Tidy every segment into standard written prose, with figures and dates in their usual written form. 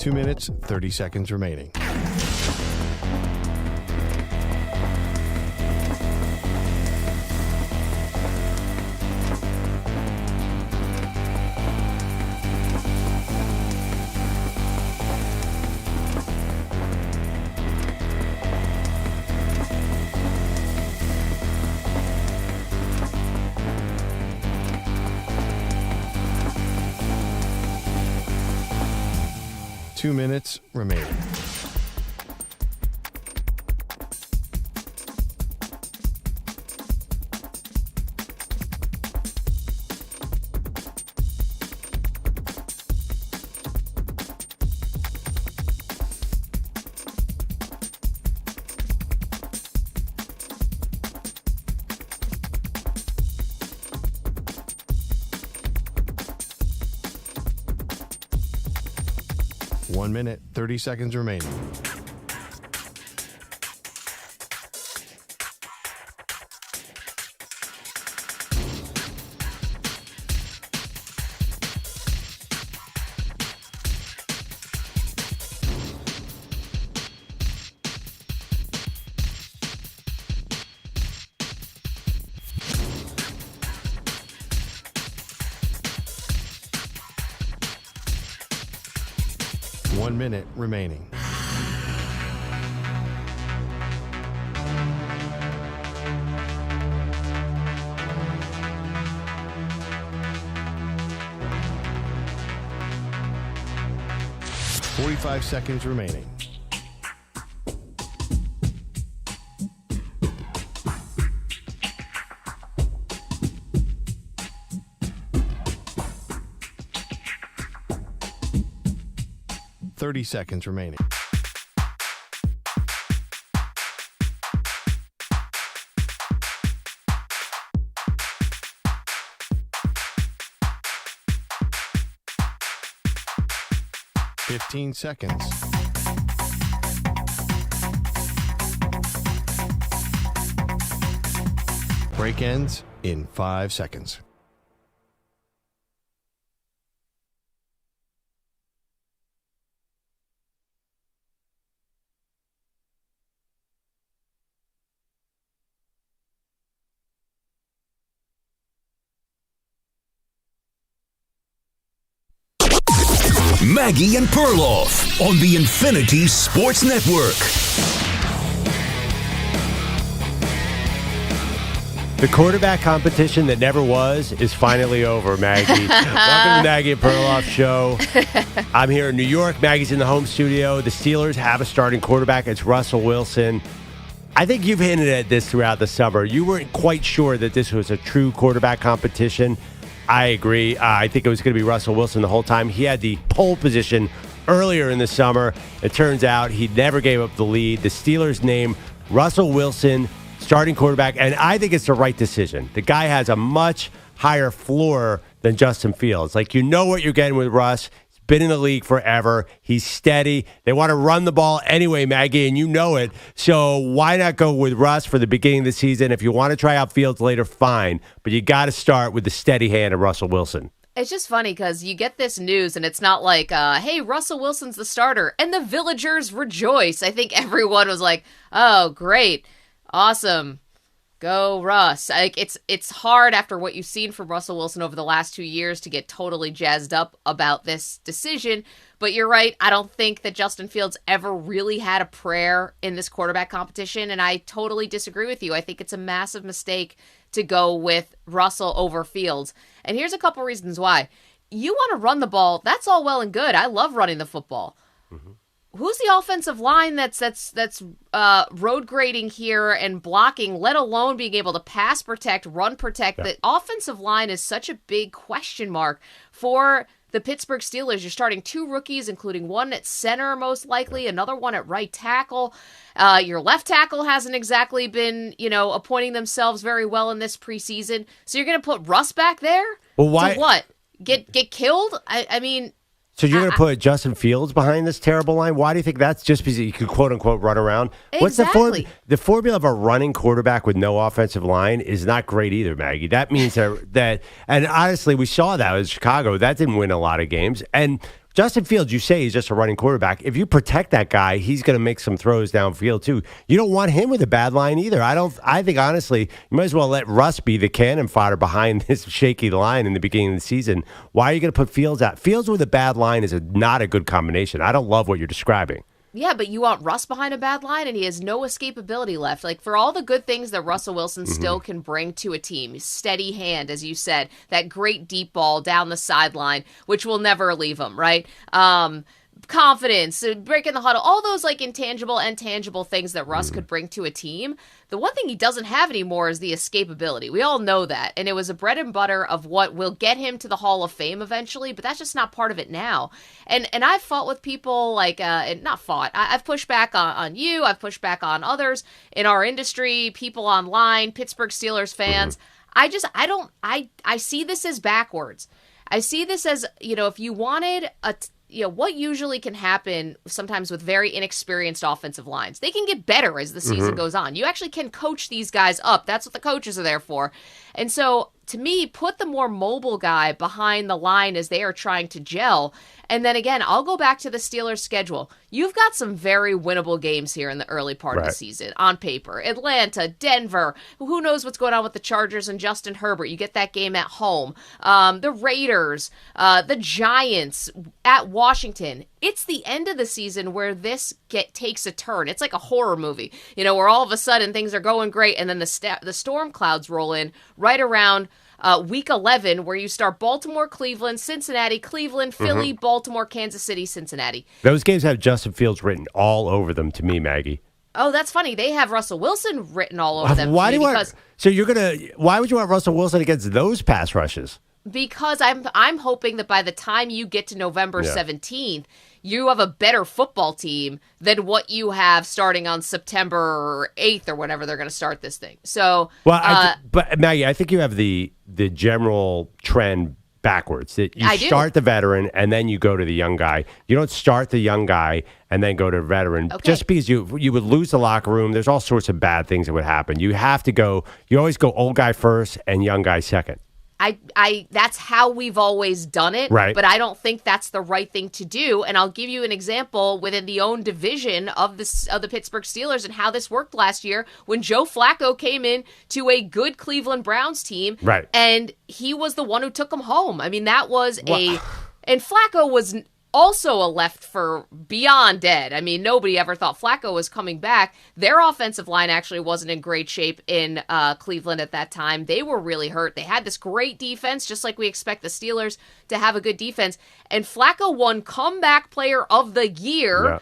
2 minutes, 30 seconds remaining. Two minutes remaining. One minute, 30 seconds remaining. One minute remaining. Forty-five seconds remaining. Thirty seconds remaining. Fifteen seconds. Break ends in 5 seconds. Maggie and Perloff on the Infinity Sports Network. The quarterback competition that never was is finally over, Maggie. Welcome to the Maggie and Perloff show. I'm here in New York. Maggie's in the home studio. The Steelers have a starting quarterback. It's Russell Wilson. I think you've hinted at this throughout the summer. You weren't quite sure that this was a true quarterback competition. I agree. I think it was going to be Russell Wilson the whole time. He had the pole position earlier in the summer. It turns out he never gave up the lead. The Steelers named Russell Wilson starting quarterback, and I think it's the right decision. The guy has a much higher floor than Justin Fields. Like, you know what you're getting with Russ. He's been in the league forever. He's steady. They want to run the ball anyway, Maggie, and you know it. So why not go with Russ for the beginning of the season? If you want to try out Fields later, fine. But you got to start with the steady hand of Russell Wilson. It's just funny because you get this news and it's not like, hey, Russell Wilson's the starter. And the villagers rejoice. I think everyone was like, oh, great. Awesome. Go Russ. Like, it's hard after what you've seen from Russell Wilson over the last 2 years to get totally jazzed up about this decision. But you're right. I don't think that Justin Fields ever really had a prayer in this quarterback competition. And I totally disagree with you. I think it's a massive mistake to go with Russell over Fields. And here's a couple reasons why. You want to run the ball. That's all well and good. I love running the football. Mm-hmm. Who's the offensive line that's road grading here and blocking, let alone being able to pass protect, run protect? Yeah. The offensive line is such a big question mark for the Pittsburgh Steelers. You're starting 2 rookies, including one at center most likely, another one at right tackle. Your left tackle hasn't exactly been, appointing themselves very well in this preseason. So you're going to put Russ back there? Well, why? To what? Get killed? I mean... So you're going to put Justin Fields behind this terrible line? Why do you think that's just because you could quote-unquote run around? Exactly. The formula of a running quarterback with no offensive line is not great either, Maggie. That means that and honestly, we saw that with Chicago. That didn't win a lot of games. And Justin Fields, you say he's just a running quarterback. If you protect that guy, he's going to make some throws downfield too. You don't want him with a bad line either. I think honestly, you might as well let Russ be the cannon fodder behind this shaky line in the beginning of the season. Why are you going to put Fields out? Fields with a bad line is not a good combination. I don't love what you're describing. Yeah, but you want Russ behind a bad line, and he has no escapability left. Like, for all the good things that Russell Wilson still can bring to a team, steady hand, as you said, that great deep ball down the sideline, which will never leave him, right? Confidence, breaking the huddle, all those like intangible and tangible things that Russ could bring to a team. The one thing he doesn't have anymore is the escapability. We all know that. And it was a bread and butter of what will get him to the Hall of Fame eventually, but that's just not part of it now. And I've fought with people like, not fought, I've pushed back on you, I've pushed back on others in our industry, people online, Pittsburgh Steelers fans. I see this as backwards. I see this as, if you wanted what usually can happen sometimes with very inexperienced offensive lines. They can get better as the season goes on. You actually can coach these guys up. That's what the coaches are there for. And so, to me, put the more mobile guy behind the line as they are trying to gel. And then again, I'll go back to the Steelers' schedule. You've got some very winnable games here in the early part of the season on paper. Atlanta, Denver, who knows what's going on with the Chargers and Justin Herbert. You get that game at home. The Raiders, the Giants at Washington. It's the end of the season where this takes a turn. It's like a horror movie, where all of a sudden things are going great and then the storm clouds roll in right around week 11, where you start Baltimore, Cleveland, Cincinnati, Cleveland, Philly, Baltimore, Kansas City, Cincinnati. Those games have Justin Fields written all over them to me, Maggie. Oh, that's funny. They have Russell Wilson written all over them. Why would you want Russell Wilson against those pass rushes? Because I'm hoping that by the time you get to November 17th, you have a better football team than what you have starting on September 8th or whenever they're going to start this thing. So, but Maggie, I think you have the general trend backwards. That you start the veteran and then you go to the young guy. You don't start the young guy and then go to veteran. Okay. Just because you would lose the locker room. There's all sorts of bad things that would happen. You always go old guy first and young guy second. That's how we've always done it, right? But I don't think that's the right thing to do. And I'll give you an example within the own division of the Pittsburgh Steelers and how this worked last year when Joe Flacco came in to a good Cleveland Browns team, right? And he was the one who took them home. I mean, that was and Flacco was also a left for beyond dead. I mean, nobody ever thought Flacco was coming back. Their offensive line actually wasn't in great shape in Cleveland at that time. They were really hurt. They had this great defense, just like we expect the Steelers to have a good defense. And Flacco won Comeback Player of the Year.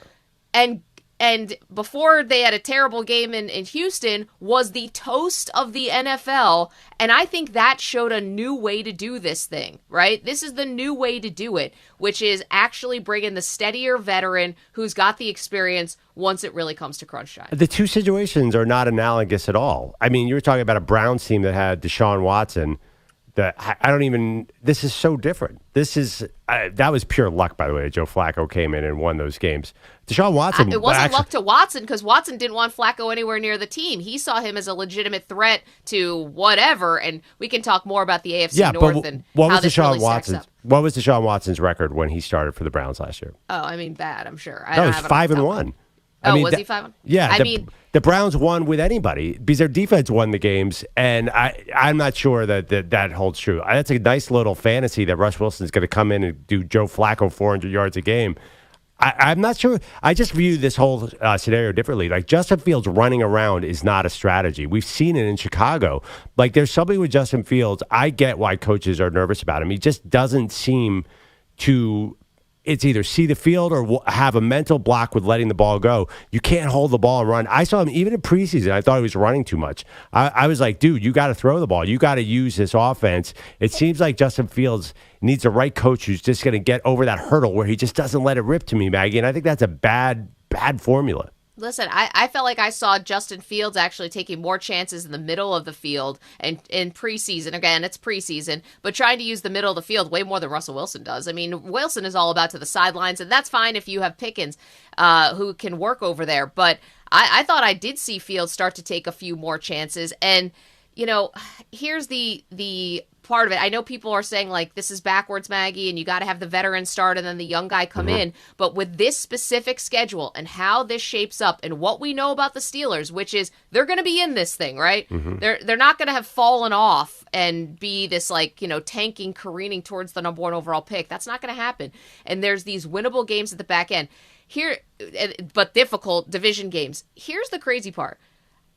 Yeah. And before they had a terrible game in Houston, was the toast of the NFL. And I think that showed a new way to do this thing, right? This is the new way to do it, which is actually bringing the steadier veteran who's got the experience once it really comes to crunch time. The two situations are not analogous at all. I mean, you were talking about a Browns team that had Deshaun Watson. This is so different. That was pure luck, by the way. Joe Flacco came in and won those games. Deshaun Watson. It wasn't luck to Watson because Watson didn't want Flacco anywhere near the team. He saw him as a legitimate threat to whatever, and we can talk more about the AFC North and how this really stacks up. What was Deshaun Watson's record when he started for the Browns last year? Oh, I mean, bad, I'm sure. No, it was 5-1. Was he 5-1? Yeah. The Browns won with anybody because their defense won the games, and I'm not sure that holds true. That's a nice little fantasy that Russ Wilson's going to come in and do Joe Flacco 400 yards a game. I'm not sure. I just view this whole scenario differently. Like, Justin Fields running around is not a strategy. We've seen it in Chicago. Like, there's something with Justin Fields. I get why coaches are nervous about him. He just doesn't seem to... It's either see the field or have a mental block with letting the ball go. You can't hold the ball and run. I saw him even in preseason. I thought he was running too much. I was like, dude, you got to throw the ball. You got to use this offense. It seems like Justin Fields needs the right coach who's just going to get over that hurdle where he just doesn't let it rip to me, Maggie. And I think that's a bad formula. Listen, I felt like I saw Justin Fields actually taking more chances in the middle of the field and in preseason. Again, it's preseason, but trying to use the middle of the field way more than Russell Wilson does. I mean, Wilson is all about to the sidelines, and that's fine if you have Pickens who can work over there. But I thought I did see Fields start to take a few more chances. And here's the part of it. I know people are saying, like, this is backwards, Maggie, and you got to have the veteran start and then the young guy come in. But with this specific schedule and how this shapes up and what we know about the Steelers, which is they're going to be in this thing, right? They're not going to have fallen off and be this, like, tanking, careening towards the number 1 overall pick. That's not going to happen. And there's these winnable games at the back end. Here, but difficult division games. Here's the crazy part.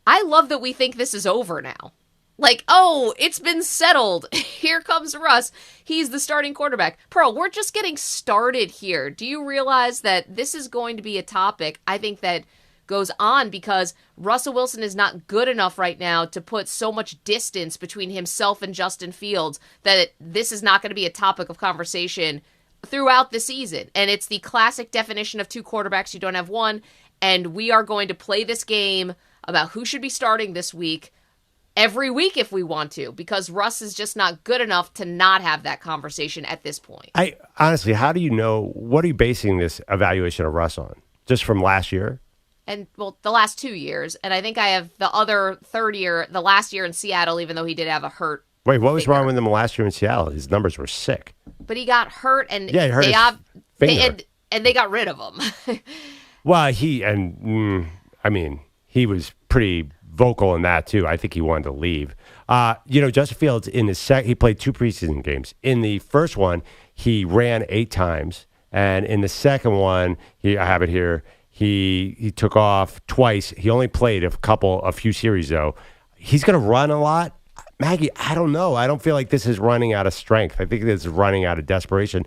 I love that we think this is over now. Like, oh, it's been settled. Here comes Russ. He's the starting quarterback. Pearl, we're just getting started here. Do you realize that this is going to be a topic, I think, that goes on because Russell Wilson is not good enough right now to put so much distance between himself and Justin Fields that this is not going to be a topic of conversation throughout the season. And it's the classic definition of 2 quarterbacks. You don't have one. And we are going to play this game about who should be starting this week every week if we want to, because Russ is just not good enough to not have that conversation at this point. I honestly, how do you know, what are you basing this evaluation of Russ on? Just from last year? And, well, the last 2 years. And I think I have the other third year, the last year in Seattle, even though he did have a hurt Wait, what was finger. wrong with him last year in Seattle? His numbers were sick. But he got hurt, and yeah, he hurt his finger. And they got rid of him. Well, he was pretty vocal in that too. I think he wanted to leave. Justin Fields in his he played 2 preseason games. In the first one, he ran 8 times, and in the second one, I have it here. He took off twice. He only played a few series though. He's going to run a lot. Maggie, I don't know. I don't feel like this is running out of strength. I think this is running out of desperation.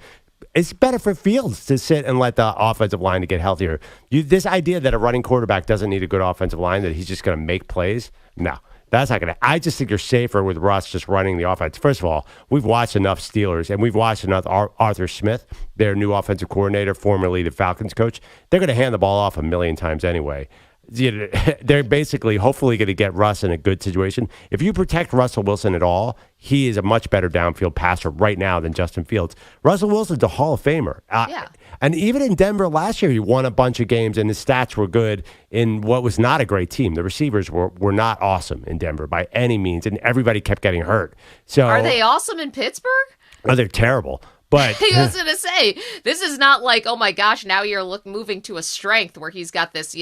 It's better for Fields to sit and let the offensive line to get healthier. This idea that a running quarterback doesn't need a good offensive line, that he's just going to make plays, no, that's not going to. I just think you're safer with Russ just running the offense. First of all, we've watched enough Steelers, and we've watched enough Arthur Smith, their new offensive coordinator, formerly the Falcons coach. They're going to hand the ball off a million times anyway. They're basically hopefully going to get Russ in a good situation. If you protect Russell Wilson at all, he is a much better downfield passer right now than Justin Fields. Russell Wilson's a Hall of Famer. And even in Denver last year, he won a bunch of games, and his stats were good in what was not a great team. The receivers were not awesome in Denver by any means, and everybody kept getting hurt. So are they awesome in Pittsburgh? Oh, they're terrible. But I was going to say, this is not like, oh my gosh, now you're moving to a strength where he's got this,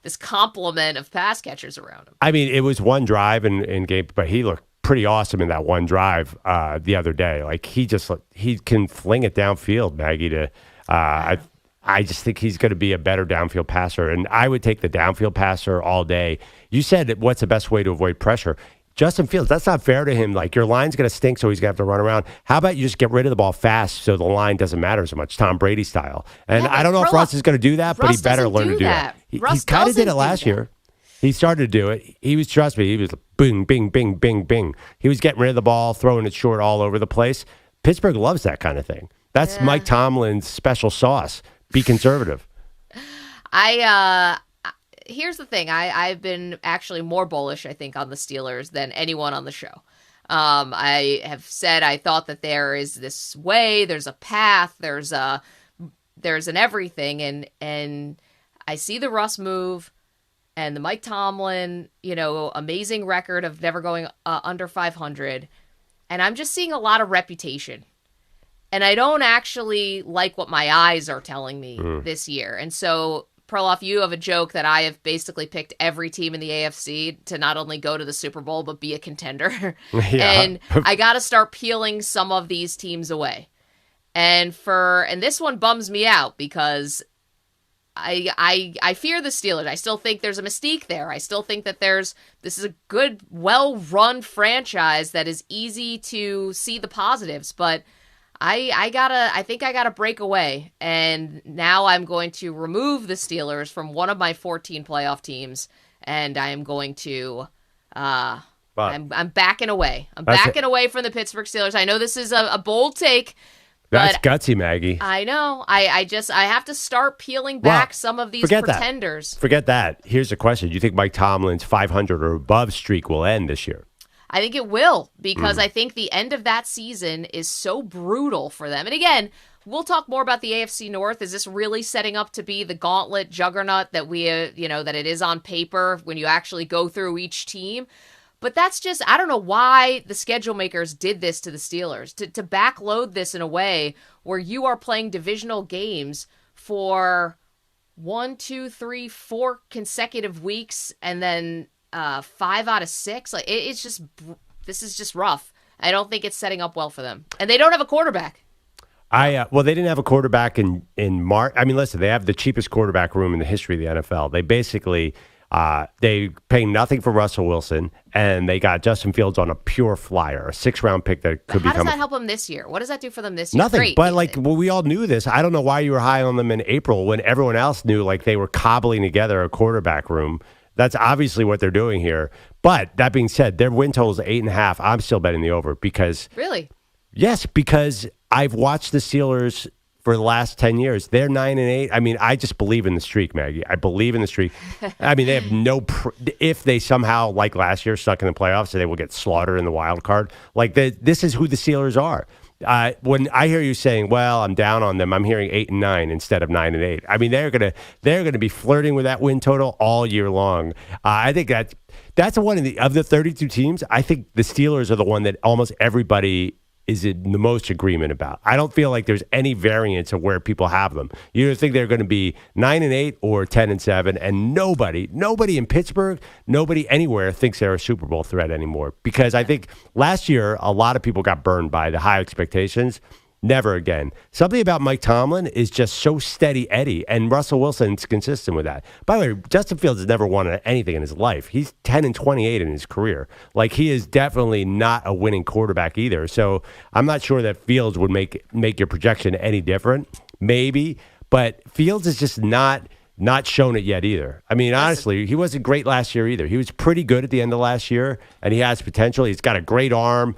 this complement of pass catchers around him. I mean, it was one drive in game, but he looked pretty awesome in that one drive the other day. Like he can fling it downfield, Maggie. I just think he's going to be a better downfield passer, and I would take the downfield passer all day. You said what's the best way to avoid pressure? Justin Fields, that's not fair to him. Like, your line's going to stink, so he's going to have to run around. How about you just get rid of the ball fast so the line doesn't matter so much, Tom Brady style? And I don't know if Russ is going to do that, but he better learn to do that. He kind of did it last year. He started to do it. Trust me, he was boom, bing, bing, bing, bing. He was getting rid of the ball, throwing it short all over the place. Pittsburgh loves that kind of thing. That's Mike Tomlin's special sauce. Be conservative. Here's the thing. I've been actually more bullish, I think, on the Steelers than anyone on the show. I have said I thought that there is this way, there's a path, there's an everything, and I see the Russ move and the Mike Tomlin, amazing record of never going under 500, and I'm just seeing a lot of reputation. And I don't actually like what my eyes are telling me this year. And so, Perloff, you have a joke that I have basically picked every team in the AFC to not only go to the Super Bowl, but be a contender. And I got to start peeling some of these teams away. And this one bums me out because I fear the Steelers. I still think there's a mystique there. I still think that this is a good, well-run franchise that is easy to see the positives, but I think I gotta break away, and now I'm going to remove the Steelers from one of my 14 playoff teams, and I am going to I'm backing away. I'm backing away from the Pittsburgh Steelers. I know this is a bold take. That's gutsy, Maggie. I know. I have to start peeling back some of these pretenders. Forget that. Here's the question: do you think Mike Tomlin's 500 or above streak will end this year? I think it will, because I think the end of that season is so brutal for them. And again, we'll talk more about the AFC North. Is this really setting up to be the gauntlet juggernaut that that it is on paper when you actually go through each team? But that's just, I don't know why the schedule makers did this to the Steelers, to backload this in a way where you are playing divisional games for 1, 2, 3, 4 consecutive weeks and then 5 out of 6. Like this is just rough. I don't think it's setting up well for them. And they don't have a quarterback. Well, they didn't have a quarterback in March. I mean, listen, they have the cheapest quarterback room in the history of the NFL. They basically they pay nothing for Russell Wilson, and they got Justin Fields on a pure flyer, a 6th-round pick that could become. How does that help them this year? What does that do for them this year? Nothing. Great. But we all knew this. I don't know why you were high on them in April when everyone else knew they were cobbling together a quarterback room. That's obviously what they're doing here. But that being said, their win total is 8.5. I'm still betting the over because. Really? Yes, because I've watched the Steelers for the last 10 years. They're 9-8. I mean, I just believe in the streak, Maggie. I believe in the streak. I mean, they have if they somehow, like last year, stuck in the playoffs, they will get slaughtered in the wild card. This is who the Steelers are. When I hear you saying, "Well, I'm down on them," I'm hearing 8-9 instead of 9-8. I mean, they're gonna be flirting with that win total all year long. I think that's one of the 32 teams. I think the Steelers are the one that almost everybody is in the most agreement about. I don't feel like there's any variance of where people have them. You either think they're going to be 9-8 or 10-7, and nobody in Pittsburgh, nobody anywhere thinks they're a Super Bowl threat anymore. Because I think last year a lot of people got burned by the high expectations. Never again. Something about Mike Tomlin is just so steady Eddie, and Russell Wilson's consistent with that. By the way, Justin Fields has never won anything in his life. He's 10-28 in his career. He is definitely not a winning quarterback either. So I'm not sure that Fields would make your projection any different. Maybe, but Fields is just not shown it yet either. I mean, honestly, he wasn't great last year either. He was pretty good at the end of last year, and he has potential. He's got a great arm.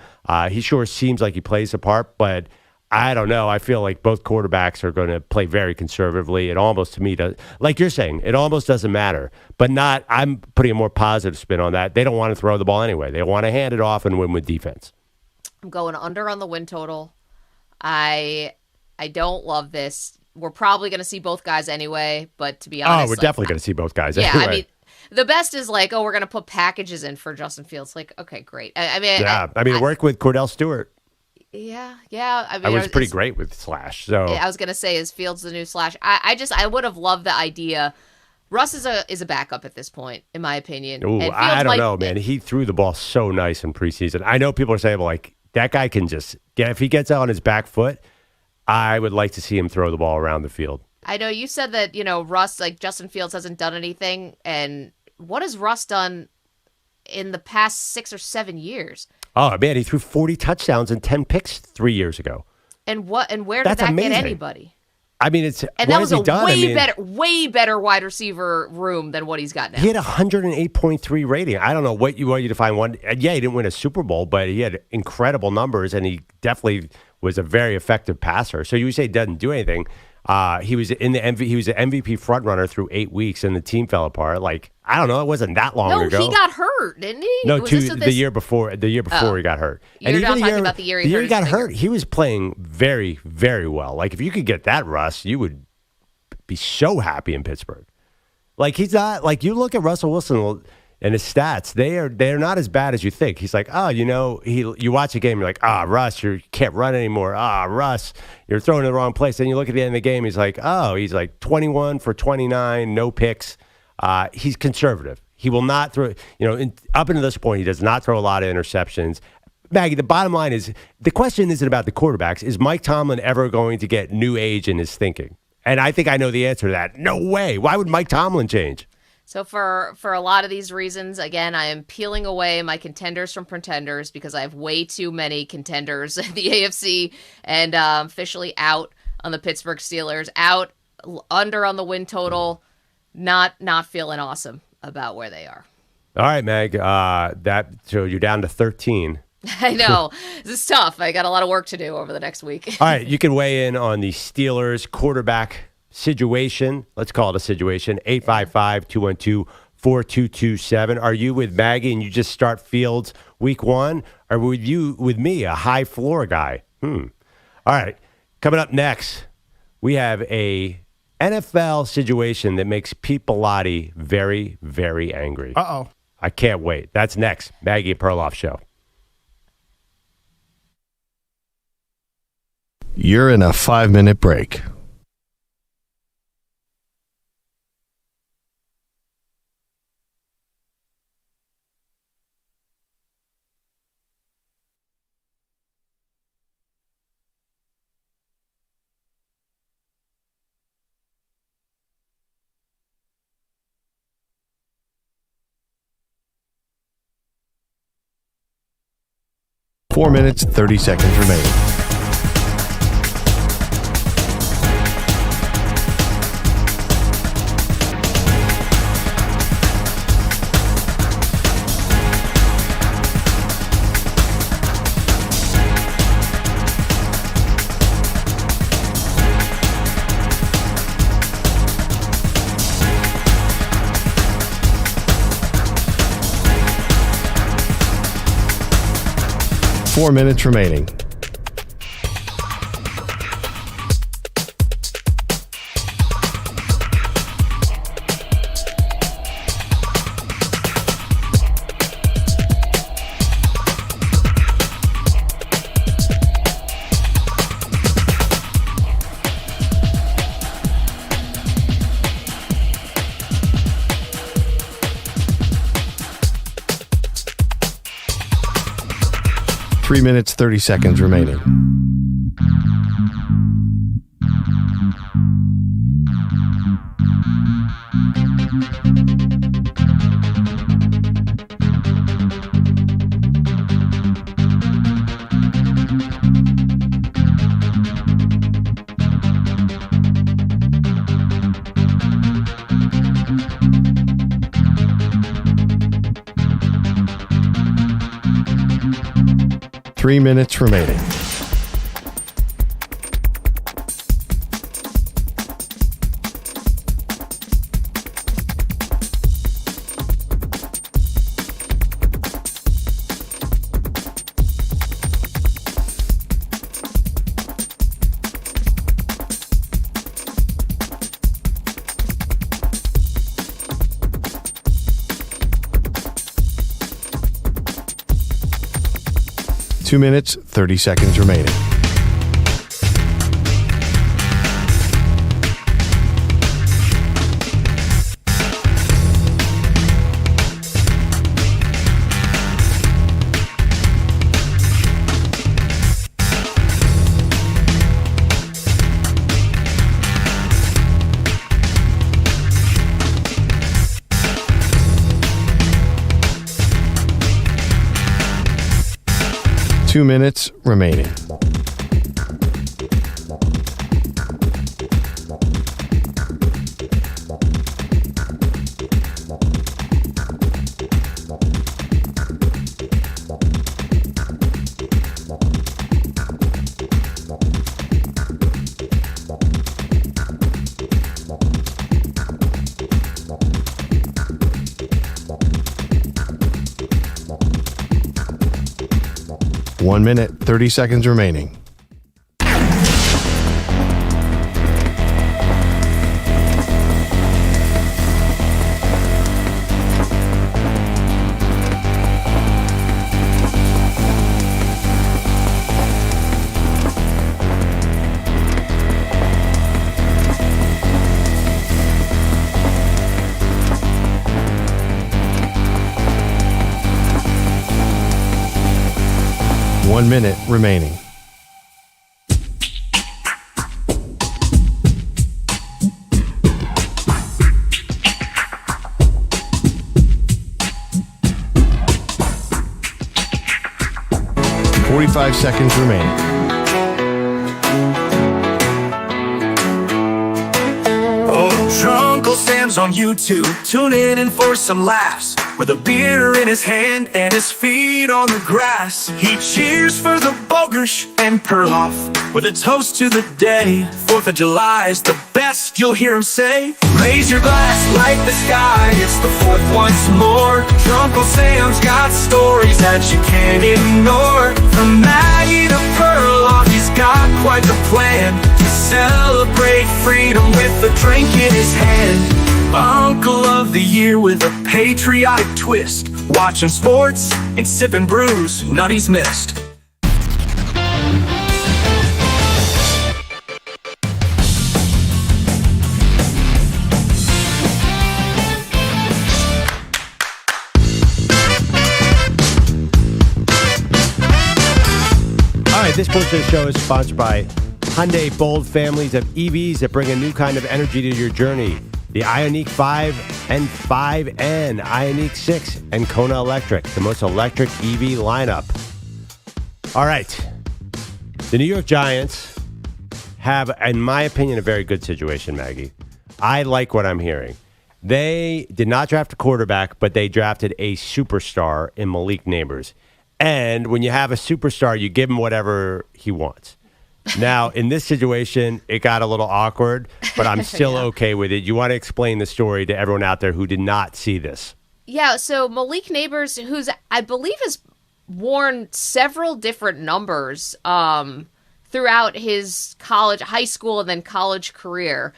He sure seems like he plays the part, but I don't know. I feel like both quarterbacks are going to play very conservatively. It almost, to me, like you're saying, it almost doesn't matter. But I'm putting a more positive spin on that. They don't want to throw the ball anyway. They want to hand it off and win with defense. I'm going under on the win total. I don't love this. We're probably going to see both guys anyway, but to be honest. Oh, we're definitely going to see both guys yeah, anyway. I mean, the best is we're going to put packages in for Justin Fields. Okay, great. I work with Cordell Stewart. Yeah. I was pretty great with Slash. So I was gonna say, is Fields the new Slash? I would have loved the idea. Russ is a backup at this point, in my opinion. Ooh, I don't know, man. He threw the ball so nice in preseason. I know people are saying, that guy can just if he gets out on his back foot, I would like to see him throw the ball around the field. I know you said that Russ, Justin Fields hasn't done anything, and what has Russ done in the past 6 or 7 years? Oh, man, he threw 40 touchdowns and 10 picks 3 years ago. And where did that get anybody? I mean, that was a way better wide receiver room than what he's got now. He had a 108.3 rating. I don't know what you want you to find one. Yeah, he didn't win a Super Bowl, but he had incredible numbers, and he definitely was a very effective passer. So you say he doesn't do anything. He was an MVP frontrunner through 8 weeks, and the team fell apart. I don't know. It wasn't that long ago. No, he got hurt, didn't he? No, the year before. The year before he got hurt. You're not talking about the year he got hurt. He was playing very, very well. If you could get that, Russ, you would be so happy in Pittsburgh. He's not. You look at Russell Wilson and his stats. They're not as bad as you think. He's you watch a game, you're like, Russ, you can't run anymore. Russ, you're throwing in the wrong place. Then you look at the end of the game, he's 21 for 29, no picks. He's conservative. He will not throw, up until this point, he does not throw a lot of interceptions. Maggie, the bottom line is, the question isn't about the quarterbacks. Is Mike Tomlin ever going to get new age in his thinking? And I think I know the answer to that. No way. Why would Mike Tomlin change? So for a lot of these reasons, again, I am peeling away my contenders from pretenders because I have way too many contenders in the AFC, and officially out on the Pittsburgh Steelers, out under on the win total, not feeling awesome about where they are. All right, Meg, so you're down to 13. I know. This is tough. I got a lot of work to do over the next week. All right, you can weigh in on the Steelers quarterback situation. Let's call it a situation. 855-212-4227. Are you with Maggie and you just start Fields week 1? Or with me, a high floor guy? All right. Coming up next, we have a NFL situation that makes Pete Bellotti very, very angry. Uh-oh. I can't wait. That's next. Maggie and Perloff Show. You're in a 5-minute break. Four minutes, 30 seconds remaining. Four minutes remaining. Three minutes, 30 seconds remaining. Three minutes remaining. Two minutes, 30 seconds remaining. Two minutes remaining. 1 minute, 30 seconds remaining. One minute remaining. Forty-five seconds remaining. Uncle Sam's on YouTube, tuning in for some laughs. With a beer in his hand and his feet on the grass, he cheers for the Bogush and Perloff with a toast to the day. 4th of July is the best, you'll hear him say. Raise your glass like the sky, it's the 4th once more. Uncle Sam's got stories that you can't ignore. From Maggie to Perloff, he's got quite the plan to celebrate freedom with a drink in his hand. Uncle of the year with a patriotic twist. Watching sports and sipping brews, none he's missed. All right, this portion of the show is sponsored by Hyundai Bold families of EVs that bring a new kind of energy to your journey. The Ioniq 5 and 5N, Ioniq 6, and Kona Electric, the most electric EV lineup. All right. The New York Giants have, in my opinion, a very good situation, Maggie. I like what I'm hearing. They did not draft a quarterback, but they drafted a superstar in Malik Nabers. And when you have a superstar, you give him whatever he wants. Now, in this situation, it got a little awkward, but I'm still okay with it. You want to explain the story to everyone out there who did not see this? Yeah, so Malik Nabers, who's I believe has worn several different numbers throughout his high school, and then college career.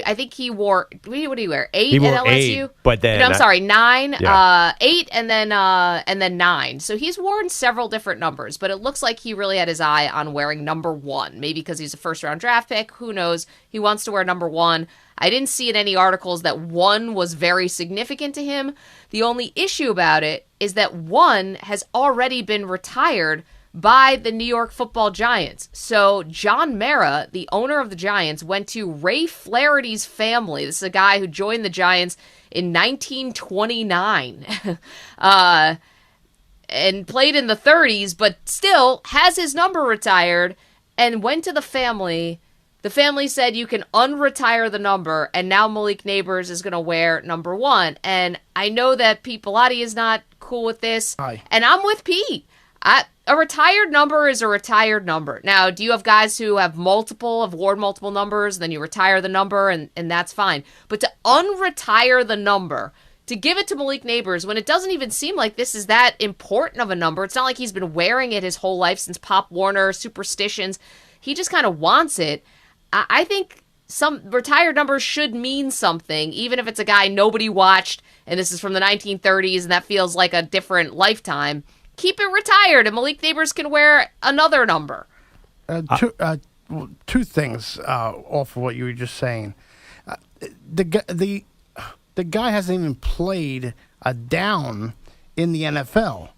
I think he wore, what did he wear? 8 he wore at LSU? 8, but then... No, I'm sorry, 9, yeah. 8, and then 9. So he's worn several different numbers, but it looks like he really had his eye on wearing number 1. Maybe because he's a first-round draft pick. Who knows? He wants to wear number 1. I didn't see in any articles that 1 was very significant to him. The only issue about it is that 1 has already been retired by the New York Football Giants. So John Mara, the owner of the Giants, went to Ray Flaherty's family. This is a guy who joined the Giants in 1929 and played in the 30s, but still has his number retired, and went to the family. The family said you can unretire the number, and now Malik Nabers is going to wear number 1. And I know that Pete Bellotti is not cool with this, and I'm with Pete. A retired number is a retired number. Now, do you have guys who have worn multiple numbers, and then you retire the number, and that's fine. But to unretire the number, to give it to Malik Nabers, when it doesn't even seem like this is that important of a number, it's not like he's been wearing it his whole life since Pop Warner, superstitions. He just kind of wants it. I think some retired numbers should mean something, even if it's a guy nobody watched, and this is from the 1930s, and that feels like a different lifetime. Keep it retired, and Malik Nabers can wear another number. Two things off of what you were just saying. The guy hasn't even played a down in the NFL.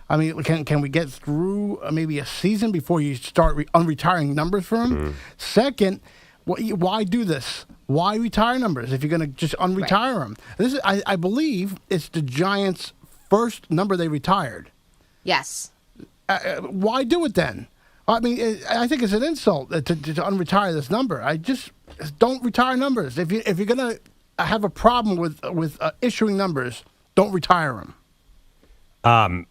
I mean, can we get through maybe a season before you start unretiring numbers for him? Mm-hmm. Second, why do this? Why retire numbers if you're going to just unretire them? This is, I believe, it's the Giants' first number they retired. Yes. Why do it then? I mean, I think it's an insult to unretire this number. I just don't retire numbers. If you're gonna have a problem with issuing numbers, don't retire them.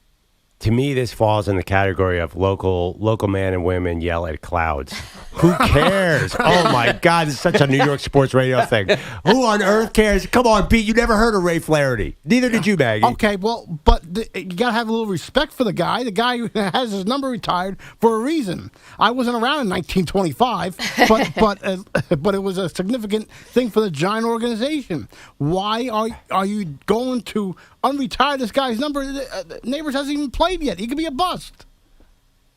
To me, this falls in the category of local man and women yell at clouds. Who cares? Oh, my God. This is such a New York sports radio thing. Who on earth cares? Come on, Pete. You never heard of Ray Flaherty. Neither did you, Maggie. Okay, well, but you got to have a little respect for the guy. The guy who has his number retired for a reason. I wasn't around in 1925, but it was a significant thing for the Giant organization. Why are you going to unretire this guy's number? Nabers hasn't even played yet. He could be a bust.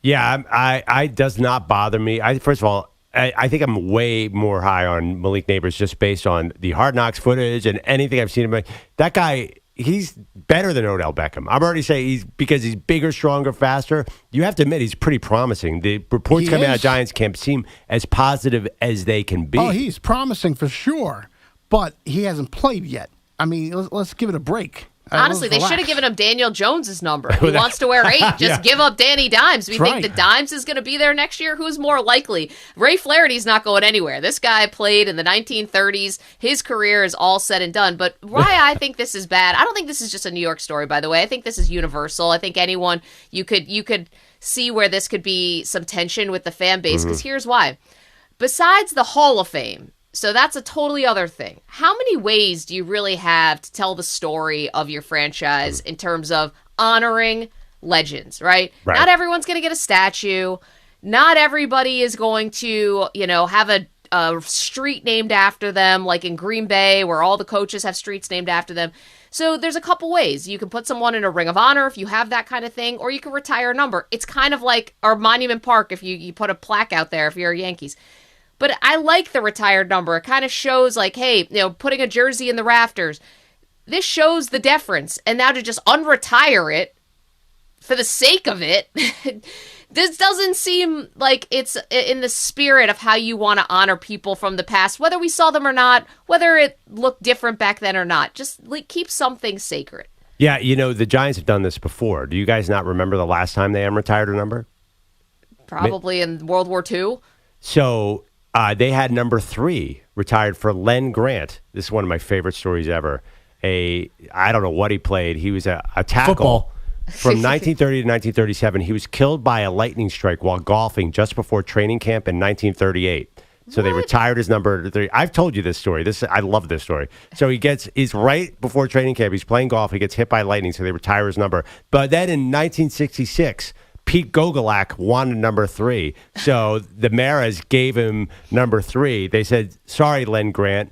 Yeah, I does not bother me. First of all, I think I'm way more high on Malik Nabers just based on the Hard Knocks footage and anything I've seen him. That guy, he's better than Odell Beckham. I'm already saying because he's bigger, stronger, faster. You have to admit he's pretty promising. The reports coming out of Giants camp seem as positive as they can be. Oh, he's promising for sure, but he hasn't played yet. I mean, let's give it a break. Honestly, they should have given him Daniel Jones's number. He wants to wear 8. Just give up Danny Dimes. We think the Dimes is going to be there next year. Who's more likely? Ray Flaherty's not going anywhere. This guy played in the 1930s. His career is all said and done. But why I think this is bad, I don't think this is just a New York story, by the way. I think this is universal. I think anyone, you could see where this could be some tension with the fan base, because here's why. Besides the Hall of Fame, so that's a totally other thing. How many ways do you really have to tell the story of your franchise in terms of honoring legends, right? Not everyone's going to get a statue. Not everybody is going to, have a street named after them, like in Green Bay, where all the coaches have streets named after them. So there's a couple ways. You can put someone in a Ring of Honor if you have that kind of thing, or you can retire a number. It's kind of like our Monument Park if you put a plaque out there if you're a Yankees. But I like the retired number. It kind of shows like, hey, putting a jersey in the rafters. This shows the deference. And now to just unretire it for the sake of it, this doesn't seem like it's in the spirit of how you want to honor people from the past, whether we saw them or not, whether it looked different back then or not. Just keep something sacred. Yeah, the Giants have done this before. Do you guys not remember the last time they retired a number? Probably in World War II. So they had number 3 retired for Len Grant. This is one of my favorite stories ever. I don't know what he played. He was a tackle. Football. From 1930 to 1937, he was killed by a lightning strike while golfing just before training camp in 1938. So they retired his number to 3. I've told you this story. I love this story. So he's right before training camp. He's playing golf. He gets hit by lightning, so they retire his number. But then in 1966, Pete Gogolak wanted number 3. So the Maras gave him number 3. They said, sorry, Len Grant.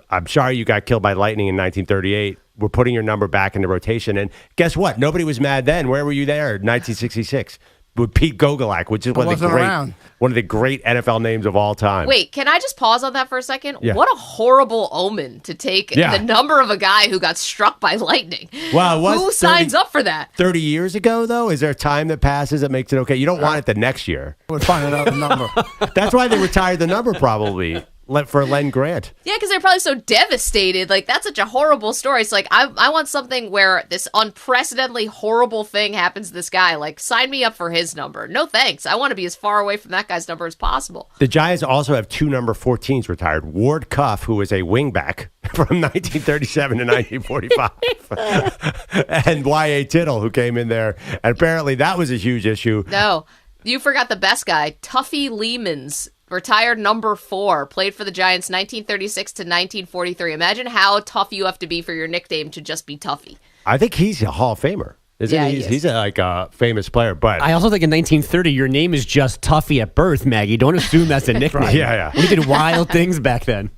I'm sorry you got killed by lightning in 1938. We're putting your number back into rotation. And guess what? Nobody was mad then. Where were you there in 1966? With Pete Gogolak, which is one of the great NFL names of all time. Wait, can I just pause on that for a second? Yeah. What a horrible omen to take the number of a guy who got struck by lightning. Well, who signs up for that? 30 years ago, though? Is there time that passes that makes it okay? You don't want it the next year. We'll find another number. That's why they retired the number probably. For Len Grant. Yeah, because they're probably so devastated. Like, that's such a horrible story. It's like, I want something where this unprecedentedly horrible thing happens to this guy. Like, sign me up for his number. No thanks. I want to be as far away from that guy's number as possible. The Giants also have 2 number 14s retired. Ward Cuff, who was a wingback from 1937 to 1945. And Y.A. Tittle, who came in there. And apparently that was a huge issue. No, you forgot the best guy. Tuffy Lehmans. Retired number 4, played for the Giants 1936 to 1943. Imagine how tough you have to be for your nickname to just be Tuffy. I think he's a Hall of Famer. Isn't he? He's a famous player. But I also think in 1930, your name is just Tuffy at birth, Maggie. Don't assume that's a nickname. Right. Yeah. We did wild things back then.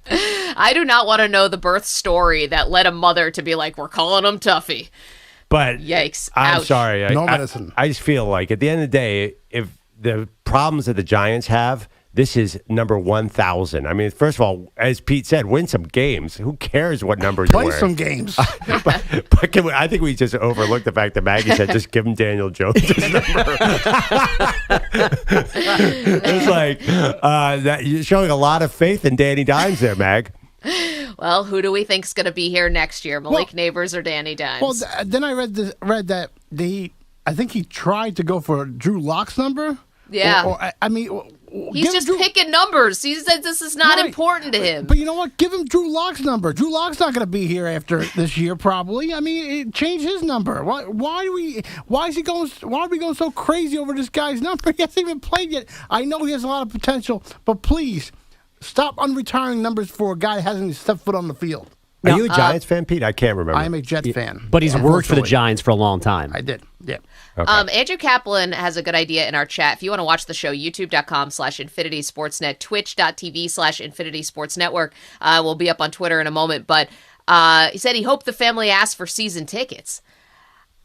I do not want to know the birth story that led a mother to be like, we're calling him Tuffy. But yikes. I'm Ouch. sorry. No medicine. I just feel like at the end of the day, if the problems that the Giants have, this is number 1,000. I mean, first of all, as Pete said, win some games. Who cares what numbers you're Play wearing? some games. but I think we just overlooked the fact that Maggie said, just give him Daniel Jones' number. It's like, that you're showing a lot of faith in Danny Dimes there, Mag. Well, who do we think's going to be here next year? Malik Nabers or Danny Dimes? Well, then I read that I think he tried to go for Drew Lock's number. Yeah. He's just picking numbers. He said this is not important to him. But you know what? Give him Drew Lock's number. Drew Lock's not going to be here after this year, probably. I mean, change his number. Why are we going so crazy over this guy's number? He hasn't even played yet. I know he has a lot of potential, but please stop unretiring numbers for a guy that hasn't even stepped foot on the field. Are you a Giants fan, Pete? I can't remember. I'm a Jet fan. But he's worked for the Giants for a long time. I did, yeah. Okay. Andrew Kaplan has a good idea in our chat. If you want to watch the show, youtube.com/Infinity Sportsnet, twitch.tv/Infinity Sports Network. We'll be up on Twitter in a moment. But he said he hoped the family asked for season tickets.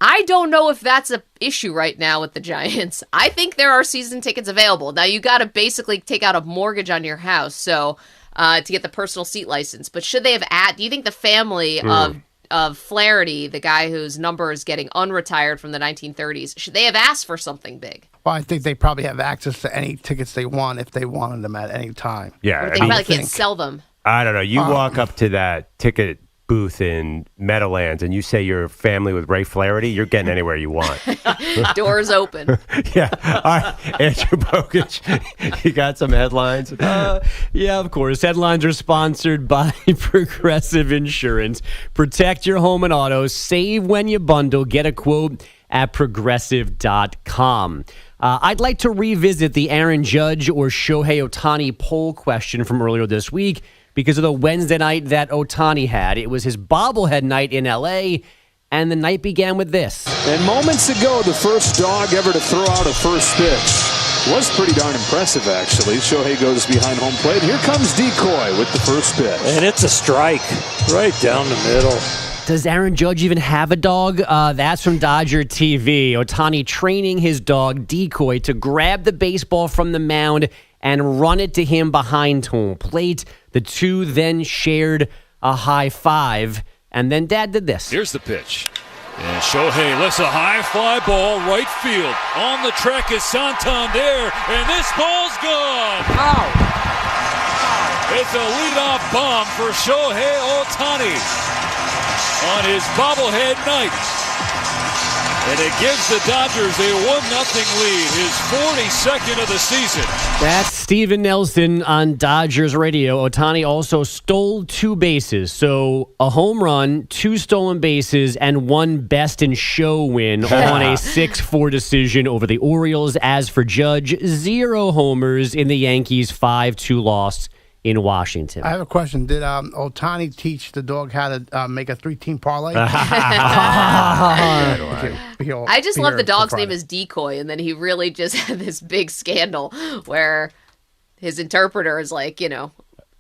I don't know if that's an issue right now with the Giants. I think there are season tickets available. Now, you got to basically take out a mortgage on your house, so to get the personal seat license. But should they have do you think the family of Flaherty, the guy whose number is getting unretired from the 1930s, should they have asked for something big? Well, I think they probably have access to any tickets they want if they wanted them at any time. Yeah, Or they probably can't sell them. I don't know. You walk up to that ticket booth in Meadowlands and you say you're a family with Ray Flaherty, you're getting anywhere you want. Doors open. Yeah. All right. Andrew Bogusch, you got some headlines? Yeah, of course. Headlines are sponsored by Progressive Insurance. Protect your home and auto. Save when you bundle. Get a quote at Progressive.com. I'd like to revisit the Aaron Judge or Shohei Ohtani poll question from earlier this week because of the Wednesday night that Ohtani had. It was his bobblehead night in L.A., and the night began with this. And moments ago, the first dog ever to throw out a first pitch. was pretty darn impressive, actually. Shohei goes behind home plate. Here comes Decoy with the first pitch. And it's a strike right down the middle. Does Aaron Judge even have a dog? That's from Dodger TV. Ohtani training his dog, Decoy, to grab the baseball from the mound and run it to him behind home plate. The two then shared a high five, and then Dad did this. Here's the pitch. And Shohei lifts a high fly ball right field. On the track is Santander, and this ball's gone. Ow. It's a leadoff bomb for Shohei Ohtani on his bobblehead night. And it gives the Dodgers a 1-0 lead, his 42nd of the season. That's Steven Nelson on Dodgers radio. Ohtani also stole 2 bases. So a home run, 2 stolen bases, and 1 best in show win on a 6-4 decision over the Orioles. As for Judge, 0 homers in the Yankees' 5-2 loss in Washington. I have a question. Did Ohtani teach the dog how to make a 3-team parlay? I just love the dog's name is Decoy, and then he really just had this big scandal where his interpreter is like, the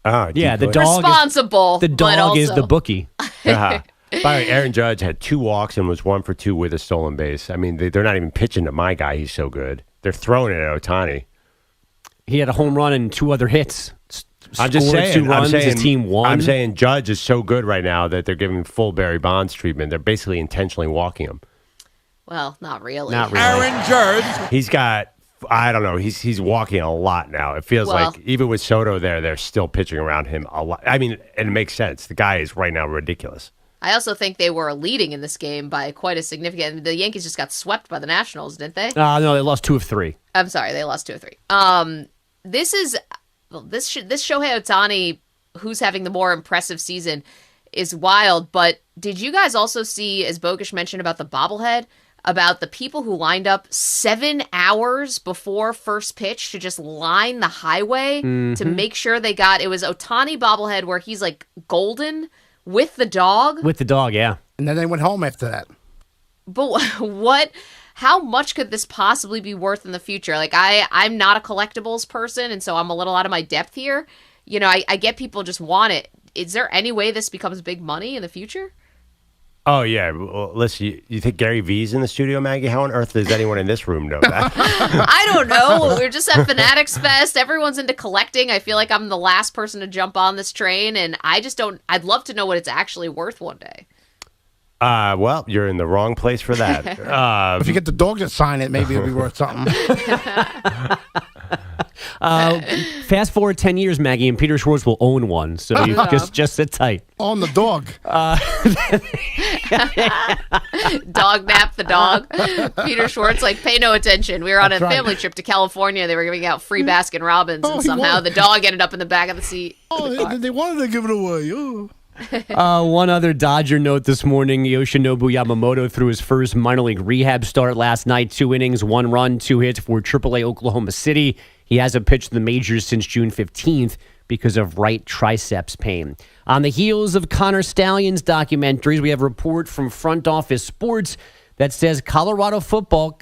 dog responsible. The dog is the bookie. By the way, Aaron Judge had 2 walks and was 1 for 2 with a stolen base. I mean, they're not even pitching to my guy. He's so good. They're throwing it at Ohtani. He had a home run and 2 other hits. I'm just saying. 2 runs, his team won. I'm saying Judge is so good right now that they're giving full Barry Bonds treatment. They're basically intentionally walking him. Well, not really. Not really. Aaron Judge. He's got, I don't know, he's walking a lot now. It feels like even with Soto there, they're still pitching around him a lot. I mean, and it makes sense. The guy is right now ridiculous. I also think they were leading in this game by quite a significant. The Yankees just got swept by the Nationals, didn't they? No, they lost 2 of 3. I'm sorry, they lost 2 of 3. This Shohei Ohtani, who's having the more impressive season, is wild. But did you guys also see, as Bogusch mentioned about the bobblehead, about the people who lined up 7 hours before first pitch to just line the highway to make sure they got, it was Ohtani bobblehead where he's like golden with the dog? With the dog, yeah. And then they went home after that. But how much could this possibly be worth in the future? Like, I'm not a collectibles person, and so I'm a little out of my depth here. I get people just want it. Is there any way this becomes big money in the future? Oh, yeah. Well, listen, you think Gary V's in the studio, Maggie? How on earth does anyone in this room know that? I don't know. We're just at Fanatics Fest. Everyone's into collecting. I feel like I'm the last person to jump on this train, and I just don't. I'd love to know what it's actually worth one day. Well, you're in the wrong place for that. If you get the dog to sign it, maybe it'll be worth something. Fast forward 10 years, Maggie, and Peter Schwartz will own one. So you just sit tight. On the dog. Dog nap the dog. Peter Schwartz, pay no attention. We were on a family trip to California. They were giving out free Baskin Robbins, and somehow the dog ended up in the back of the seat. They wanted to give it away. Oh. One other Dodger note this morning. Yoshinobu Yamamoto threw his first minor league rehab start last night. 2 innings, 1 run, 2 hits for AAA Oklahoma City. He hasn't pitched in the majors since June 15th because of right triceps pain. On the heels of Connor Stallion's documentaries, we have a report from Front Office Sports that says Colorado football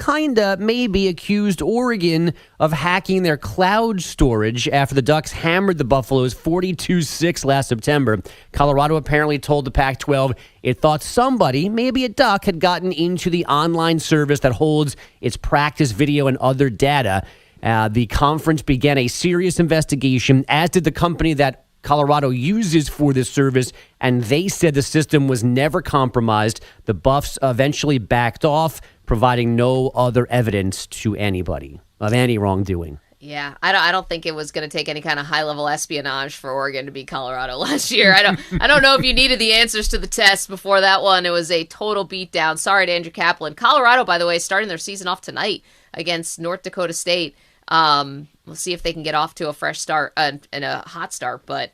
maybe accused Oregon of hacking their cloud storage after the Ducks hammered the Buffaloes 42-6 last September. Colorado apparently told the Pac-12 it thought somebody, maybe a Duck, had gotten into the online service that holds its practice video and other data. The conference began a serious investigation, as did the company that Colorado uses for this service, and they said the system was never compromised. The Buffs eventually backed off, providing no other evidence to anybody of any wrongdoing. Yeah, I don't think it was going to take any kind of high-level espionage for Oregon to beat Colorado last year. I don't know if you needed the answers to the test before that one. It was a total beatdown. Sorry to Andrew Kaplan. Colorado, by the way, starting their season off tonight against North Dakota State. We'll see if they can get off to a fresh start and a hot start. But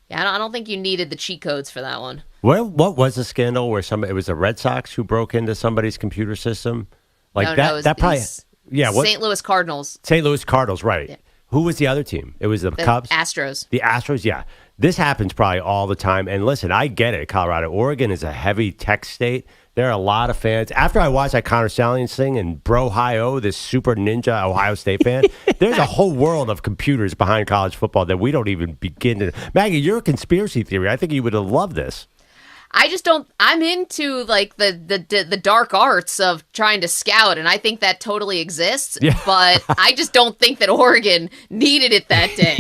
yeah, I don't think you needed the cheat codes for that one. Well, what was the scandal where it was the Red Sox who broke into somebody's computer system? That probably. Yeah, what? St. Louis Cardinals. St. Louis Cardinals, right. Yeah. Who was the other team? It was the Cubs? Astros. The Astros, yeah. This happens probably all the time. And listen, I get it, Colorado. Oregon is a heavy tech state. There are a lot of fans. After I watched that Connor Salians thing and Bro Hi-O, this super ninja Ohio State fan, there's a whole world of computers behind college football that we don't even begin to. Maggie, you're a conspiracy theory. I think you would have loved this. I just don't. I'm into like the dark arts of trying to scout, and I think that totally exists. Yeah. But I just don't think that Oregon needed it that day.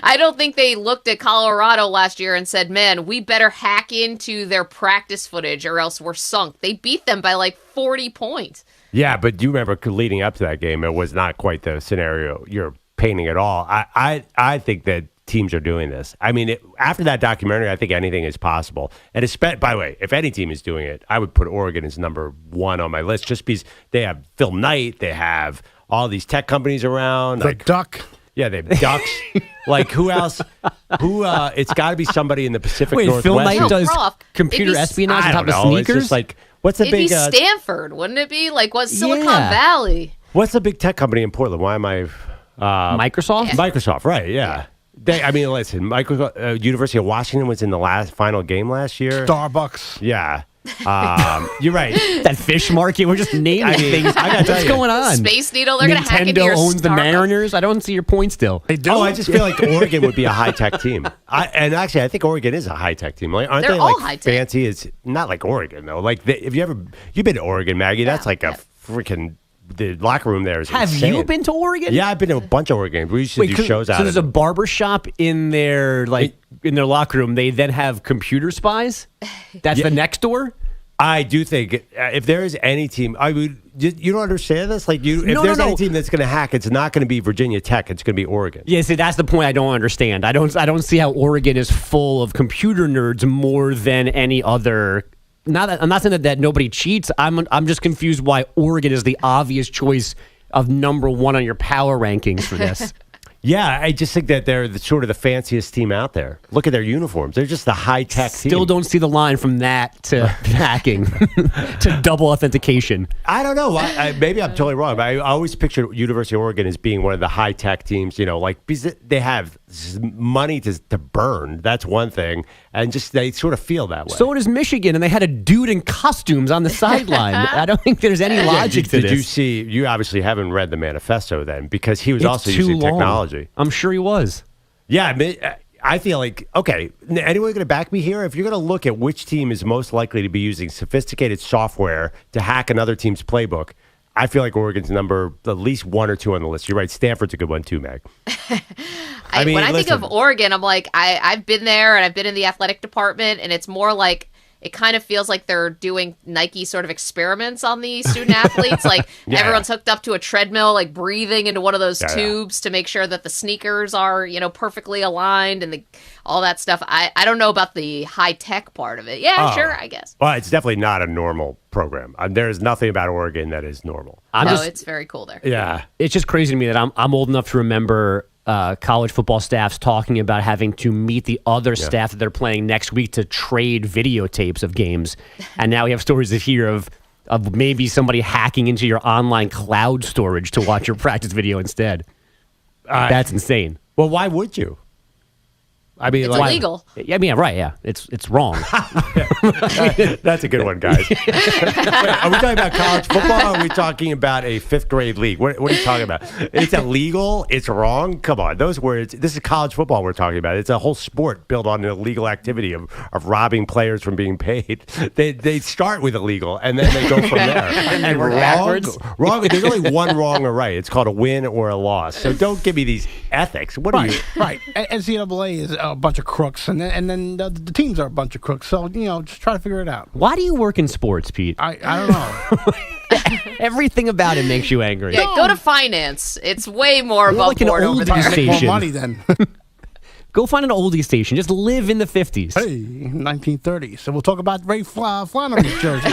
I don't think they looked at Colorado last year and said, "Man, we better hack into their practice footage, or else we're sunk." They beat them by like 40 points. Yeah, but you remember leading up to that game, it was not quite the scenario you're painting at all. I think that teams are doing this. I mean, after that documentary, I think anything is possible. And by the way, if any team is doing it, I would put Oregon as number one on my list, just because they have Phil Knight, they have all these tech companies around. The Duck. Yeah, they have Ducks. Like, who else? It's got to be somebody in the Pacific Northwest. Phil Knight does Prof, computer espionage on top of sneakers? It's just like, what's the It'd big... be Stanford, wouldn't it be? Like, what's Silicon Valley? What's the big tech company in Portland? Why am I... Microsoft? Microsoft, right, yeah. Listen, University of Washington was in the final game last year. Starbucks. Yeah. You're right. That fish market, we're just naming things. What's going on? Space Needle, they're going to hack into your Nintendo owns the Starbucks. Mariners. I don't see your point still. They do. Oh, I just feel like Oregon would be a high-tech team. And actually, I think Oregon is a high-tech team. Like, aren't They're they all like high-tech. fancy? It's not like Oregon, though. Like, you've been to Oregon, Maggie. That's like a freaking... The locker room there is Have insane. you been to Oregon? Yeah, I've been to a bunch of Oregon games. We used to do shows out So of there's a barber shop in their locker room. They then have computer spies. That's the next door. I do think if there is any team, you don't understand this. Like if there's any team that's going to hack, it's not going to be Virginia Tech. It's going to be Oregon. Yeah, see, that's the point I don't understand. I don't see how Oregon is full of computer nerds more than any other. I'm not saying that nobody cheats. I'm just confused why Oregon is the obvious choice of number one on your power rankings for this. Yeah, I just think that they're sort of the fanciest team out there. Look at their uniforms. They're just the high-tech team. Still don't see the line from that to hacking to double authentication. I don't know. Maybe I'm totally wrong, but I always pictured University of Oregon as being one of the high-tech teams, because they have money to burn. That's one thing. And just they sort of feel that way. So does Michigan, and they had a dude in costumes on the sideline. I don't think there's any logic to this. Did you see? You obviously haven't read the manifesto then, because he was also using technology. I'm sure he was. Yeah, I feel like, okay, anyone going to back me here? If you're going to look at which team is most likely to be using sophisticated software to hack another team's playbook, I feel like Oregon's number at least one or two on the list. You're right. Stanford's a good one too, Meg. When I think of Oregon, I'm like, I've been there and I've been in the athletic department, and it's more like it kind of feels like they're doing Nike sort of experiments on the student athletes. Like everyone's hooked up to a treadmill, like breathing into one of those tubes to make sure that the sneakers are, perfectly aligned and all that stuff. I don't know about the high tech part of it. Yeah, sure, I guess. Well, it's definitely not a normal program. There's nothing about Oregon that is normal. It's very cool there. Yeah. It's just crazy to me that I'm old enough to remember college football staffs talking about having to meet the other staff that they're playing next week to trade videotapes of games. And now we have stories here of maybe somebody hacking into your online cloud storage to watch your practice video instead. That's insane. Well, why would you? I mean, it's illegal. I mean, right? Yeah, it's wrong. That's a good one, guys. Wait, are we talking about college football? Or are we talking about a fifth grade league? What are you talking about? It's illegal. It's wrong. Come on, those words. This is college football we're talking about. It's a whole sport built on an illegal activity of robbing players from being paid. They start with illegal and then they go from there. and work backwards. Wrong. There's only one wrong or right. It's called a win or a loss. So don't give me these ethics. What are you? Right. NCAA is a bunch of crooks, and then the teams are a bunch of crooks. So just try to figure it out. Why do you work in sports, Pete? I don't know. Everything about it makes you angry. Yeah, go to finance. It's way more above like an board over there. oldie More station. money then. Go find an oldie station. Just live in the 50s. Hey, 1930s. So we'll talk about Ray Flanagan's jersey.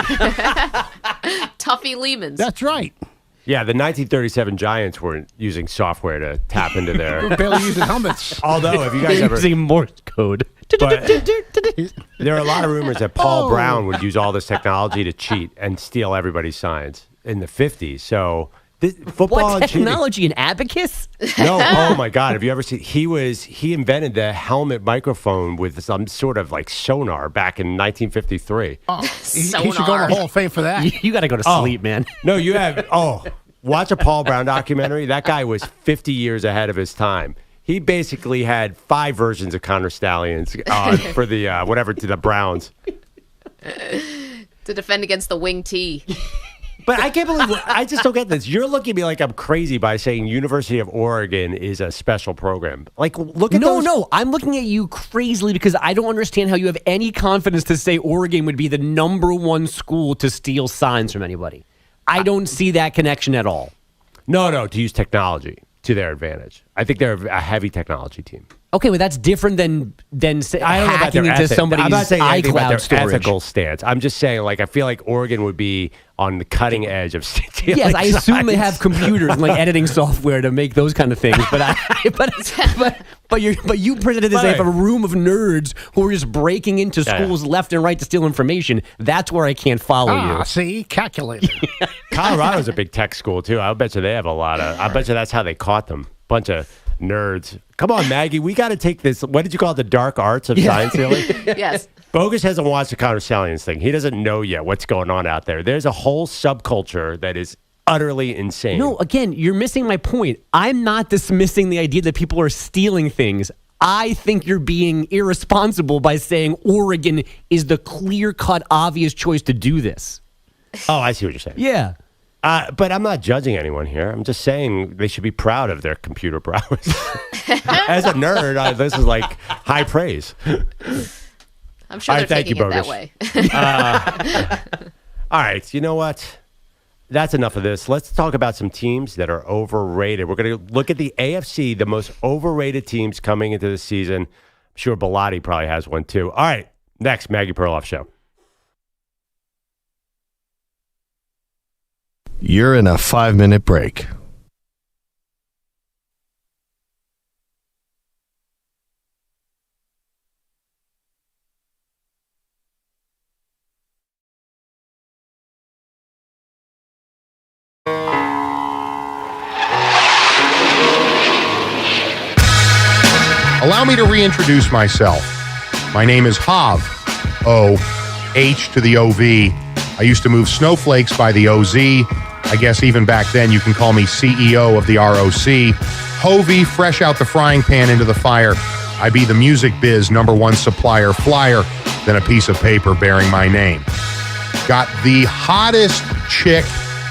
Tuffy Lehman's. That's right. Yeah, the 1937 Giants weren't using software to tap into their... We're barely using helmets. Although, if you guys ever... using Morse code. But there are a lot of rumors that Paul Brown would use all this technology to cheat and steal everybody's signs in the 50s. So Football What and cheating. technology? An abacus? No, oh my God! Have you ever seen? He invented the helmet microphone with some sort of like sonar back in 1953. Oh, he should go to the Hall of Fame for that. You got to go to sleep, man. No, you have. Watch a Paul Brown documentary. That guy was 50 years ahead of his time. He basically had 5 versions of Connor Stallions for the to the Browns to defend against the wing T. But I can't believe I just don't get this. You're looking at me like I'm crazy by saying University of Oregon is a special program. Like, look at those. No, I'm looking at you crazily because I don't understand how you have any confidence to say Oregon would be the number 1 school to steal signs from anybody. I don't see that connection at all. No, to use technology to their advantage. I think they're a heavy technology team. Okay, well, that's different than I don't know about hacking their into somebody's I'm not saying anything about their iCloud storage. ethical stance. I'm just saying, like, I feel like Oregon would be on the cutting edge of stealing Yes, I assume they signs. have computers and like editing software to make those kind of things. But you presented this as a room of nerds who are just breaking into schools left and right to steal information. That's where I can't follow you. See, calculator. Colorado's a big tech school too. I bet you they have a lot of. I bet you that's how they caught them. Bunch of nerds. Come on, Maggie. We got to take this. What did you call it? The dark arts of sign stealing? Yes. Bogus hasn't watched the Connor Stallions thing. He doesn't know yet what's going on out there. There's a whole subculture that is utterly insane. No, again, you're missing my point. I'm not dismissing the idea that people are stealing things. I think you're being irresponsible by saying Oregon is the clear-cut, obvious choice to do this. Oh, I see what you're saying. Yeah. But I'm not judging anyone here. I'm just saying they should be proud of their computer prowess. As a nerd, this is like high praise. I'm sure they're taking it that way. All right, you know what? That's enough of this. Let's talk about some teams that are overrated. We're going to look at the AFC, the most overrated teams coming into the season. I'm sure Bilotti probably has one too. All right, next, Maggie Perloff Show. You're in a 5-minute break. Allow me to reintroduce myself. My name is Hav, O-H to the O-V. I used to move snowflakes by the O-Z. I guess even back then you can call me CEO of the ROC. Hovey, fresh out the frying pan into the fire. I be the music biz #1 supplier flyer than a piece of paper bearing my name. Got the hottest chick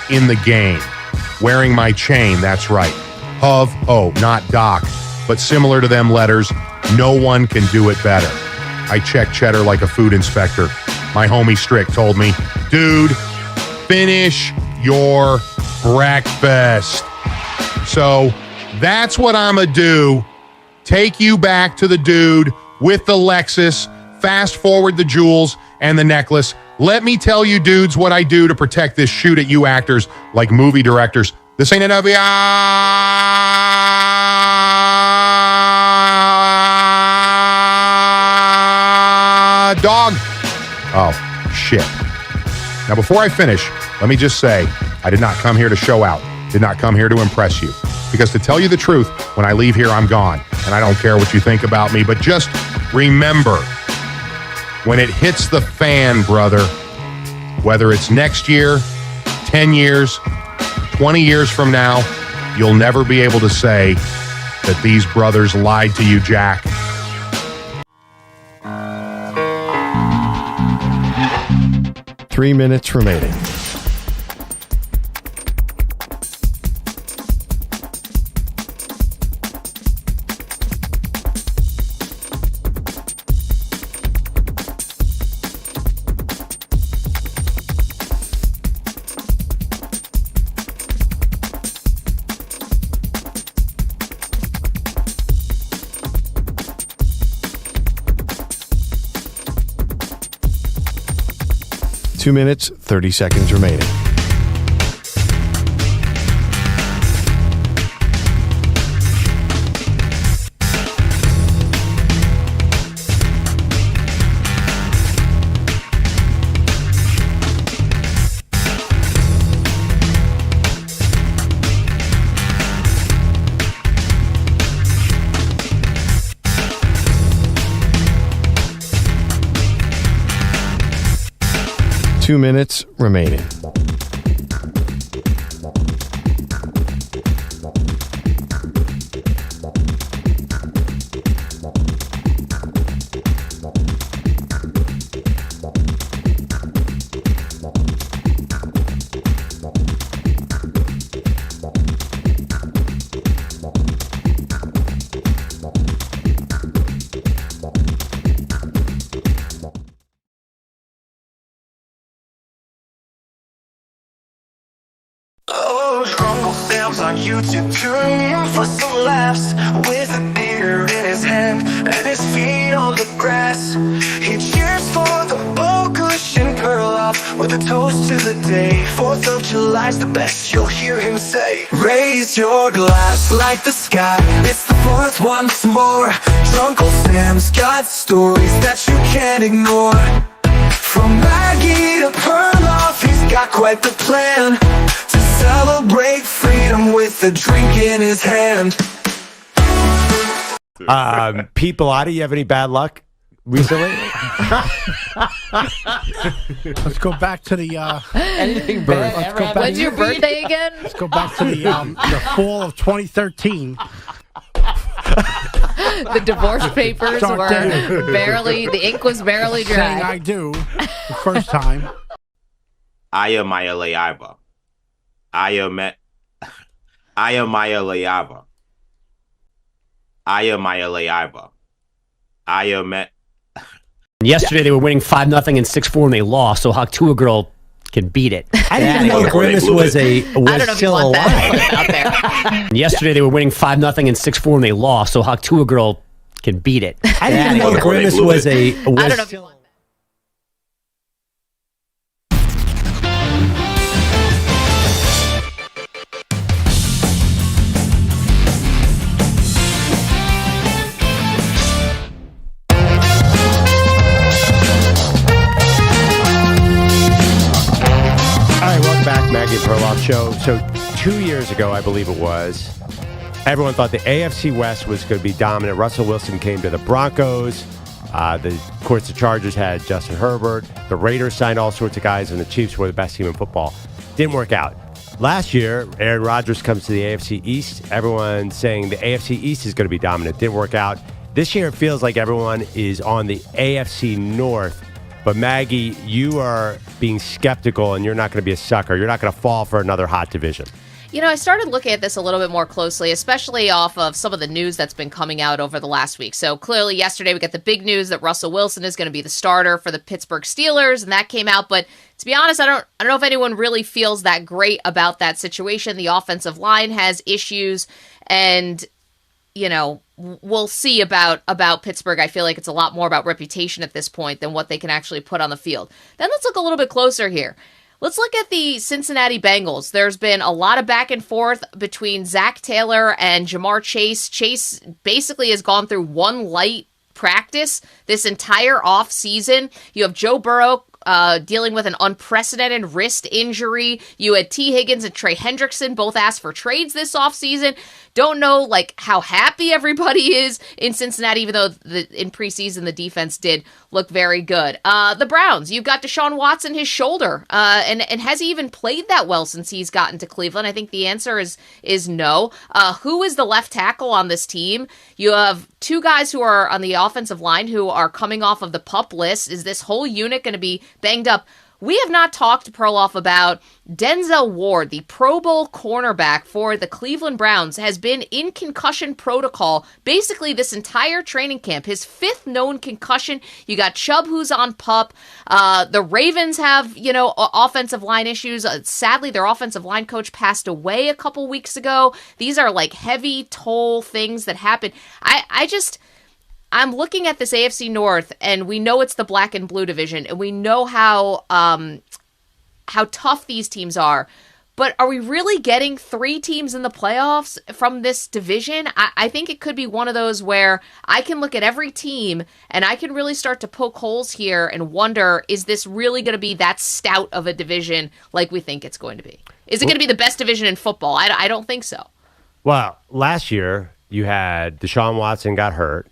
in the game. Wearing my chain, that's right. Hov, not Doc, but similar to them letters, no one can do it better. I check cheddar like a food inspector. My homie Strick told me, dude, finish your breakfast. So that's what I'm going to do. Take you back to the dude with the Lexus, fast forward the jewels and the necklace. Let me tell you dudes what I do to protect this shoot at you actors like movie directors. This ain't enough. Dog. Oh, shit. Now, before I finish, let me just say, I did not come here to show out, did not come here to impress you. Because to tell you the truth, when I leave here, I'm gone. And I don't care what you think about me, but just remember, when it hits the fan, brother, whether it's next year, 10 years, 20 years from now, you'll never be able to say that these brothers lied to you, Jack. Three minutes remaining. Two minutes, 30 seconds remaining. 2 minutes remaining. Uncle Sam's on YouTube, tune for some laughs with a beer in his hand and his feet on the grass. He cheers for the Bogush and Perloff with a toast to the day. 4th of July's the best, you'll hear him say. Raise your glass like the sky, it's the 4th once more. Uncle Sam's got stories that you can't ignore. From Maggie to Perloff, he's got quite the plan to celebrate freedom with a drink in his hand. Pete Bellotti, you have any bad luck recently? Let's go back to the Anything bad? When's your birthday again? Let's go back to the fall of 2013. The divorce papers Start were there. the ink was barely Saying dry. I do the first time. Ayamayaleava. Ayamayaleava. Ayamayaleava. Ayamet. Yesterday they were winning 5-0 and 6-4 and they lost, so how Tua girl can beat it. I didn't even know Grimace was I don't know if you still want alive. that out there. Yesterday they were winning 5-0 and 6-4 and they lost, so how Tua girl can beat it. I didn't even know Grimace was I don't know if you want that. All right, welcome back, Maggie and Perloff Show. So 2 years ago, I believe it was, everyone thought the AFC West was going to be dominant. Russell Wilson came to the Broncos. Of course, the Chargers had Justin Herbert. The Raiders signed all sorts of guys, and the Chiefs were the best team in football. Didn't work out. Last year, Aaron Rodgers comes to the AFC East. Everyone's saying the AFC East is going to be dominant. Didn't work out. This year, it feels like everyone is on the AFC North. But Maggie, you are being skeptical, and you're not going to be a sucker. You're not going to fall for another hot division. You know, I started looking at this a little bit more closely, especially off of some of the news that's been coming out over the last week. So clearly yesterday we got the big news that Russell Wilson is going to be the starter for the Pittsburgh Steelers, and that came out. But to be honest, I don't know if anyone really feels that great about that situation. The offensive line has issues, and you know, we'll see about Pittsburgh. I feel like it's a lot more about reputation at this point than what they can actually put on the field. Then let's look a little bit closer here. Let's look at the Cincinnati Bengals. There's been a lot of back and forth between Zach Taylor and JaMarrChase. Chase basically has gone through one light practice this entire offseason. You have Joe Burrow dealing with an unprecedented wrist injury. You had T. Higgins and Trey Hendrickson both asked for trades this offseason. Don't know like how happy everybody is in Cincinnati, even though in preseason the defense did look very good. The Browns, you've got Deshaun Watson, his shoulder, and has he even played that well since he's gotten to Cleveland? I think the answer is no. Who is the left tackle on this team? You have two guys who are on the offensive line who are coming off of the PUP list. Is this whole unit going to be banged up? We have not talked to Perloff about Denzel Ward, the Pro Bowl cornerback for the Cleveland Browns, has been in concussion protocol basically this entire training camp. His fifth known concussion. You got Chubb, who's on PUP. The Ravens have, offensive line issues. Sadly, their offensive line coach passed away a couple weeks ago. These are like heavy toll things that happen. I'm looking at this AFC North, and we know it's the black and blue division, and we know how tough these teams are. But are we really getting three teams in the playoffs from this division? I think it could be one of those where I can look at every team, and I can really start to poke holes here and wonder, is this really going to be that stout of a division like we think it's going to be? Is it going to be the best division in football? I don't think so. Well, last year you had Deshaun Watson got hurt.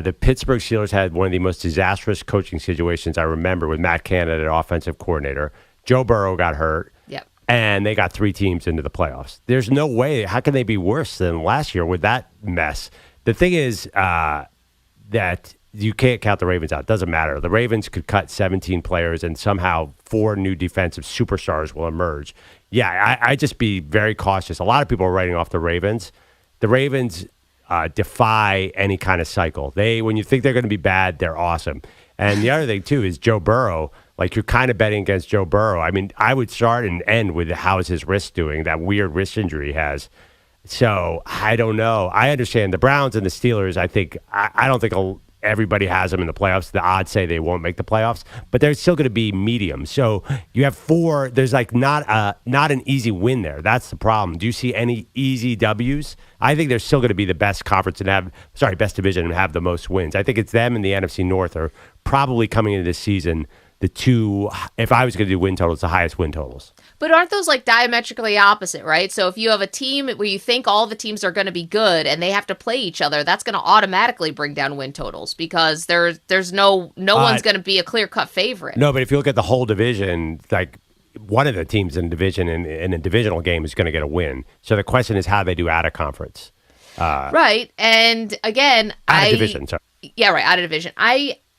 The Pittsburgh Steelers had one of the most disastrous coaching situations I remember with Matt Canada, their offensive coordinator. Joe Burrow got hurt. Yep. And they got 3 teams into the playoffs. There's no way. How can they be worse than last year with that mess? The thing is that you can't count the Ravens out. It doesn't matter. The Ravens could cut 17 players and somehow 4 new defensive superstars will emerge. Yeah, I just be very cautious. A lot of people are writing off the Ravens. The Ravens defy any kind of cycle. When you think they're going to be bad, they're awesome. And the other thing, too, is Joe Burrow. Like, you're kind of betting against Joe Burrow. I mean, I would start and end with how is his wrist doing, that weird wrist injury he has. So, I don't know. I understand the Browns and the Steelers, I don't think everybody has them in the playoffs. The odds say they won't make the playoffs, but they're still going to be medium. So, you have 4. There's, like, not an easy win there. That's the problem. Do you see any easy W's? I think they're still going to be the best conference best division and have the most wins. I think it's them and the NFC North are probably coming into this season the 2, if I was going to do win totals, the highest win totals. But aren't those like diametrically opposite, right? So if you have a team where you think all the teams are going to be good and they have to play each other, that's going to automatically bring down win totals because there's no one's going to be a clear-cut favorite. No, but if you look at the whole division, like one of the teams in the division in a divisional game is going to get a win. So the question is how they do out of conference. Right. And again, out of division, sorry. Yeah, right, out of division.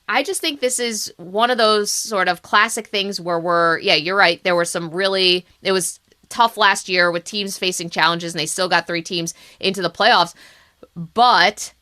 I just think this is one of those sort of classic things where you're right. There were it was tough last year with teams facing challenges and they still got 3 teams into the playoffs. But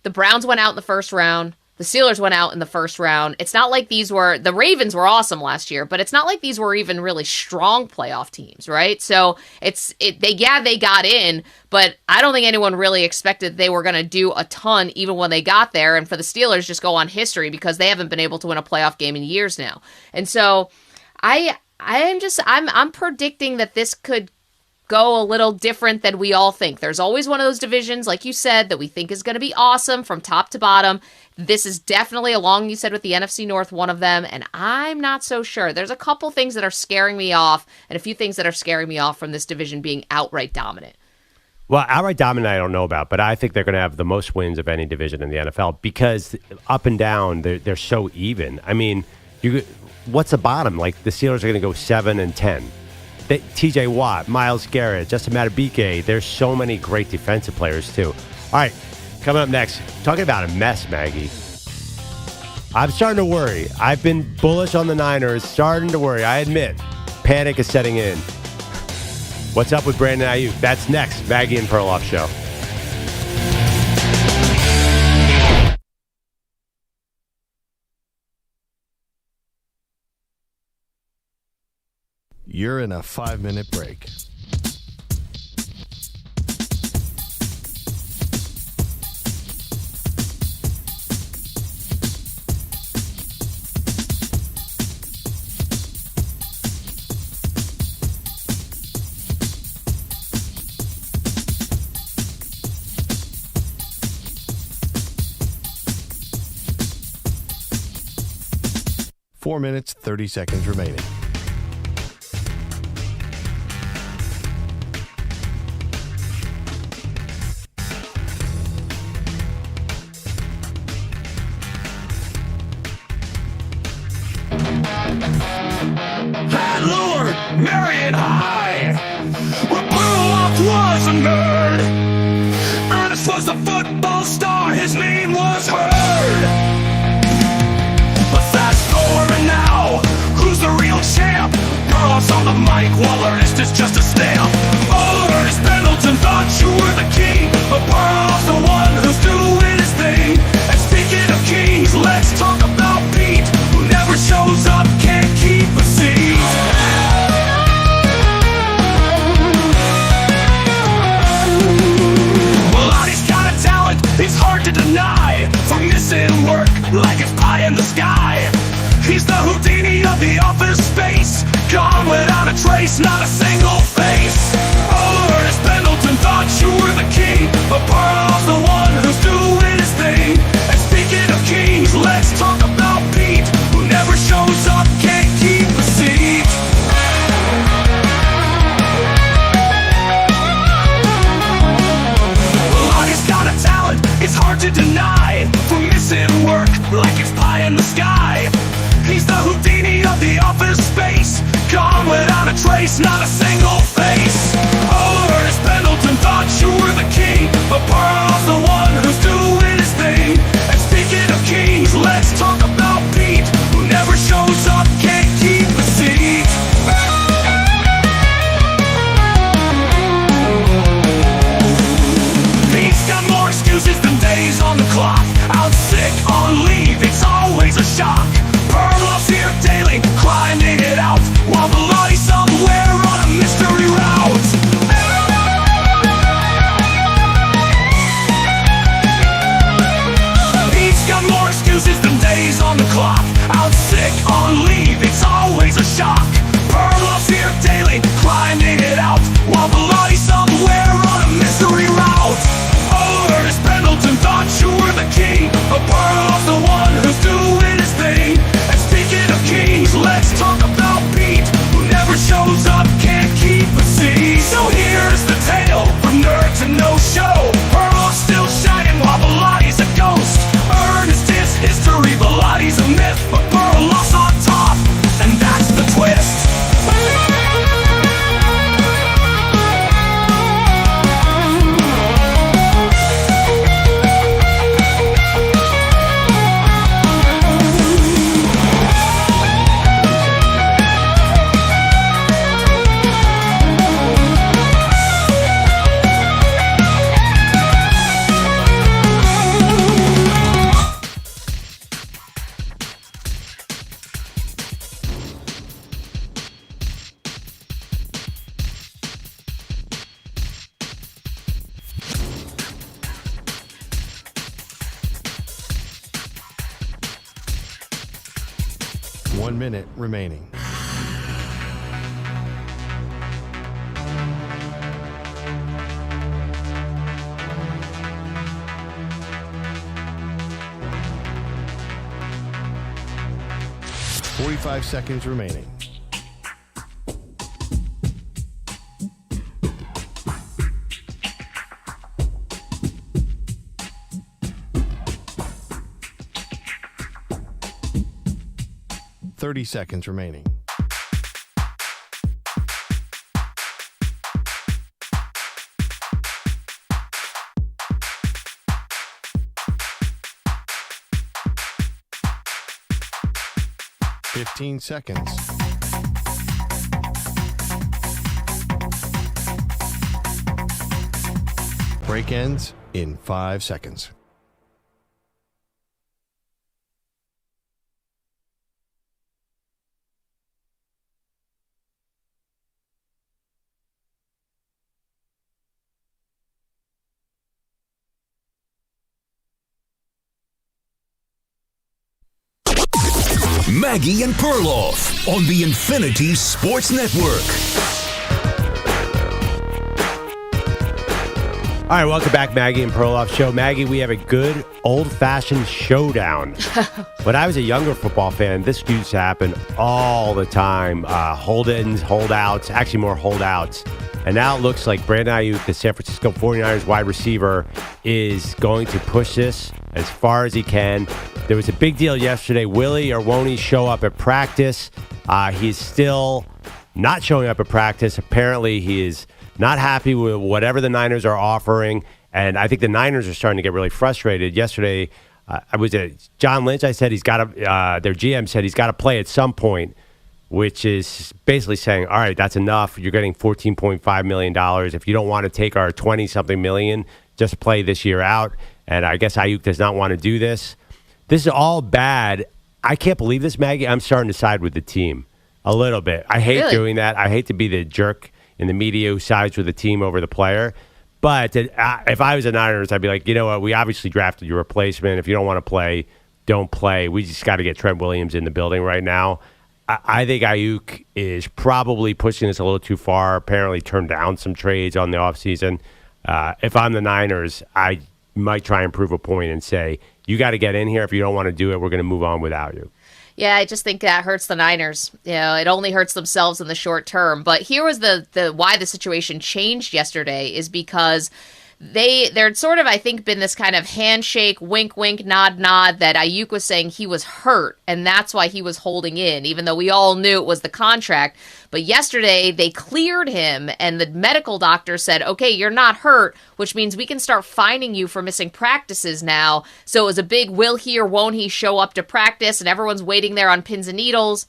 the Browns went out in the first round. The Steelers went out in the first round. It's not like the Ravens were awesome last year, but it's not like these were even really strong playoff teams, right? So they got in, but I don't think anyone really expected they were going to do a ton even when they got there. And for the Steelers, just go on history because they haven't been able to win a playoff game in years now. And so I'm predicting that this could go a little different than we all think. There's always one of those divisions, like you said, that we think is going to be awesome from top to bottom. This is definitely, along you said with the NFC North, one of them, and I'm not so sure. There's a couple things that are scaring me off, and a few things that are scaring me off from this division being outright dominant. Well, outright dominant I don't know about, but I think they're going to have the most wins of any division in the NFL because up and down, they're so even. I mean, what's the bottom? Like, the Steelers are going to go 7-10. TJ Watt, Myles Garrett, Justin Madubuike. There's so many great defensive players, too. All right, coming up next, talking about a mess, Maggie. I'm starting to worry. I've been bullish on the Niners, starting to worry. I admit, panic is setting in. What's up with Brandon Aiyuk? That's next, Maggie and Perloff Show. You're in a 5-minute break. Four minutes, 30 seconds remaining. Landlord, Marion High, where Perloff was a nerd. Ernest was a football star, his name was heard. But fast forward now, who's the real champ? Perloff's on the mic while Ernest is just a stamp. Oh, Ernest Pendleton thought you were the king, but Perloff's the one who's doing his thing. And speaking of kings, let's talk about Pete, who never shows up, can't keep a seat. Well, Artie's got a talent, it's hard to deny. From missing work like it's pie in the sky. He's the Houdini of the office space, gone without a trace, not a single face. Oh, Ernest Pendleton thought you were the king, but Perloff's the one who's doing his thing. And speaking of kings, let's talk about Pete, who never shows up, can't keep a seat. Well, Artie's got a talent, it's hard to deny. From makes it work like it's pie in the sky. He's the Houdini of the office space, gone without a trace, not a single face. Oh, Ernest Pendleton thought you were the king, but Perloff's the one who's doing his thing. And speaking of kings, let's talk about Pete, who never shows up, can't keep a seat. Pete's got more excuses than days on the clock. Out sick, on leave, it's always a shock. Perloff's here daily, grinding it out, while Velotti's somewhere on a mystery route. Pete's got more excuses than days on the clock. Out sick, on leave, it's always a shock. Perloff's here daily, grinding it out, while Velotti's somewhere on a mystery route. Oh, Ernest Pendleton thought you were the king, but Perloff's the one who's doing his thing. And speaking of kings, let's talk about Pete, who never shows up, can't keep a seat. So here's the tale, from nerd to no show. Perloff's still shining while Velotti's a ghost. Ernest is history, Velotti's a myth, but Perloff's on top, and that's the twist. One minute remaining. Forty-five seconds remaining. Seconds remaining. Fifteen seconds. Break ends in 5 seconds. Maggie and Perloff on the Infinity Sports Network. All right, welcome back, Maggie and Perloff Show. Maggie, we have a good old-fashioned showdown. When I was a younger football fan, this used to happen all the time. Hold-ins, holdouts, actually more holdouts. And now it looks like Brandon Aiyuk, the San Francisco 49ers wide receiver, is going to push this as far as he can. There was a big deal yesterday. Willie or won't he show up at practice? He's still not showing up at practice. Apparently, he is not happy with whatever the Niners are offering. And I think the Niners are starting to get really frustrated. Yesterday, I was at John Lynch. I said he's got to, their GM said he's got to play at some point, which is basically saying, all right, that's enough. You're getting $14.5 million. If you don't want to take our 20-something million, just play this year out. And I guess Aiyuk does not want to do this. This is all bad. I can't believe this, Maggie. I'm starting to side with the team a little bit. I hate doing that. I hate to be the jerk in the media who sides with the team over the player. But if I was the Niners, I'd be like, you know what? We obviously drafted your replacement. If you don't want to play, don't play. We just got to get Trent Williams in the building right now. I think Aiyuk is probably pushing this a little too far. Apparently turned down some trades on the offseason. If I'm the Niners, I might try and prove a point and say, you got to get in here. If you don't want to do it, we're going to move on without you. Yeah, I just think that hurts the Niners. You know, it only hurts themselves in the short term. But here was the why the situation changed yesterday is because there'd sort of, I think, been this kind of handshake, wink, wink, nod, nod that Aiyuk was saying he was hurt, and that's why he was holding in, even though we all knew it was the contract. But yesterday, they cleared him, and the medical doctor said, okay, you're not hurt, which means we can start fining you for missing practices now. So it was a big will he or won't he show up to practice, and everyone's waiting there on pins and needles.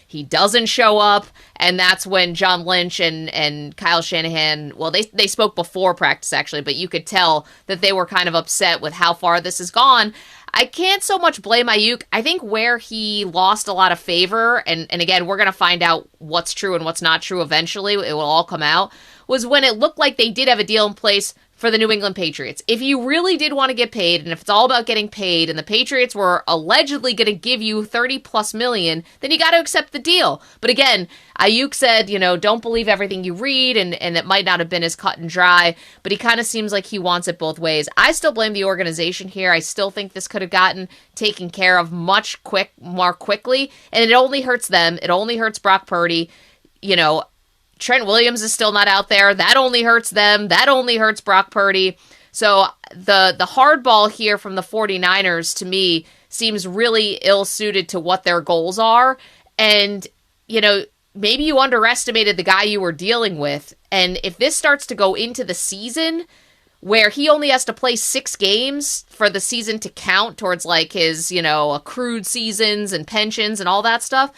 He doesn't show up, and that's when John Lynch and Kyle Shanahan, well, they spoke before practice, actually, but you could tell that they were kind of upset with how far this has gone. I can't so much blame Aiyuk. I think where he lost a lot of favor, and again, we're going to find out what's true and what's not true eventually, it will all come out, was when it looked like they did have a deal in place for the New England Patriots. If you really did want to get paid, and if it's all about getting paid, and the Patriots were allegedly going to give you $30+ million, then you got to accept the deal. But again, Aiyuk said, don't believe everything you read, and it might not have been as cut and dry, but he kind of seems like he wants it both ways. I still blame the organization here. I still think this could have gotten taken care of much more quickly, and it only hurts them. It only hurts Brock Purdy. Trent Williams is still not out there. That only hurts them. That only hurts Brock Purdy. So the hardball here from the 49ers, to me, seems really ill-suited to what their goals are. And, maybe you underestimated the guy you were dealing with. And if this starts to go into the season, where he only has to play 6 games for the season to count towards, like, his, accrued seasons and pensions and all that stuff,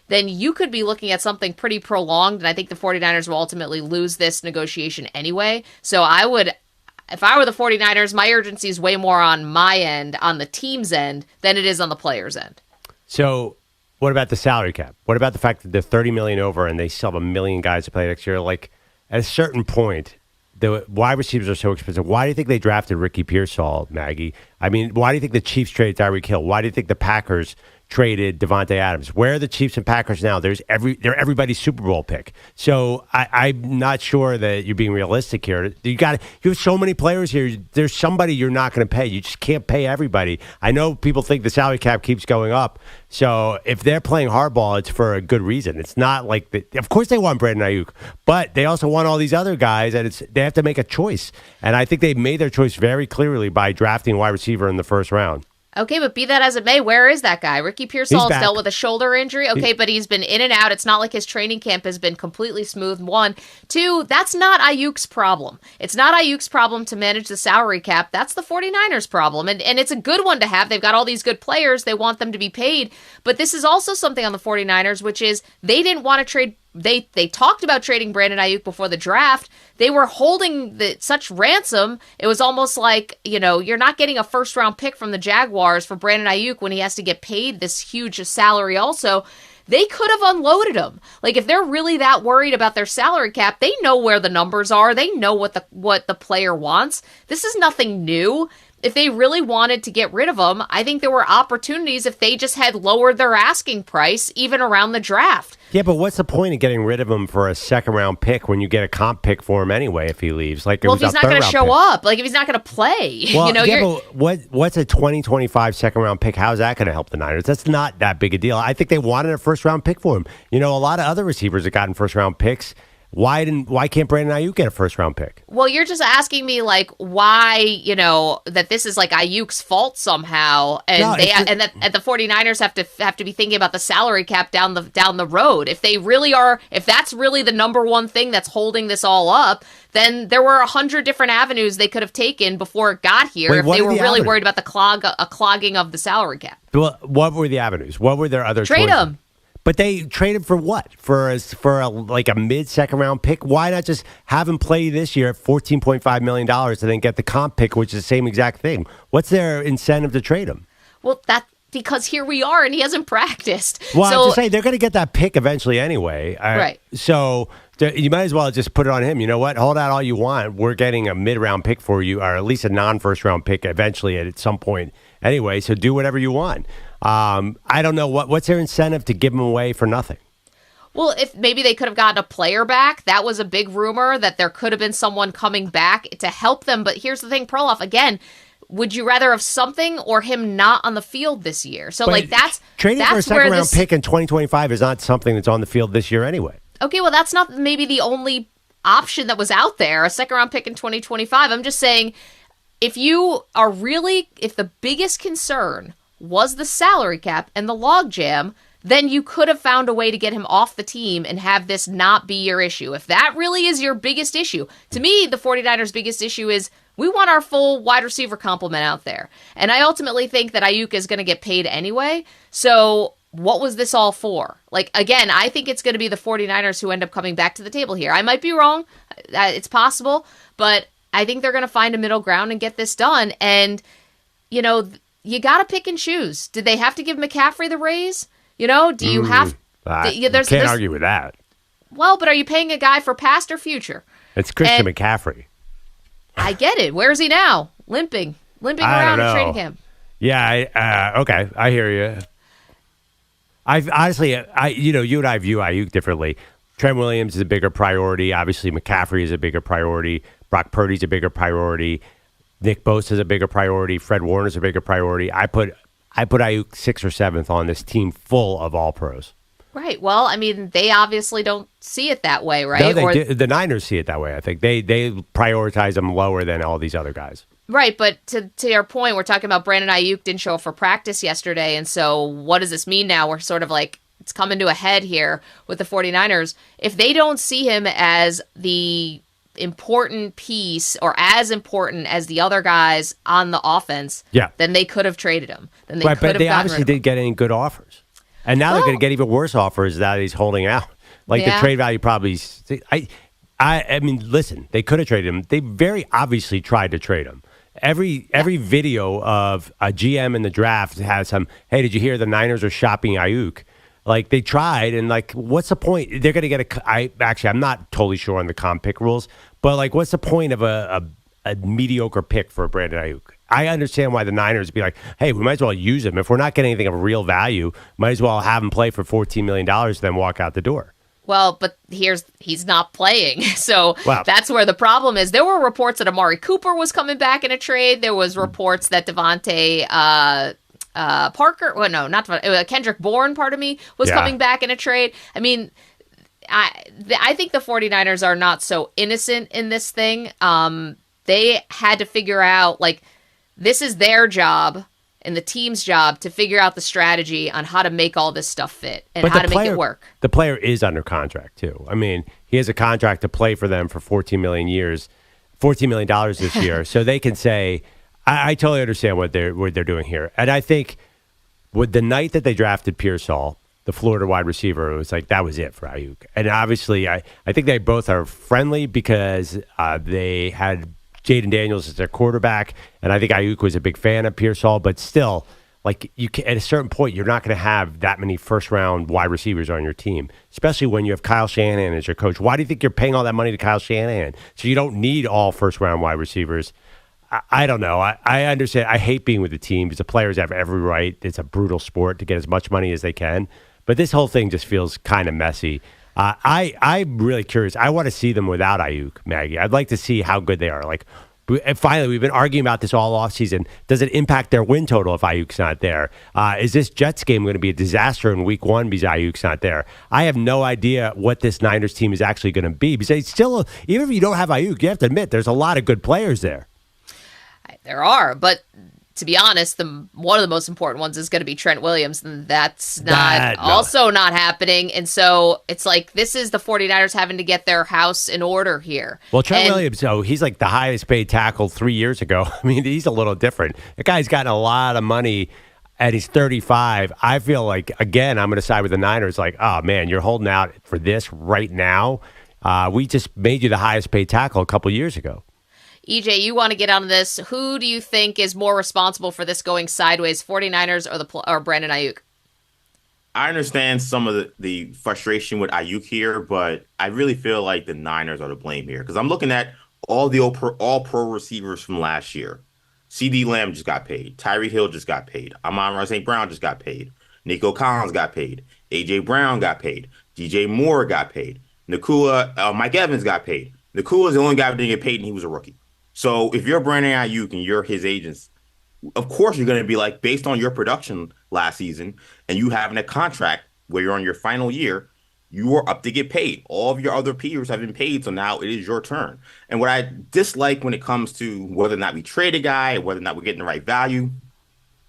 then you could be looking at something pretty prolonged, and I think the 49ers will ultimately lose this negotiation anyway. So if I were the 49ers, my urgency is way more on my end, on the team's end, than it is on the player's end. So what about the salary cap? What about the fact that they're $30 million over and they still have 1 million guys to play next year? Like, at a certain point, the wide receivers are so expensive. Why do you think they drafted Ricky Pearsall, Maggie? I mean, why do you think the Chiefs traded Tyreek Hill? Why do you think the Packers traded Devontae Adams? Where are the Chiefs and Packers now? They're everybody's Super Bowl pick. So I'm not sure that you're being realistic here. You have so many players here. There's somebody you're not going to pay. You just can't pay everybody. I know people think the salary cap keeps going up. So if they're playing hardball, it's for a good reason. It's not like of course they want Brandon Aiyuk, but they also want all these other guys, and they have to make a choice. And I think they made their choice very clearly by drafting wide receiver in the first round. Okay, but be that as it may, where is that guy? Ricky Pearsall has dealt with a shoulder injury. Okay, but he's been in and out. It's not like his training camp has been completely smooth. 1. 2, that's not Aiyuk's problem. It's not Aiyuk's problem to manage the salary cap. That's the 49ers' problem. And it's a good one to have. They've got all these good players. They want them to be paid. But this is also something on the 49ers, which is they didn't want to trade. They talked about trading Brandon Aiyuk before the draft. They were holding such ransom. It was almost like, you're not getting a first-round pick from the Jaguars for Brandon Aiyuk when he has to get paid this huge salary also. They could have unloaded him. Like, if they're really that worried about their salary cap, they know where the numbers are. They know what the player wants. This is nothing new. If they really wanted to get rid of him, I think there were opportunities if they just had lowered their asking price even around the draft. Yeah, but what's the point of getting rid of him for a second-round pick when you get a comp pick for him anyway if he leaves? Like, well, if he's not going to show up, like if he's not going to play. Well, but what's a 2025 second-round pick? How's that going to help the Niners? That's not that big a deal. I think they wanted a first-round pick for him. A lot of other receivers have gotten first-round picks. Why can't Brandon Aiyuk get a first-round pick? Well, you're just asking me, like, why, that this is, like, Ayuk's fault somehow, and that the 49ers have to be thinking about the salary cap down the road. If that's really the number one thing that's holding this all up, then there were 100 different avenues they could have taken before it got here. If they were really worried about the clogging of the salary cap. Well, what were the avenues? What were their other choices? Trade him. But they traded for what? For a mid-second round pick? Why not just have him play this year at $14.5 million and then get the comp pick, which is the same exact thing? What's their incentive to trade him? Well, because here we are and he hasn't practiced. Well, I'm just saying, they're going to get that pick eventually anyway. Right. So you might as well just put it on him. You know what? Hold out all you want. We're getting a mid-round pick for you, or at least a non-first-round pick eventually at some point anyway. So do whatever you want. I don't know what's their incentive to give him away for nothing. Well, if maybe they could have gotten a player back. That was a big rumor that there could have been someone coming back to help them. But here's the thing, Perloff, again, would you rather have something or him not on the field this year? So, but that's trading for a second-round pick in 2025 is not something that's on the field this year anyway. Okay, well, that's not maybe the only option that was out there, a second-round pick in 2025. I'm just saying, if the biggest concern was the salary cap and the logjam, then you could have found a way to get him off the team and have this not be your issue. If that really is your biggest issue, to me, the 49ers' biggest issue is we want our full wide receiver complement out there. And I ultimately think that Aiyuk is going to get paid anyway. So what was this all for? Like, again, I think it's going to be the 49ers who end up coming back to the table here. I might be wrong. It's possible. But I think they're going to find a middle ground and get this done. And, you got to pick and choose. Did they have to give McCaffrey the raise? Do you have... Can't argue with that. Well, but are you paying a guy for past or future? It's Christian McCaffrey. I get it. Where is he now? Limping around in training camp. Yeah, okay. I hear you. Honestly, you and I view Aiyuk differently. Trent Williams is a bigger priority. Obviously, McCaffrey is a bigger priority. Brock Purdy's a bigger priority. Nick Bosa is a bigger priority. Fred Warner's a bigger priority. I put Aiyuk 6th or 7th on this team full of all pros. Right. Well, I mean, they obviously don't see it that way, right? No, the Niners see it that way. I think they prioritize them lower than all these other guys. Right, but to your point, we're talking about Brandon Aiyuk didn't show up for practice yesterday, and so what does this mean now? We're sort of like, it's coming to a head here with the 49ers. If they don't see him as the important piece or as important as the other guys on the offense, then they could have traded him. Then but they obviously didn't get any good offers. And now they're going to get even worse offers that he's holding out. Like the trade value probably... I mean, listen, they could have traded him. They very obviously tried to trade him. Every video of a GM in the draft has some, hey, did you hear the Niners are shopping Aiyuk? Like, they tried, and, like, what's the point? They're going to get I'm not totally sure on the comp pick rules, but, like, what's the point of a mediocre pick for Brandon Aiyuk? I understand why the Niners be like, hey, we might as well use him. If we're not getting anything of real value, might as well have him play for $14 million, then walk out the door. Well, but he's not playing. So that's where the problem is. There were reports that Amari Cooper was coming back in a trade. There was reports that Devontae Parker, well, no, not Devontae, Kendrick Bourne, was coming back in a trade. I mean, I think the 49ers are not so innocent in this thing. They had to figure out, like, this is their job and the team's job to figure out the strategy on how to make all this stuff fit and how to make it work. The player is under contract too. I mean, he has a contract to play for them for $14 million this year. So they can say, I totally understand what they're doing here. And I think with the night that they drafted Pearsall, the Florida wide receiver, it was like that was it for Aiyuk. And obviously, I think they both are friendly because they had Jaden Daniels as their quarterback, and I think Aiyuk was a big fan of Pearsall, but still, like, at a certain point, you're not going to have that many first-round wide receivers on your team, especially when you have Kyle Shanahan as your coach. Why do you think you're paying all that money to Kyle Shanahan? So you don't need all first-round wide receivers. I don't know. I understand. I hate being with the team because the players have every right. It's a brutal sport to get as much money as they can, but this whole thing just feels kind of messy. I'm really curious. I want to see them without Aiyuk, Maggie. I'd like to see how good they are. Like, finally, we've been arguing about this all offseason. Does it impact their win total if Aiyuk's not there? Is this Jets game going to be a disaster in week 1 because Aiyuk's not there? I have no idea what this Niners team is actually going to be because it's still, even if you don't have Aiyuk, you have to admit there's a lot of good players there. There are, but to be honest, one of the most important ones is going to be Trent Williams, and that's also not happening. And so it's like this is the 49ers having to get their house in order here. Well, Trent Williams, he's like the highest paid tackle 3 years ago. I mean, he's a little different. The guy's gotten a lot of money, and he's 35. I feel like, again, I'm going to side with the Niners. Like, oh, man, you're holding out for this right now. We just made you the highest paid tackle a couple years ago. EJ, you want to get on this. Who do you think is more responsible for this going sideways, 49ers or Brandon Aiyuk? I understand some of the frustration with Aiyuk here, but I really feel like the Niners are to blame here because I'm looking at all the all-pro receivers from last year. CD Lamb just got paid. Tyreek Hill just got paid. Amon-Ra St. Brown just got paid. Nico Collins got paid. A.J. Brown got paid. DJ Moore got paid. Mike Evans got paid. Nakua is the only guy who didn't get paid, and he was a rookie. So if you're Brandon Aiyuk and you're his agents, of course you're going to be like, based on your production last season and you having a contract where you're on your final year, you are up to get paid. All of your other peers have been paid, so now it is your turn. And what I dislike when it comes to whether or not we trade a guy, whether or not we're getting the right value,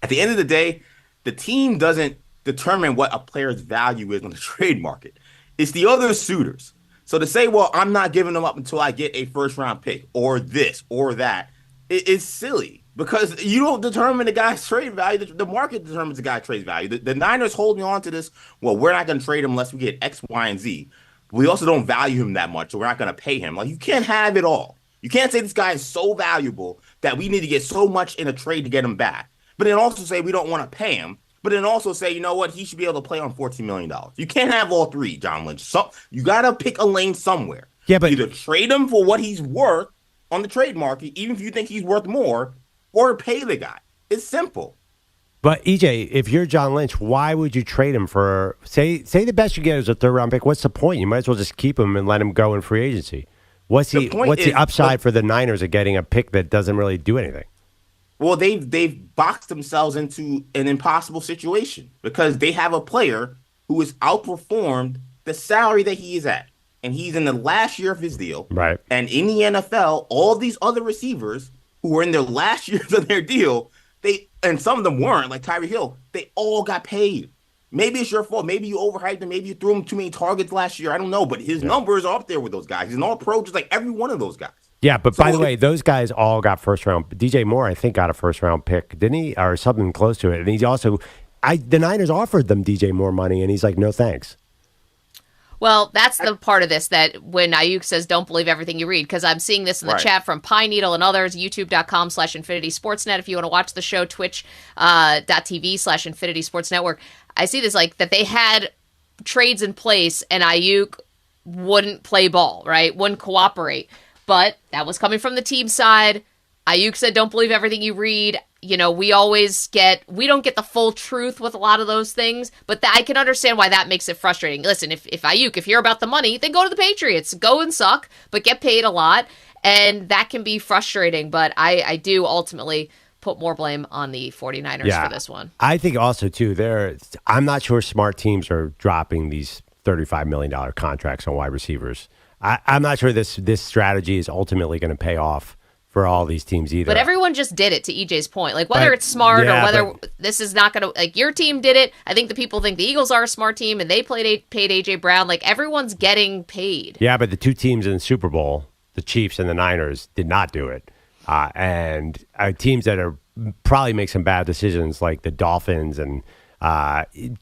at the end of the day, the team doesn't determine what a player's value is on the trade market. It's the other suitors. So to say, well, I'm not giving them up until I get a first-round pick or this or that, it's silly because you don't determine the guy's trade value. The market determines the guy's trade value. The Niners holding on to this, well, we're not going to trade him unless we get X, Y, and Z. We also don't value him that much, so we're not going to pay him. Like, you can't have it all. You can't say this guy is so valuable that we need to get so much in a trade to get him back. But then also say we don't want to pay him. But then also say, you know what, he should be able to play on $14 million. You can't have all three, John Lynch. So you got to pick a lane somewhere. Yeah, but either trade him for what he's worth on the trade market, even if you think he's worth more, or pay the guy. It's simple. But EJ, if you're John Lynch, why would you trade him for say the best you get is a third-round pick? What's the point? You might as well just keep him and let him go in free agency. What's the upside for the Niners of getting a pick that doesn't really do anything? Well, they've boxed themselves into an impossible situation because they have a player who has outperformed the salary that he is at. And he's in the last year of his deal. Right. And in the NFL, all these other receivers who were in their last years of their deal, and some of them weren't, like Tyreek Hill, they all got paid. Maybe it's your fault. Maybe you overhyped him. Maybe you threw him too many targets last year. I don't know. But his numbers are up there with those guys. He's an all-pro just like every one of those guys. Yeah, but by the way, those guys all got first-round. DJ Moore, I think, got a first-round pick, didn't he? Or something close to it. And he's also the Niners offered them DJ Moore money, and he's like, no thanks. Well, that's the part of this that when Aiyuk says, don't believe everything you read, because I'm seeing this in the chat from Pine Needle and others, youtube.com/InfinitySportsNet. If you want to watch the show, twitch.tv/InfinitySportsNetwork. I see this like that they had trades in place and Aiyuk wouldn't play ball, right? Wouldn't cooperate. But that was coming from the team side. Aiyuk said, don't believe everything you read. You know, we don't get the full truth with a lot of those things, but I can understand why that makes it frustrating. Listen, if Aiyuk, if you're about the money, then go to the Patriots. Go and suck, but get paid a lot, and that can be frustrating, but I do ultimately put more blame on the 49ers for this one. I think also, too, I'm not sure smart teams are dropping these $35 million contracts on wide receivers. I'm not sure this strategy is ultimately going to pay off for all these teams either. But everyone just did it, to EJ's point. Like, whether it's smart or whether this is not going to... Like, your team did it. I think the people think the Eagles are a smart team, and they paid A.J. Brown. Like, everyone's getting paid. Yeah, but the two teams in the Super Bowl, the Chiefs and the Niners, did not do it. And teams that are probably make some bad decisions, like the Dolphins and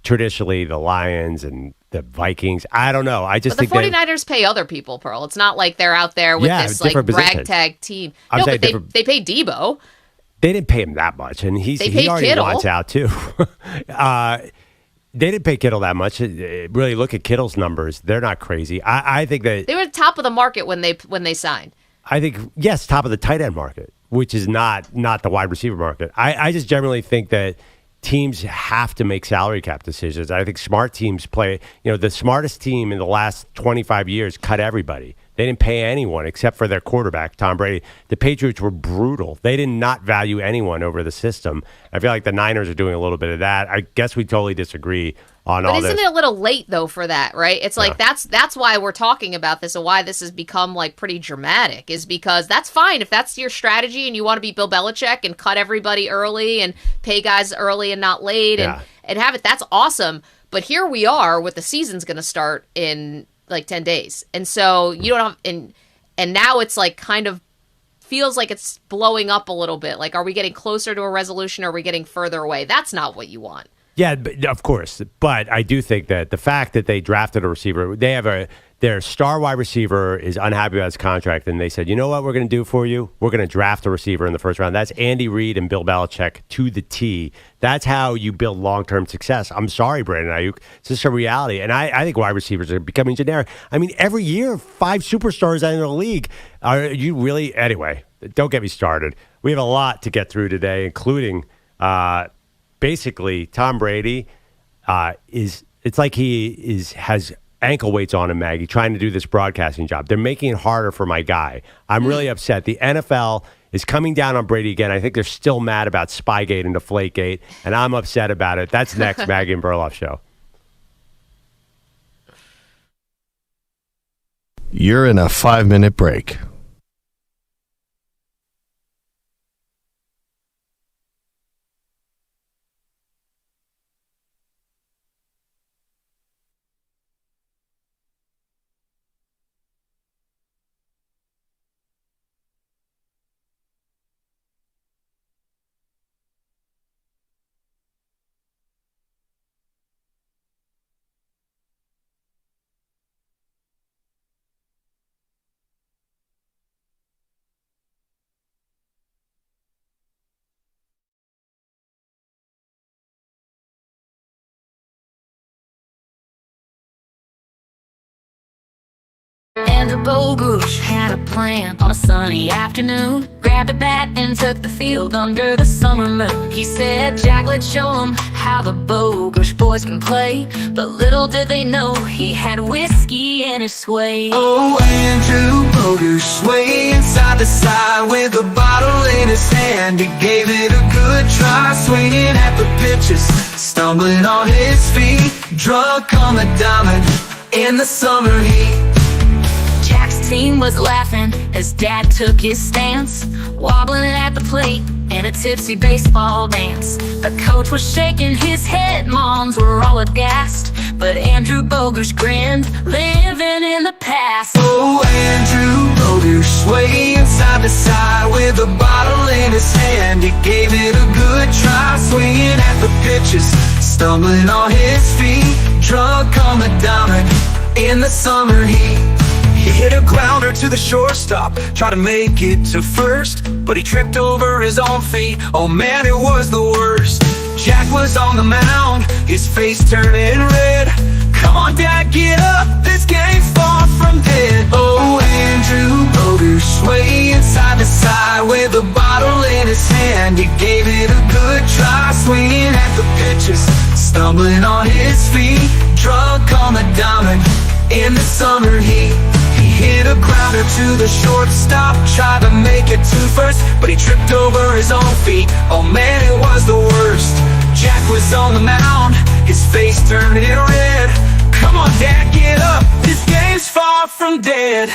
traditionally the Lions and the Vikings. I don't know. I just think the 49ers pay other people, Pearl. It's not like they're out there with this like ragtag team. No, but they pay Debo. They didn't pay him that much, and he already Kittle. wants out too. They didn't pay Kittle that much. Really, look at Kittle's numbers; they're not crazy. I think that they were top of the market when they signed. I think yes, top of the tight end market, which is not the wide receiver market. I just generally think that teams have to make salary cap decisions. I think smart teams play, the smartest team in the last 25 years cut everybody. They didn't pay anyone except for their quarterback, Tom Brady. The Patriots were brutal. They did not value anyone over the system. I feel like the Niners are doing a little bit of that. I guess we totally disagree on all this. But isn't it a little late, though, for that, right? It's like that's why we're talking about this and why this has become like pretty dramatic is because that's fine. If that's your strategy and you want to be Bill Belichick and cut everybody early and pay guys early and not late and have it, that's awesome. But here we are with the season's going to start in like 10 days. And so you don't have, and now it's like kind of feels like it's blowing up a little bit. Like, are we getting closer to a resolution or are we getting further away? That's not what you want. Yeah, of course. But I do think that the fact that they drafted a receiver, they have their star wide receiver is unhappy about his contract, and they said, you know what we're going to do for you? We're going to draft a receiver in the first round. That's Andy Reid and Bill Belichick to the T. That's how you build long-term success. I'm sorry, Brandon Aiyuk. It's just a reality. And I think wide receivers are becoming generic. I mean, every year, 5 superstars enter the league. Are you really? Anyway, don't get me started. We have a lot to get through today, including basically Tom Brady it's like he has ankle weights on him, Maggie, trying to do this broadcasting job. They're making it harder for my guy. I'm really upset. The NFL is coming down on Brady again. I think they're still mad about Spygate and Deflategate, and I'm upset about it. That's next, Maggie and Perloff Show. You're in a 5-minute break. Andrew Bogusch had a plan on a sunny afternoon. Grabbed a bat and took the field under the summer moon. He said, Jack, let's show 'em how the Bogusch boys can play. But little did they know he had whiskey in his sway. Oh, Andrew Bogusch, swaying side to side with a bottle in his hand. He gave it a good try, swinging at the pitches, stumbling on his feet, drunk on the diamond in the summer heat. Jack's team was laughing as Dad took his stance, wobbling at the plate in a tipsy baseball dance. The coach was shaking his head, moms were all aghast, but Andrew Bogusch grinned, living in the past. Oh, Andrew Bogusch, swaying side to side with a bottle in his hand. He gave it a good try, swinging at the pitches, stumbling on his feet, drunk on the diamond in the summer heat. He hit a grounder to the shortstop, tried to make it to first, but he tripped over his own feet. Oh man, it was the worst. Jack was on the mound, his face turning red. Come on, Dad, get up, this game's far from dead. Oh, Andrew Bogusch, swaying side to side with a bottle in his hand. He gave it a good try, swinging at the pitches, stumbling on his feet, drunk on the diamond in the summer heat. He hit a grounder to the shortstop, tried to make it to first, but he tripped over his own feet. Oh man, it was the worst. Jack was on the mound, his face turning red. Come on, Dad, get up, this game's far from dead.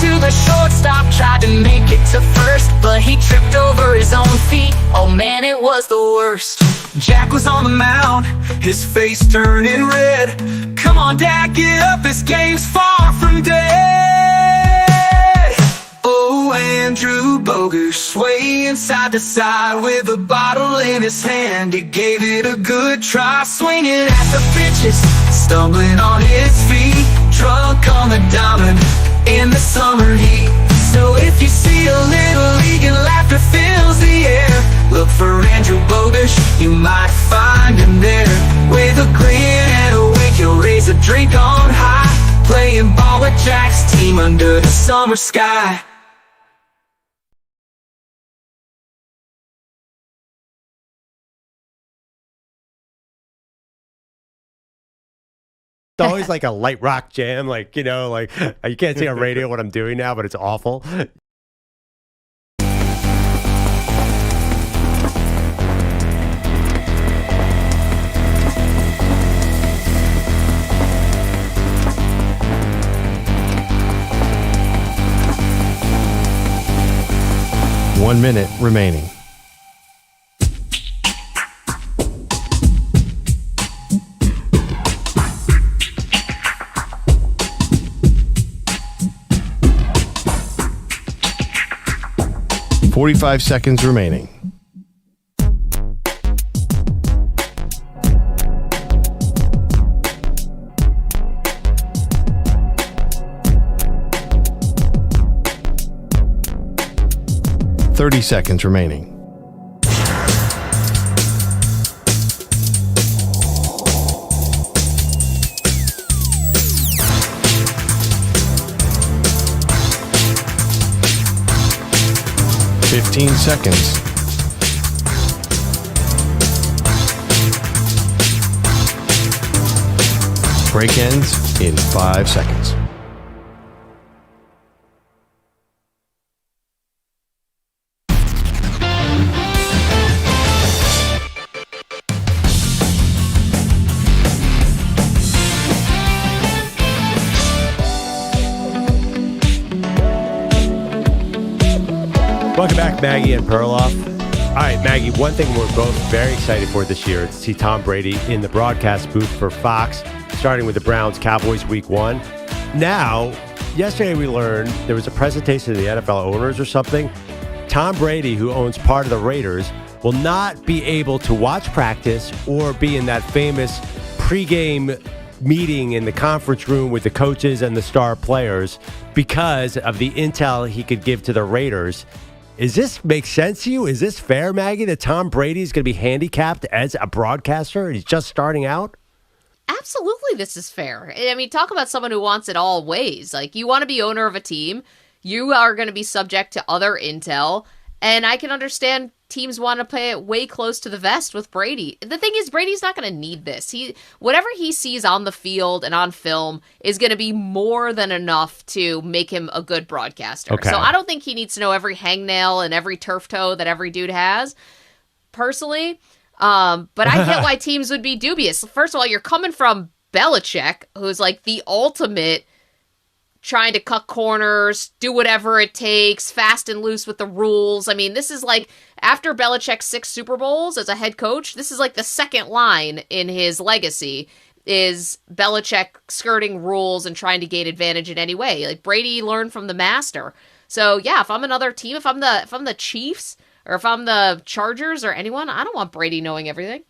To the shortstop, tried to make it to first, but he tripped over his own feet. Oh man, it was the worst. Jack was on the mound, his face turning red. Come on, Dad, get up, this game's far from dead. Oh, Andrew Bogusch, swaying side to side with a bottle in his hand. He gave it a good try, swinging at the pitches, stumbling on his feet, drunk on the diamond in the summer heat. So if you see a little league and laughter fills the air, look for Andrew Bogusch, you might find him there. With a grin and a wink, he'll raise a drink on high, playing ball with Jack's team under the summer sky. It's always like a light rock jam, like, you know, like you can't see on radio what I'm doing now, but it's awful. One minute remaining. .45 seconds remaining. .30 seconds remaining. .15 seconds. Break ends in 5 seconds. Welcome back, Maggie and Perloff. All right, Maggie, one thing we're both very excited for this year is to see Tom Brady in the broadcast booth for Fox, starting with the Browns-Cowboys Week 1. Now, yesterday we learned there was a presentation to the NFL owners or something. Tom Brady, who owns part of the Raiders, will not be able to watch practice or be in that famous pregame meeting in the conference room with the coaches and the star players because of the intel he could give to the Raiders. Is this make sense to you? Is this fair, Maggie, that Tom Brady is going to be handicapped as a broadcaster? He's just starting out? Absolutely, this is fair. I mean, talk about someone who wants it all ways. Like, you want to be owner of a team. You are going to be subject to other intel. And I can understand teams want to play it way close to the vest with Brady. The thing is, Brady's not going to need this. Whatever he sees on the field and on film is going to be more than enough to make him a good broadcaster. Okay. So I don't think he needs to know every hangnail and every turf toe that every dude has, personally. But I get why teams would be dubious. First of all, you're coming from Belichick, who's like the ultimate trying to cut corners, do whatever it takes, fast and loose with the rules. I mean, this is like, after Belichick's 6 Super Bowls as a head coach, this is like the second line in his legacy, is Belichick skirting rules and trying to gain advantage in any way. Like, Brady learned from the master. So yeah, if I'm another team, if I'm the Chiefs, or if I'm the Chargers or anyone, I don't want Brady knowing everything.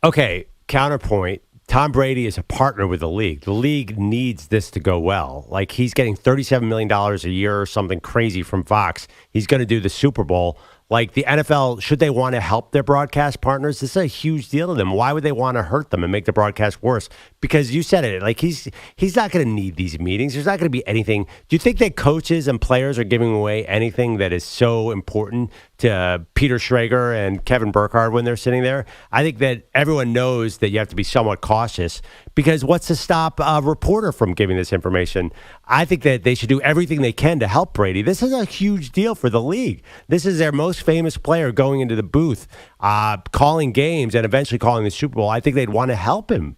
Okay, counterpoint. Tom Brady is a partner with the league. The league needs this to go well. Like, he's getting $37 million a year or something crazy from Fox. He's going to do the Super Bowl. Like, the NFL, should they want to help their broadcast partners? This is a huge deal to them. Why would they want to hurt them and make the broadcast worse? Because you said it, like, he's not going to need these meetings. There's not going to be anything. Do you think that coaches and players are giving away anything that is so important to Peter Schrager and Kevin Burkhardt when they're sitting there? I think that everyone knows that you have to be somewhat cautious, because what's to stop a reporter from giving this information? I think that they should do everything they can to help Brady. This is a huge deal for the league. This is their most famous player going into the booth, calling games and eventually calling the Super Bowl. I think they'd want to help him.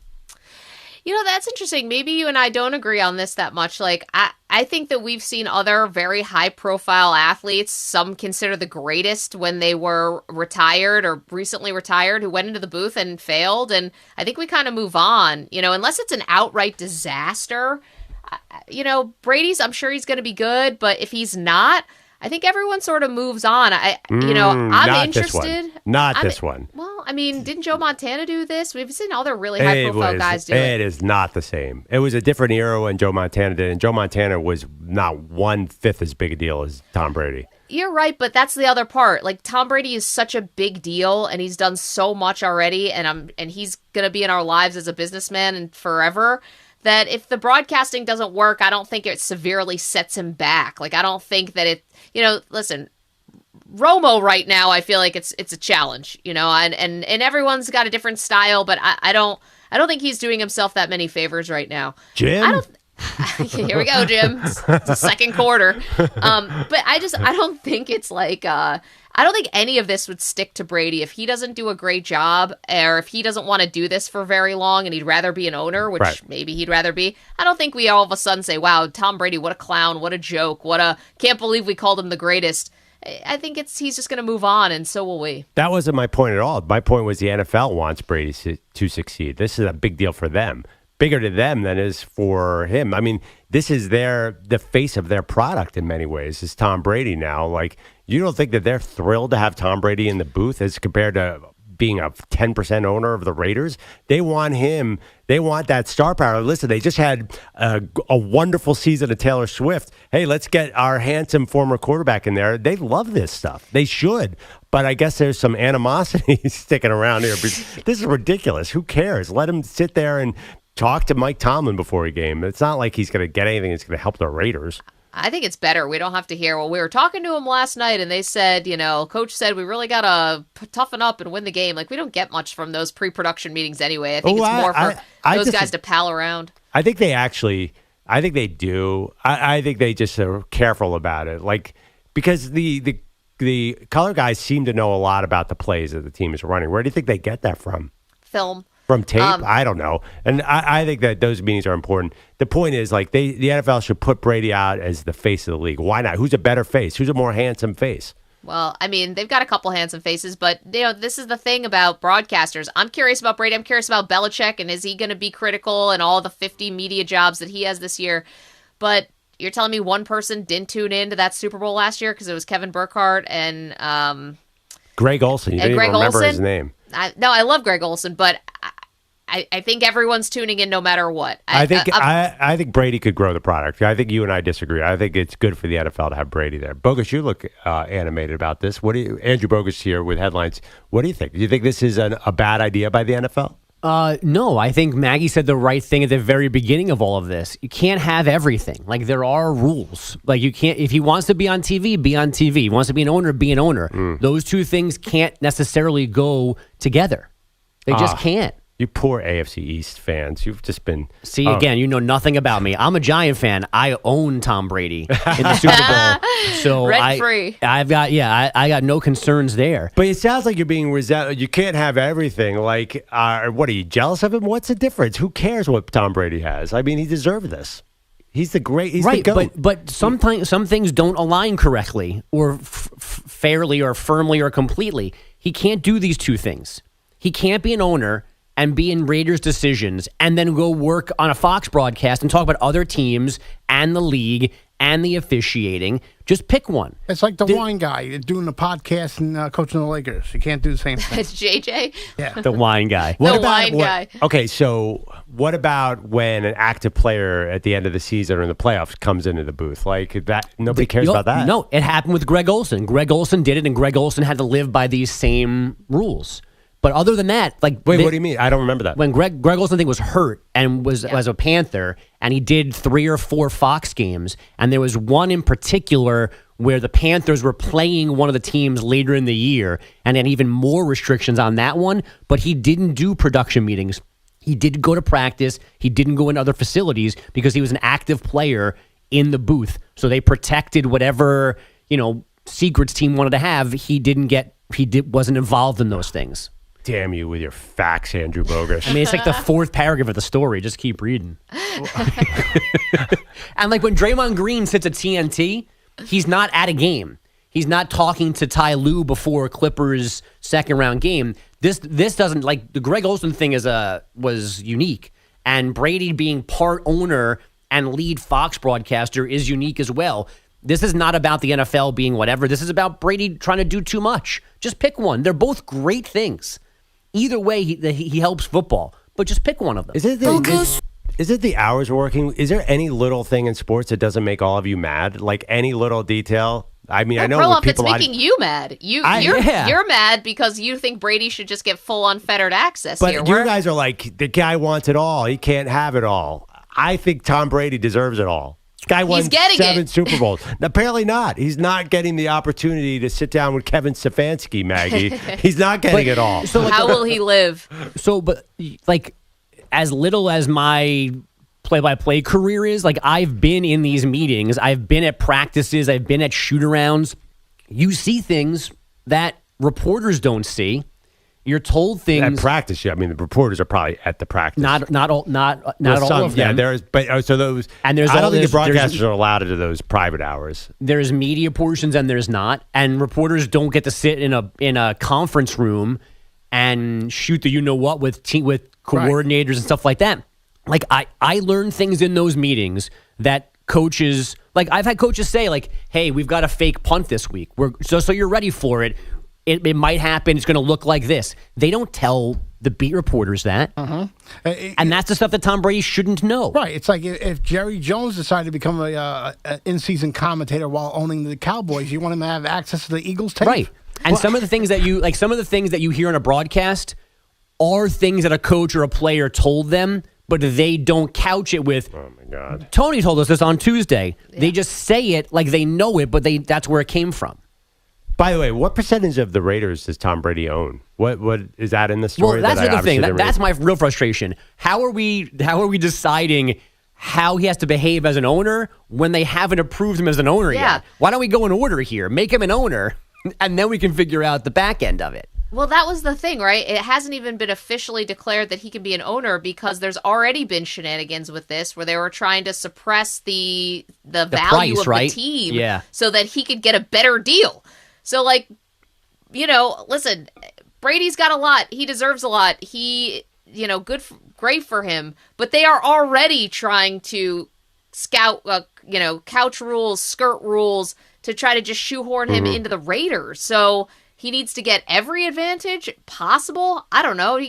You know, that's interesting. Maybe you and I don't agree on this that much. Like, I think that we've seen other very high-profile athletes, some consider the greatest when they were retired or recently retired, who went into the booth and failed. And I think we kind of move on, you know, unless it's an outright disaster. You know, Brady's, I'm sure he's going to be good, but if he's not, I think everyone sort of moves on. I'm interested. Not this one. Well, I mean, didn't Joe Montana do this? We've seen other really high-profile guys do it. It is not the same. It was a different era when Joe Montana did it, and Joe Montana was not 1/5 as big a deal as Tom Brady. You're right, but that's the other part. Like, Tom Brady is such a big deal, and he's done so much already, and he's going to be in our lives as a businessman and forever, that if the broadcasting doesn't work, I don't think it severely sets him back. Like, I don't think that it, you know, listen, Romo right now, I feel like it's a challenge, you know, and everyone's got a different style, but I don't think he's doing himself that many favors right now. Jim? Here we go, Jim. It's the second quarter. But I don't think it's like, I don't think any of this would stick to Brady if he doesn't do a great job, or if he doesn't want to do this for very long and he'd rather be an owner, which maybe he'd rather be. I don't think we all of a sudden say, wow, Tom Brady, what a clown, what a joke, can't believe we called him the greatest. I think he's just going to move on, and so will we. That wasn't my point at all. My point was the NFL wants Brady to succeed. This is a big deal for them. Bigger to them than it is for him. I mean, this is the face of their product in many ways, is Tom Brady now. Like, you don't think that they're thrilled to have Tom Brady in the booth as compared to being a 10% owner of the Raiders? They want him. They want that star power. Listen, they just had a wonderful season of Taylor Swift. Hey, let's get our handsome former quarterback in there. They love this stuff. They should. But I guess there's some animosity sticking around here. This is ridiculous. Who cares? Let him sit there and talk to Mike Tomlin before a game. It's not like he's going to get anything that's going to help the Raiders. I think it's better. We don't have to hear, well, we were talking to him last night and they said, you know, coach said we really got to toughen up and win the game. Like, we don't get much from those pre-production meetings anyway. I think it's more for those guys to pal around. I think they do. I think they just are careful about it. Like, because the color guys seem to know a lot about the plays that the team is running. Where do you think they get that from? Film. From tape? I don't know. And I think that those meetings are important. The point is, like, the NFL should put Brady out as the face of the league. Why not? Who's a better face? Who's a more handsome face? Well, I mean, they've got a couple handsome faces, but this is the thing about broadcasters. I'm curious about Brady. I'm curious about Belichick, and is he going to be critical and all the 50 media jobs that he has this year? But you're telling me one person didn't tune in to that Super Bowl last year because it was Kevin Burkhardt and Greg Olsen. You didn't even remember his name. I love Greg Olsen, but I think everyone's tuning in no matter what. I think Brady could grow the product. I think you and I disagree. I think it's good for the NFL to have Brady there. Bogus, you look animated about this. Andrew Bogus here with headlines. What do you think? Do you think this is a bad idea by the NFL? No, I think Maggie said the right thing at the very beginning of all of this. You can't have everything. Like, there are rules. Like, you can't, if he wants to be on TV, be on TV. He wants to be an owner, be an owner. Those two things can't necessarily go together. They just can't. You poor AFC East fans. You've just been... See, again, you know nothing about me. I'm a Giant fan. I own Tom Brady in the Super Bowl. So Rent-free. I got no concerns there. But it sounds like you're being resentful. You can't have everything. Like, what, are you jealous of him? What's the difference? Who cares what Tom Brady has? I mean, he deserved this. He's the GOAT. But sometimes some things don't align correctly or fairly or firmly or completely. He can't do these two things. He can't be an owner and be in Raiders decisions and then go work on a Fox broadcast and talk about other teams and the league and the officiating. Just pick one. It's like the wine guy doing the podcast and coaching the Lakers. You can't do the same thing. It's JJ? Yeah. The wine guy. Guy. Okay, so what about when an active player at the end of the season or in the playoffs comes into the booth? Like that, nobody cares about that. No, it happened with Greg Olsen. Greg Olsen did it, and Greg Olsen had to live by these same rules. But other than that, like... Wait, what do you mean? I don't remember that. When Greg Olsen, I think, was hurt and was a Panther, and he did 3 or 4 Fox games, and there was one in particular where the Panthers were playing one of the teams later in the year, and then even more restrictions on that one, but he didn't do production meetings. He didn't go to practice. He didn't go in other facilities because he was an active player in the booth. So they protected whatever, secrets team wanted to have. He wasn't involved in those things. Damn you with your facts, Andrew Bogus. I mean, it's like the 4th paragraph of the story. Just keep reading. And like when Draymond Green sits at TNT, he's not at a game. He's not talking to Ty Lue before Clippers' second-round game. This doesn't, like, the Greg Olsen thing was unique. And Brady being part owner and lead Fox broadcaster is unique as well. This is not about the NFL being whatever. This is about Brady trying to do too much. Just pick one. They're both great things. Either way, he helps football, but just pick one of them. Is it the hours working? Is there any little thing in sports that doesn't make all of you mad? Like any little detail? I mean, I know Perloff, people... it's making you mad. You're mad because you think Brady should just get full unfettered access here. But you guys are like, the guy wants it all. He can't have it all. I think Tom Brady deserves it all. Guy won 7 Super Bowls. Apparently not. He's not getting the opportunity to sit down with Kevin Stefanski, Maggie. He's not getting it all. So how will he live? So, but like, as little as my play-by-play career is, like, I've been in these meetings. I've been at practices. I've been at shoot-arounds. You see things that reporters don't see. You're told things at practice. Yeah, I mean the reporters are probably at the practice. Not all of them. Yeah, there's so those. And there's I don't think the broadcasters are allowed into those private hours. There's media portions and there's not, and reporters don't get to sit in a conference room and shoot the with coordinators and stuff like that. Like I learned things in those meetings that coaches, like I've had coaches say, like, "Hey, we've got a fake punt this week. So you're ready for it." It might happen. It's going to look like this. They don't tell the beat reporters that. And that's the stuff that Tom Brady shouldn't know. Right. It's like if Jerry Jones decided to become an in-season commentator while owning the Cowboys, you want him to have access to the Eagles tape? Right. And some of the things that you hear on a broadcast are things that a coach or a player told them, but they don't couch it with, oh my God. Tony told us this on Tuesday. Yeah. They just say it like they know it, but that's where it came from. By the way, what percentage of the Raiders does Tom Brady own? What is that in the story? Well, that's the thing. That's my real frustration. How are we deciding how he has to behave as an owner when they haven't approved him as an owner yet? Why don't we go in order here? Make him an owner, and then we can figure out the back end of it. Well, that was the thing, right? It hasn't even been officially declared that he can be an owner because there's already been shenanigans with this where they were trying to suppress the value price, of right? the team so that he could get a better deal. So, like, listen, Brady's got a lot. He deserves a lot. Great for him. But they are already trying to scout, couch rules, skirt rules to try to just shoehorn him into the Raiders. So he needs to get every advantage possible. I don't know.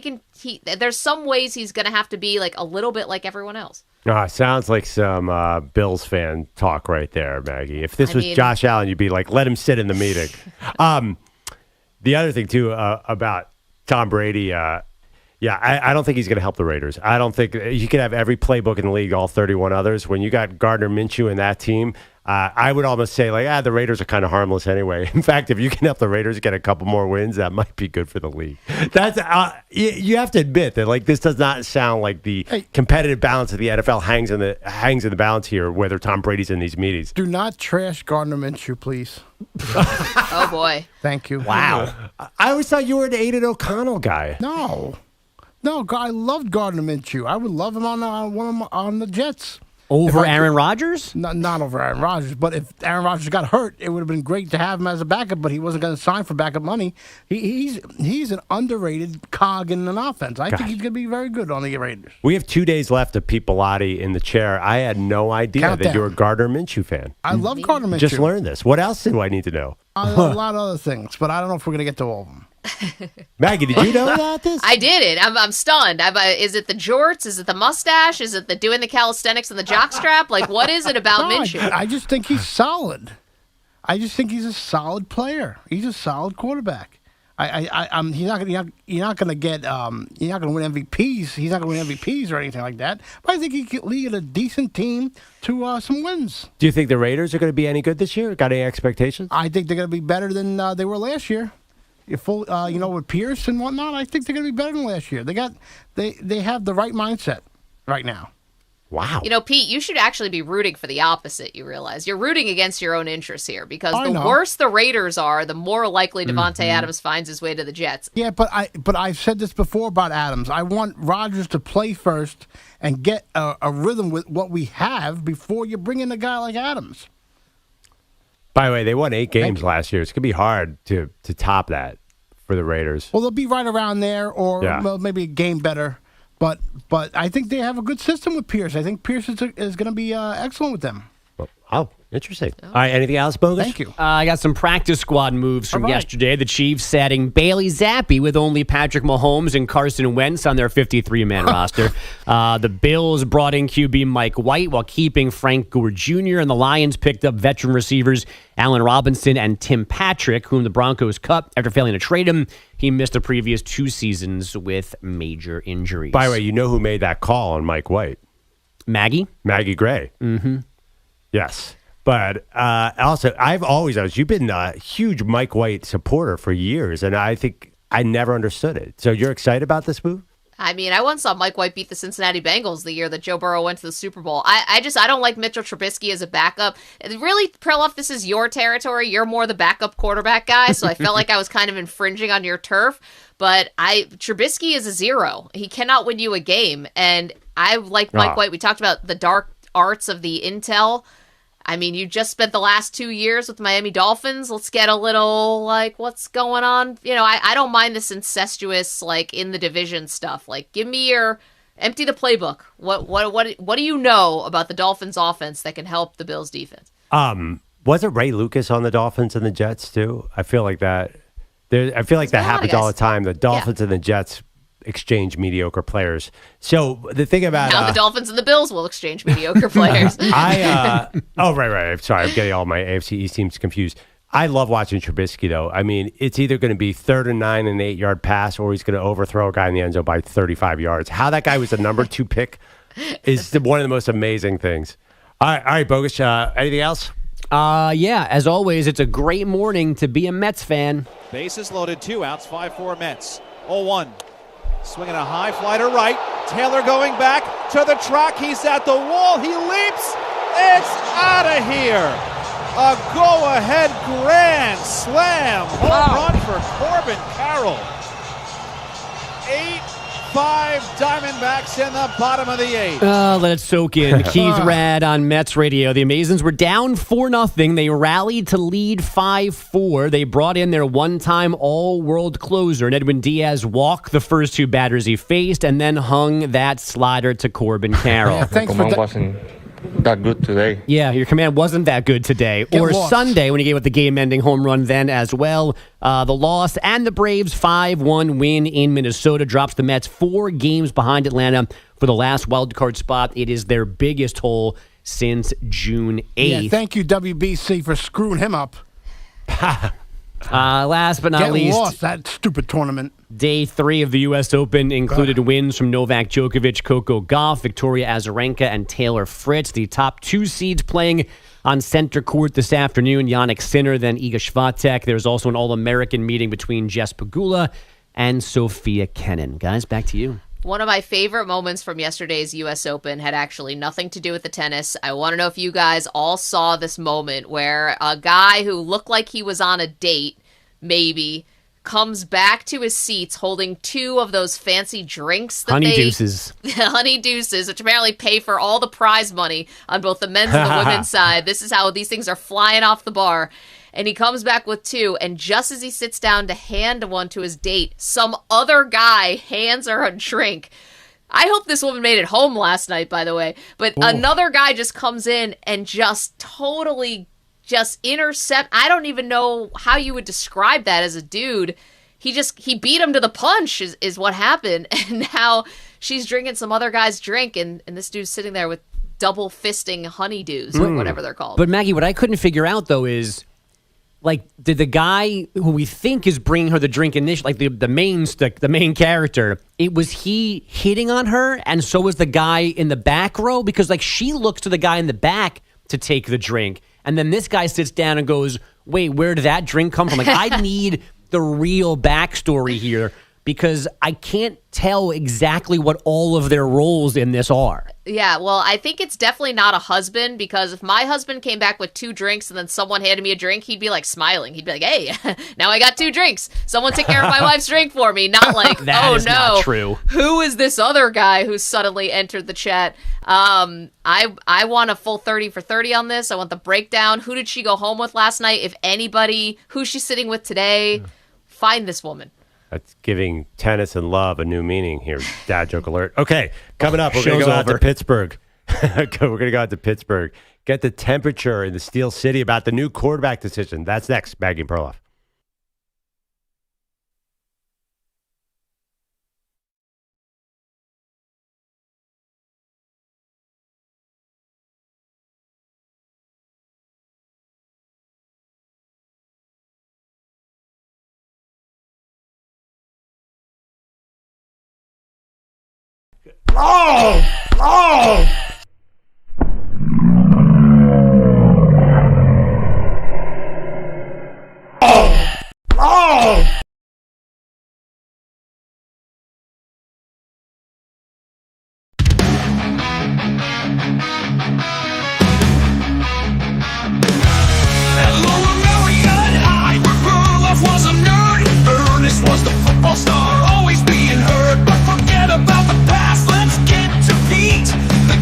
There's some ways he's going to have to be like a little bit like everyone else. Sounds like some Bills fan talk right there, Maggie. If this was Josh Allen, you'd be like, let him sit in the meeting. The other thing, too, about Tom Brady, I don't think he's going to help the Raiders. I don't think you could have every playbook in the league, all 31 others. When you got Gardner Minshew in that team, I would almost say, the Raiders are kind of harmless anyway. In fact, if you can help the Raiders get a couple more wins, that might be good for the league. That's you have to admit that, this does not sound like the competitive balance of the NFL hangs in the balance here, whether Tom Brady's in these meetings. Do not trash Gardner Minshew, please. Oh, boy. Thank you. Wow. I always thought you were an Aiden O'Connell guy. No, I loved Gardner Minshew. I would love him on the Jets. Over Aaron Rodgers? Not over Aaron Rodgers, but if Aaron Rodgers got hurt, it would have been great to have him as a backup, but he wasn't going to sign for backup money. He's an underrated cog in an offense. I think he's going to be very good on the Raiders. We have 2 days left of Pete Bellotti in the chair. I had no idea that you're a Gardner Minshew fan. I love Gardner Minshew. Just learned this. What else do I need to know? A lot of other things, but I don't know if we're going to get to all of them. Maggie, did you know about this? I did. I'm stunned. Is it the jorts? Is it the mustache? Is it the doing the calisthenics and the jockstrap? Like, what is it about Minshew? I just think he's solid. I just think he's a solid player. He's a solid quarterback. You're not going to win MVPs. He's not going to win MVPs or anything like that. But I think he could lead a decent team to some wins. Do you think the Raiders are going to be any good this year? Got any expectations? I think they're going to be better than they were last year. With Pierce and whatnot, I think they're going to be better than last year. They have the right mindset right now. Wow. Pete, you should actually be rooting for the opposite, you realize. You're rooting against your own interests here because the worse the Raiders are, the more likely Devontae Adams finds his way to the Jets. Yeah, but I've said this before about Adams. I want Rodgers to play first and get a rhythm with what we have before you bring in a guy like Adams. By the way, they won 8 games last year. It's going to be hard to top that for the Raiders. Well, they'll be right around there or maybe a game better. But I think they have a good system with Pierce. I think Pierce is going to be excellent with them. Oh, interesting. All right, anything else, Bogus? Thank you. I got some practice squad moves from yesterday. The Chiefs adding Bailey Zappi with only Patrick Mahomes and Carson Wentz on their 53-man roster. The Bills brought in QB Mike White while keeping Frank Gore Jr., and the Lions picked up veteran receivers Allen Robinson and Tim Patrick, whom the Broncos cut after failing to trade him. He missed the previous 2 seasons with major injuries. By the way, you know who made that call on Mike White? Maggie? Maggie Gray. Mm-hmm. Yes. But also, you've been a huge Mike White supporter for years, and I think I never understood it. So you're excited about this move? I mean, I once saw Mike White beat the Cincinnati Bengals the year that Joe Burrow went to the Super Bowl. I don't like Mitchell Trubisky as a backup. Really, Perloff, this is your territory. You're more the backup quarterback guy, so I felt like I was kind of infringing on your turf. But Trubisky is a 0. He cannot win you a game. And I like Mike White. We talked about the dark arts of the intel. I mean, you just spent the last 2 years with the Miami Dolphins. Let's get a little, what's going on? I don't mind this incestuous, in the division stuff. Give me empty the playbook. What do you know about the Dolphins offense that can help the Bills defense? Wasn't Ray Lucas on the Dolphins and the Jets, too? I feel like that. I feel like that happens all the time. The Dolphins and the Jets exchange mediocre players. So the thing about now the Dolphins and the Bills will exchange mediocre players. Right. Sorry, I'm getting all my AFC East teams confused. I love watching Trubisky, though. I mean, it's either going to be 3rd and 9 and 8-yard pass, or he's going to overthrow a guy in the end zone by 35 yards. How that guy was the number 2 pick is one of the most amazing things. All right, Bogus. Anything else? As always, it's a great morning to be a Mets fan. Bases loaded, 2 outs, 5-4 Mets. 0-1. Swinging a high fly to right. Taylor going back to the track. He's at the wall. He leaps. It's out of here. A go-ahead grand slam. Home run for Corbin Carroll. 5 Diamondbacks in the bottom of the 8th. Let it soak in. Keith Rad on Mets Radio. The Amazons were down 4-0. They rallied to lead 5-4. They brought in their one-time all-world closer, Edwin Diaz, walked the first 2 batters he faced, and then hung that slider to Corbin Carroll. Thanks for wasn't that good today. Yeah, your command wasn't that good today. Or lost. Sunday when he gave up the game-ending home run then as well. The loss and the Braves' 5-1 win in Minnesota drops the Mets 4 games behind Atlanta for the last wildcard spot. It is their biggest hole since June 8th. Yeah, thank you, WBC, for screwing him up. Last but not least, lost that stupid tournament. Day 3 of the U.S. Open included wins from Novak Djokovic, Coco Gauff, Victoria Azarenka, and Taylor Fritz. The top 2 seeds playing on center court this afternoon, Jannik Sinner, then Iga Swiatek. There's also an All-American meeting between Jess Pegula and Sophia Kenin. Guys, back to you. One of my favorite moments from yesterday's U.S. Open had actually nothing to do with the tennis. I want to know if you guys all saw this moment where a guy who looked like he was on a date, maybe, comes back to his seats holding 2 of those fancy drinks. Deuces. Honey Deuces, which apparently pay for all the prize money on both the men's and the women's side. This is how these things are flying off the bar. And he comes back with 2, and just as he sits down to hand one to his date, some other guy hands her a drink. I hope this woman made it home last night, by the way. But another guy just comes in and just totally just intercept. I don't even know how you would describe that as a dude. He beat him to the punch is what happened. And now she's drinking some other guy's drink, and this dude's sitting there with double fisting honeydews or whatever they're called. But Maggie, what I couldn't figure out, though, is... did the guy who we think is bringing her the drink initially, the main character, was he hitting on her, and so was the guy in the back row? Because she looks to the guy in the back to take the drink, and then this guy sits down and goes, "Wait, where did that drink come from?" I need the real backstory here, because I can't tell exactly what all of their roles in this are. Yeah, well, I think it's definitely not a husband, because if my husband came back with 2 drinks and then someone handed me a drink, he'd be smiling. He'd be like, "Hey, now I got 2 drinks. Someone take care of my wife's drink for me." Not like, that "Oh is no, not true. Who is this other guy who suddenly entered the chat?" I want a full 30 for 30 on this. I want the breakdown. Who did she go home with last night? If anybody, who's she sitting with today? Find this woman. That's giving tennis and love a new meaning here. Dad joke alert. Okay, coming up, we're going to go out to Pittsburgh. We're going to go out to Pittsburgh. Get the temperature in the Steel City about the new quarterback decision. That's next. Maggie and Perloff. Was the football star always being heard? But forget about the past, let's get to Pete. The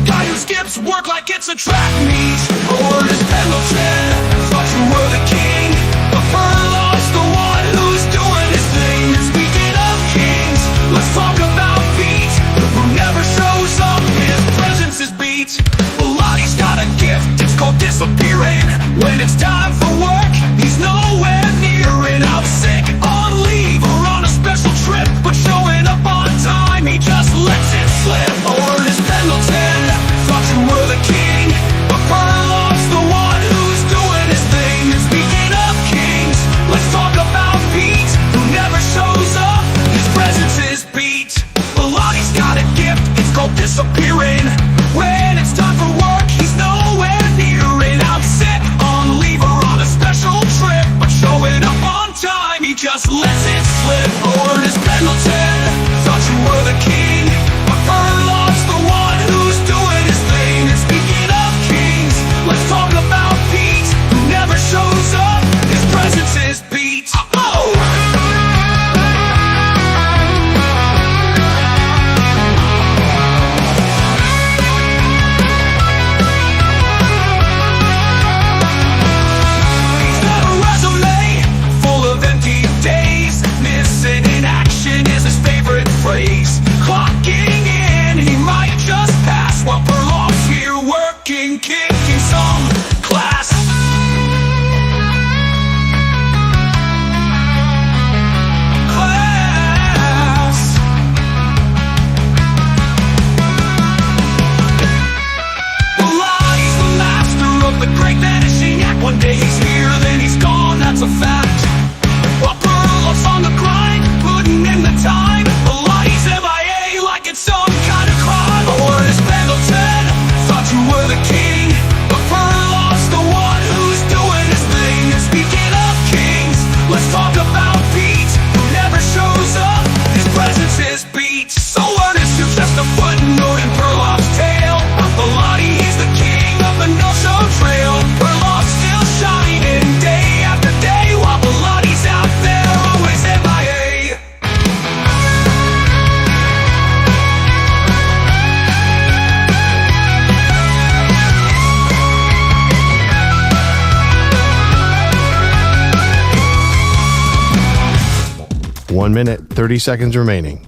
1 minute, 30 seconds remaining.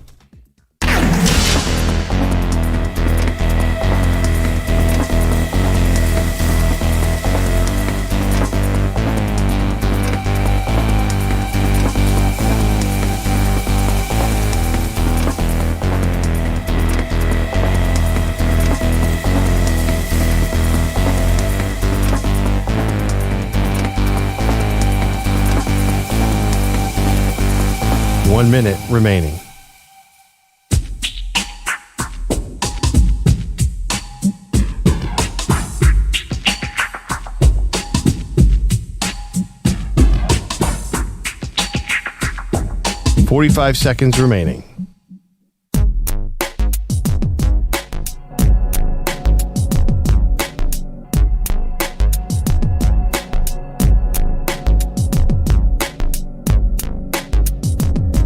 One minute remaining. .45 seconds remaining.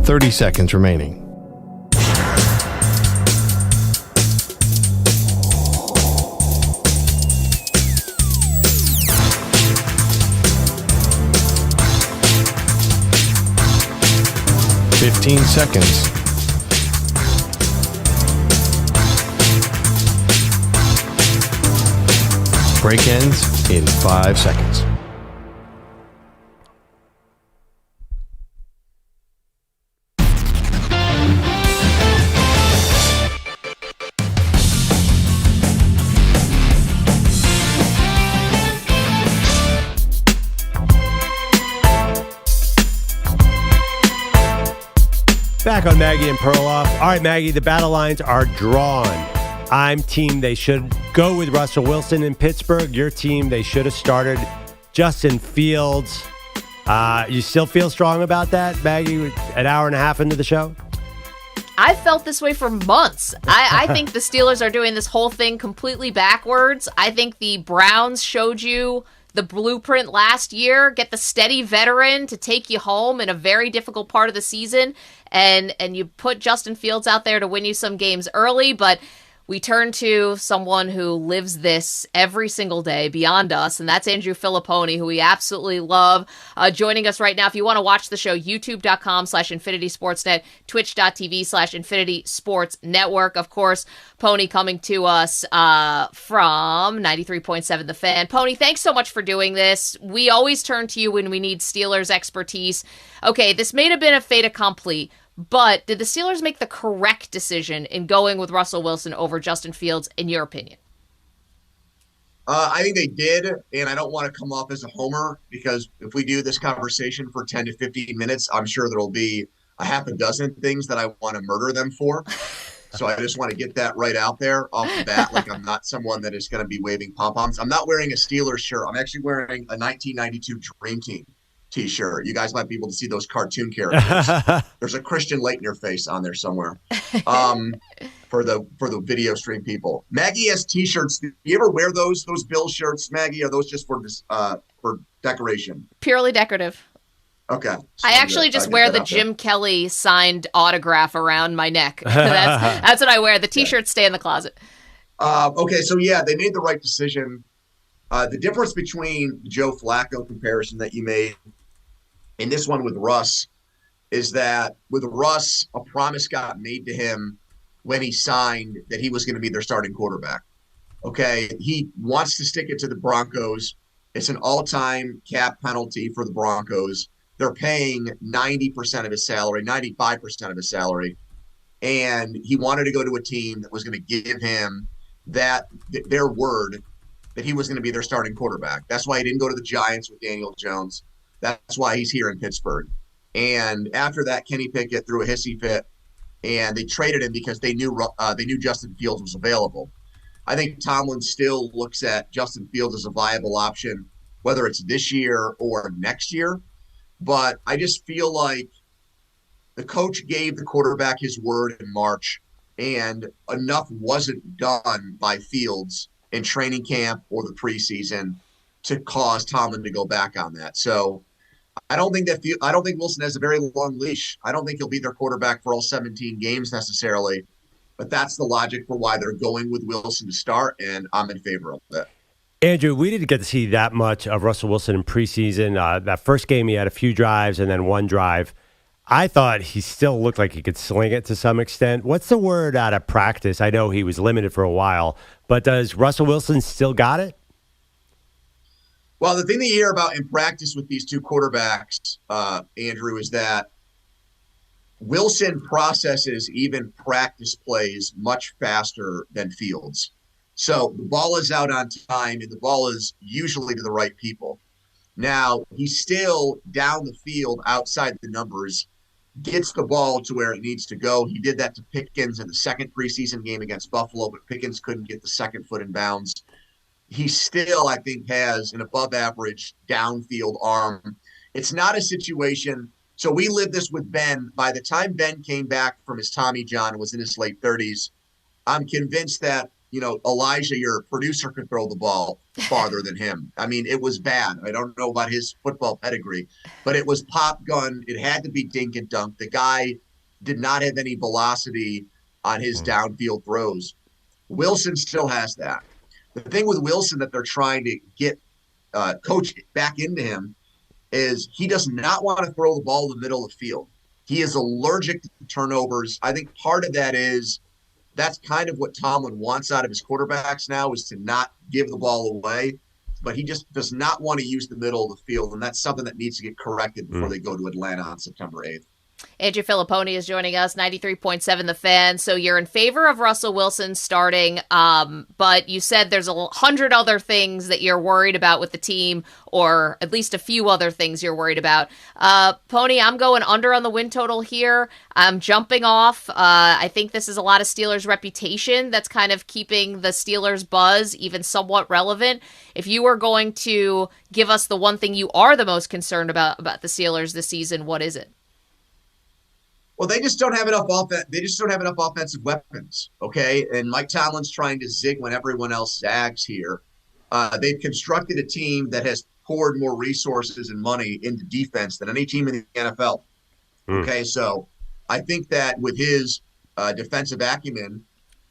.30 seconds remaining. .15 seconds. Break ends in 5 seconds. Back on Maggie and Perloff. All right, Maggie, the battle lines are drawn. I'm team they should go with Russell Wilson in Pittsburgh. Your team, they should have started Justin Fields. You still feel strong about that, Maggie, an hour and a half into the show? I felt this way for months. I think the Steelers are doing this whole thing completely backwards. I think the Browns showed you the blueprint last year. Get the steady veteran to take you home in a very difficult part of the season, and you put Justin Fields out there to win you some games early, but we turn to someone who lives this every single day beyond us, and that's Andrew Fillipponi, who we absolutely love, joining us right now. If you want to watch the show, youtube.com/InfinitySportsNet, twitch.tv/InfinitySportsNetwork. Of course, Pony coming to us from 93.7 The Fan. Pony, thanks so much for doing this. We always turn to you when we need Steelers expertise. Okay, this may have been a fait accompli, but did the Steelers make the correct decision in going with Russell Wilson over Justin Fields, in your opinion? I think they did, and I don't want to come off as a homer, because if we do this conversation for 10 to 15 minutes, I'm sure there will be a half a dozen things that I want to murder them for. So I just want to get that right out there off the bat. Like, I'm not someone that is going to be waving pom-poms. I'm not wearing a Steelers shirt. I'm actually wearing a 1992 Dream Team T-shirt. You guys might be able to see those cartoon characters. There's a Christian Leitner face on there somewhere. For the video stream people. Maggie has T-shirts. Do you ever wear those Bill shirts, Maggie? Are those just for decoration? Purely decorative. Okay. So I actually just wear the Jim Kelly signed autograph around my neck. That's what I wear. The T-shirts stay in the closet. Okay, so yeah, they made the right decision. The difference between the Joe Flacco comparison that you made and this one with Russ is that with Russ, a promise got made to him when he signed that he was going to be their starting quarterback. Okay, he wants to stick it to the Broncos. It's an all-time cap penalty for the Broncos. They're paying 90% of his salary, 95% of his salary, and he wanted to go to a team that was going to give him their word that he was going to be their starting quarterback. That's why he didn't go to the Giants with Daniel Jones. That's why he's here in Pittsburgh. And after that, Kenny Pickett threw a hissy fit, and they traded him because they knew Justin Fields was available. I think Tomlin still looks at Justin Fields as a viable option, whether it's this year or next year. But I just feel like the coach gave the quarterback his word in March, and enough wasn't done by Fields in training camp or the preseason to cause Tomlin to go back on that. So I don't think Wilson has a very long leash. I don't think he'll be their quarterback for all 17 games necessarily, but that's the logic for why they're going with Wilson to start, and I'm in favor of that. Andrew, we didn't get to see that much of Russell Wilson in preseason. That first game, he had a few drives and then one drive. I thought he still looked like he could sling it to some extent. What's the word out of practice? I know he was limited for a while, but does Russell Wilson still got it? Well, the thing that you hear about in practice with these two quarterbacks, Andrew, is that Wilson processes even practice plays much faster than Fields. So the ball is out on time, and the ball is usually to the right people. Now, he's still down the field outside the numbers, gets the ball to where it needs to go. He did that to Pickens in the second preseason game against Buffalo, but Pickens couldn't get the second foot in bounds. He still, I think, has an above-average downfield arm. It's not a situation – so we lived this with Ben. By the time Ben came back from his Tommy John and was in his late 30s, I'm convinced that, Elijah, your producer, could throw the ball farther than him. I mean, it was bad. I don't know about his football pedigree, but it was pop gun. It had to be dink and dunk. The guy did not have any velocity on his downfield throws. Wilson still has that. The thing with Wilson that they're trying to get coach back into him is he does not want to throw the ball in the middle of the field. He is allergic to turnovers. I think part of that is that's kind of what Tomlin wants out of his quarterbacks now, is to not give the ball away. But he just does not want to use the middle of the field, and that's something that needs to get corrected before they go to Atlanta on September 8th. Andrew Fillipponi is joining us, 93.7 The Fan. So you're in favor of Russell Wilson starting, but you said there's 100 other things that you're worried about with the team, or at least a few other things you're worried about. Pony, I'm going under on the win total here. I'm jumping off. I think this is a lot of Steelers' reputation that's kind of keeping the Steelers' buzz even somewhat relevant. If you were going to give us the one thing you are the most concerned about the Steelers this season, what is it? Well, they just don't have enough offense. They just don't have enough offensive weapons. Okay, and Mike Tomlin's trying to zig when everyone else zags here. They've constructed a team that has poured more resources and money into defense than any team in the NFL. Okay, so I think that with his defensive acumen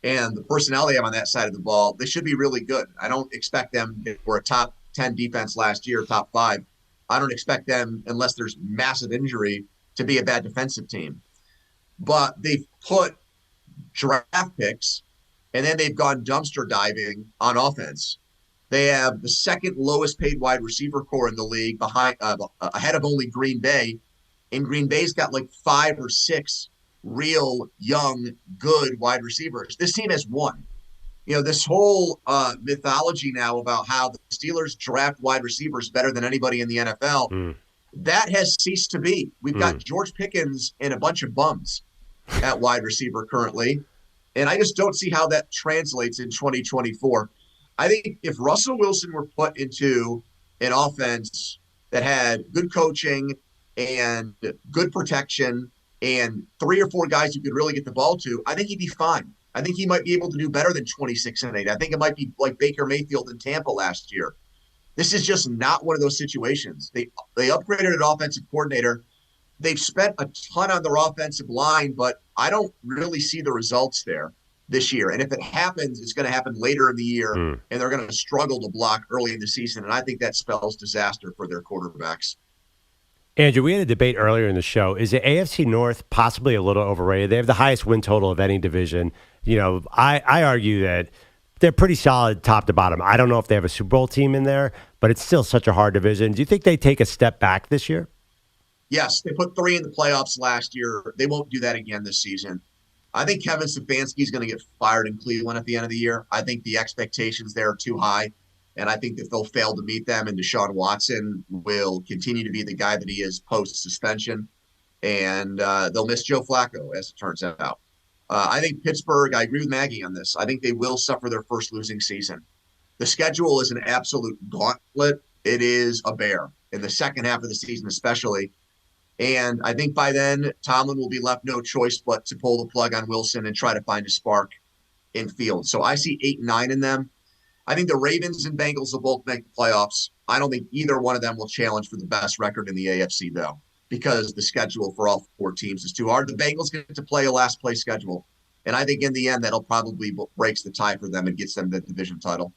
and the personnel they have on that side of the ball, they should be really good. I don't expect them. They were a top 10 defense last year, top 5. I don't expect them, unless there's massive injury, to be a bad defensive team. But they've put draft picks, and then they've gone dumpster diving on offense. They have the second lowest paid wide receiver core in the league, behind ahead of only Green Bay. And Green Bay's got like 5 or 6 real young, good wide receivers. This team has one. This whole mythology now about how the Steelers draft wide receivers better than anybody in the NFL, that has ceased to be. We've got George Pickens and a bunch of bums at wide receiver currently. And I just don't see how that translates in 2024. I think if Russell Wilson were put into an offense that had good coaching and good protection and 3 or 4 guys who could really get the ball to, I think he'd be fine. I think he might be able to do better than 26-8. I think it might be like Baker Mayfield in Tampa last year. This is just not one of those situations. They upgraded an offensive coordinator. They've spent a ton on their offensive line, but I don't really see the results there this year. And if it happens, it's going to happen later in the year, and they're going to struggle to block early in the season. And I think that spells disaster for their quarterbacks. Andrew, we had a debate earlier in the show. Is the AFC North possibly a little overrated? They have the highest win total of any division. I argue that they're pretty solid top to bottom. I don't know if they have a Super Bowl team in there, but it's still such a hard division. Do you think they take a step back this year? Yes, they put 3 in the playoffs last year. They won't do that again this season. I think Kevin Stefanski is going to get fired in Cleveland at the end of the year. I think the expectations there are too high, and I think that they'll fail to meet them, and Deshaun Watson will continue to be the guy that he is post-suspension, and they'll miss Joe Flacco, as it turns out. I think Pittsburgh, I agree with Maggie on this. I think they will suffer their first losing season. The schedule is an absolute gauntlet. It is a bear in the second half of the season especially. And I think by then, Tomlin will be left no choice but to pull the plug on Wilson and try to find a spark in field. So I see 8 and 9 in them. I think the Ravens and Bengals will both make the playoffs. I don't think either one of them will challenge for the best record in the AFC, though, because the schedule for all 4 teams is too hard. The Bengals get to play a last-place schedule. And I think in the end, that'll probably breaks the tie for them and gets them the division title.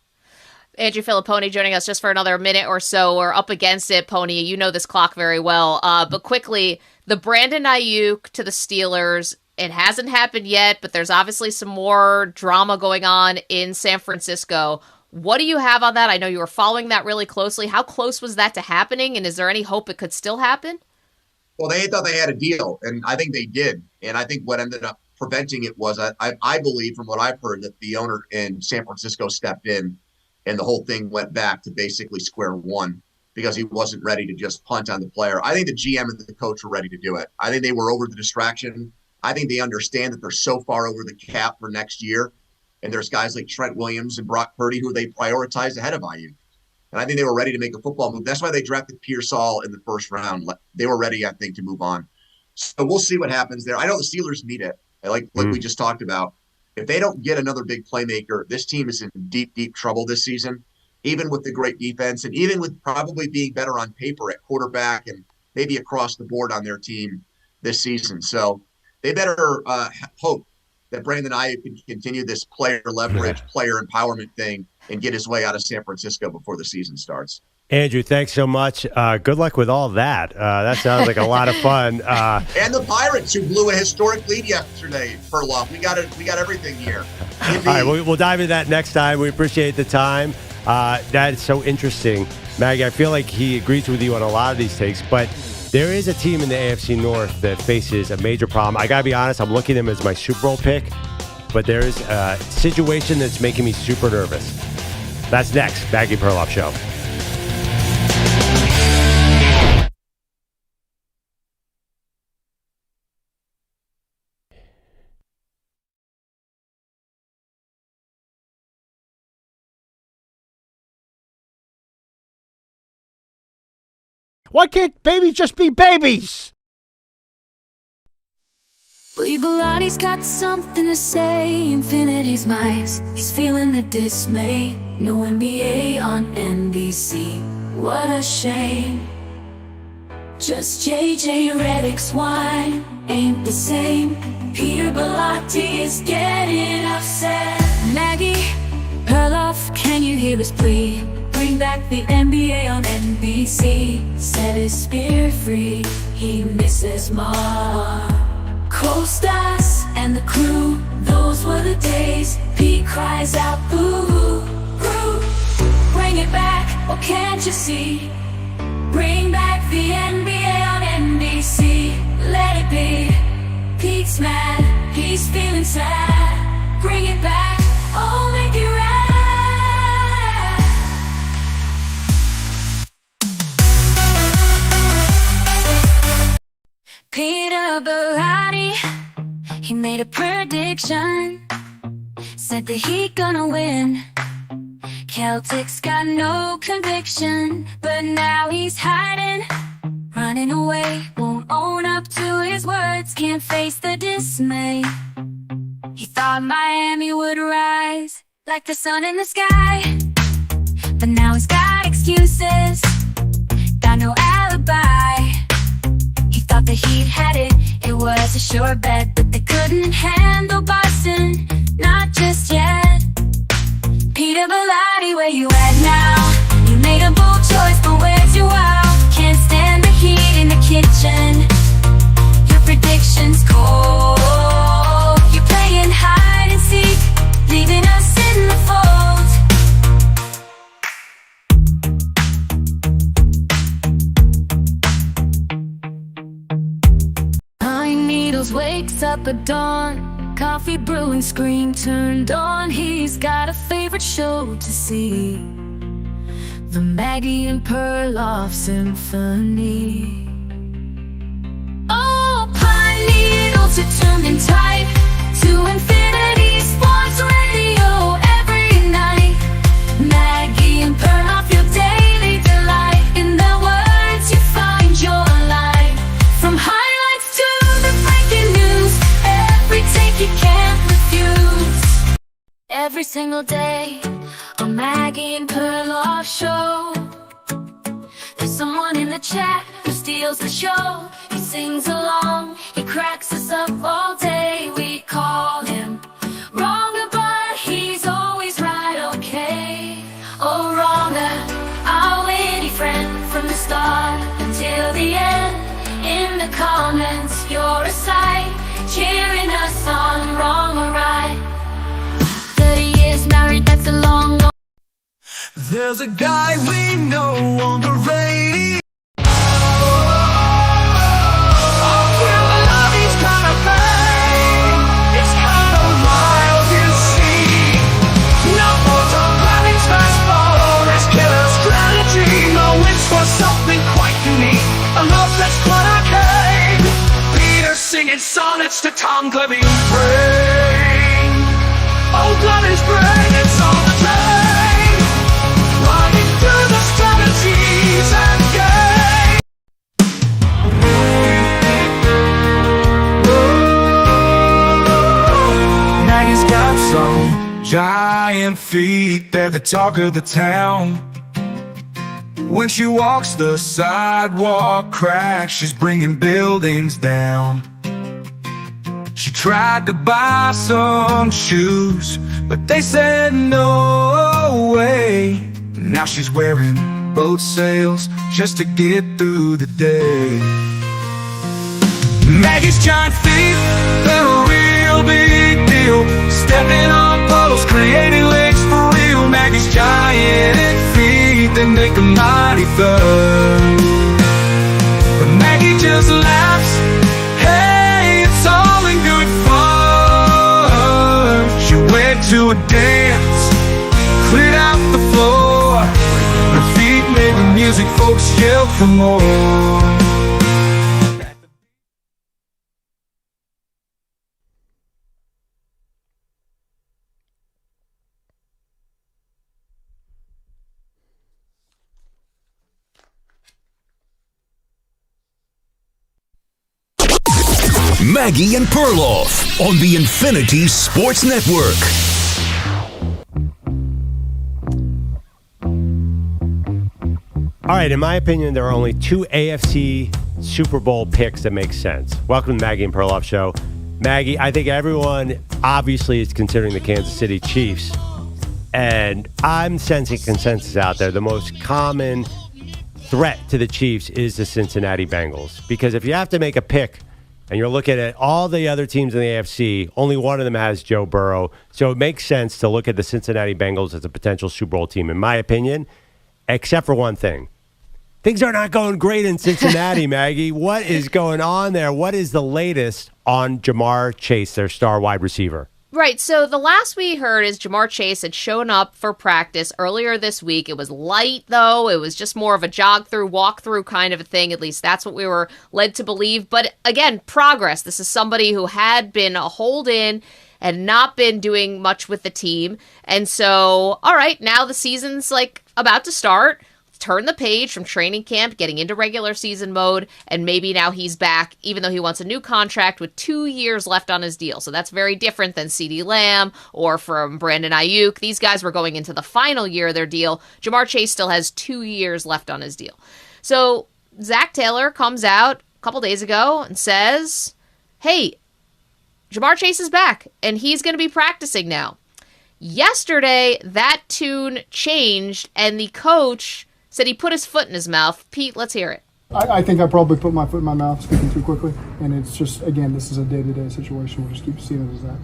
Andrew Fillipponi joining us just for another minute or so. We're up against it, Pony. You know this clock very well. But quickly, the Brandon Aiyuk to the Steelers. It hasn't happened yet, but there's obviously some more drama going on in San Francisco. What do you have on that? I know you were following that really closely. How close was that to happening, and is there any hope it could still happen? Well, they thought they had a deal, and I think they did. And I think what ended up preventing it was, I believe, from what I've heard, that the owner in San Francisco stepped in, and the whole thing went back to basically square one because he wasn't ready to just punt on the player. I think the GM and the coach were ready to do it. I think they were over the distraction. I think they understand that they're so far over the cap for next year. And there's guys like Trent Williams and Brock Purdy who they prioritized ahead of Aiyuk. And I think they were ready to make a football move. That's why they drafted Pearsall in the first round. They were ready, I think, to move on. So we'll see what happens there. I know the Steelers need it, like we just talked about. If they don't get another big playmaker, this team is in deep, deep trouble this season, even with the great defense and even with probably being better on paper at quarterback and maybe across the board on their team this season. So they better hope that Brandon Aiyuk can continue this player leverage, player empowerment thing and get his way out of San Francisco before the season starts. Andrew, thanks so much. Good luck with all that. That sounds like a lot of fun. And the Pirates, who blew a historic lead yesterday, Perloff. We got everything here. All right, we'll dive into that next time. We appreciate the time. That is so interesting. Maggie, I feel like he agrees with you on a lot of these takes, but there is a team in the AFC North that faces a major problem. I got to be honest, I'm looking at him as my Super Bowl pick, but there is a situation that's making me super nervous. That's next, Maggie Perloff Show. Why can't babies just be babies? Believe Bilotti got something to say. Infinity's mice. He's feeling the dismay. No NBA on NBC. What a shame. Just JJ Redick's wine ain't the same. Peter Bilotti is getting upset. Maggie, Perloff, can you hear his plea? Bring back the NBA on NBC. Set his spirit free. He misses Marr. Co-stars and the crew. Those were the days. Pete cries out boo, boo. Bring it back, oh can't you see? Bring back the NBA on NBC. Let it be. Pete's mad, he's feeling sad. Bring it back, oh make it right. Peter Bilotti, he made a prediction. Said that he gonna win. Celtics got no conviction, but now he's hiding, running away. Won't own up to his words, can't face the dismay. He thought Miami would rise like the sun in the sky, but now he's got excuses, got no alibi. He thought that he'd had it, it was a sure bet, but they couldn't handle Boston, not just yet. Peter Bilotti, where you at now? You made a bold choice, but where's your wow? Can't stand the heat in the kitchen. Your predictions cold. You're playing hide and seek, leaving us in the fold. Pine Needles wakes up at dawn. Coffee brewing, screen turned on. He's got a favorite show to see, the Maggie and Perloff Symphony. Oh, Pine Needles are tuned in tight to Infinity Sports Radio every night. Maggie and Perloff, your daily delight. In their words you find your life. From highlights to the breaking news, every take you can't refuse. Every single day, a Maggie and Perloff show. There's someone in the chat who steals the show. He sings along, he cracks us up all day. We call him wrong, but he's always right, okay. Oh, comments, you're a sight, cheering us on, wrong or right. 30 years married, that's a long, long. There's a guy we know on the radio. Something quite unique, a love that's quite arcade. Peter singing sonnets to Tom Clevy's brain. Oh, Clevy's brain, it's on the train, running through the strategies and games. Maggie's got some giant feet, they're the talk of the town. When she walks the sidewalk cracks, she's bringing buildings down. She tried to buy some shoes, but they said no way. Now she's wearing boat sails just to get through the day. Maggie's giant feet, they're a real big deal. Stepping on poles, creating legs for real. Maggie's giant feet, they make a mighty thud. But Maggie just laughs, hey, it's all in good fun. She went to a dance, cleared out the floor. Her feet made the music, folks yelled for more. Maggie and Perloff on the Infinity Sports Network. All right, in my opinion, there are only two AFC Super Bowl picks that make sense. Welcome to Maggie and Perloff Show. Maggie, I think everyone obviously is considering the Kansas City Chiefs, and I'm sensing consensus out there. The most common threat to the Chiefs is the Cincinnati Bengals, because if you have to make a pick and you're looking at all the other teams in the AFC, only one of them has Joe Burrow. So it makes sense to look at the Cincinnati Bengals as a potential Super Bowl team, in my opinion, except for one thing. Things are not going great in Cincinnati, Maggie. What is going on there? What is the latest on JaMarrChase, their star wide receiver? Right, so the last we heard is JaMarrChase had shown up for practice earlier this week. It was light, though. It was just more of a jog-through, walk-through kind of a thing. At least that's what we were led to believe. But again, progress. This is somebody who had been a hold-in and not been doing much with the team. And so, all right, now the season's about to start. Turn the page from training camp, getting into regular season mode, and maybe now he's back, even though he wants a new contract with 2 years left on his deal. So that's very different than CeeDee Lamb or from Brandon Aiyuk. These guys were going into the final year of their deal. JaMarrChase still has 2 years left on his deal. So Zach Taylor comes out a couple days ago and says, hey, JaMarrChase is back, and he's going to be practicing now. Yesterday, that tune changed, and the coach said he put his foot in his mouth. Pete, let's hear it. I think I probably put my foot in my mouth speaking too quickly. And it's just, again, this is a day-to-day situation. We'll just keep seeing it as that.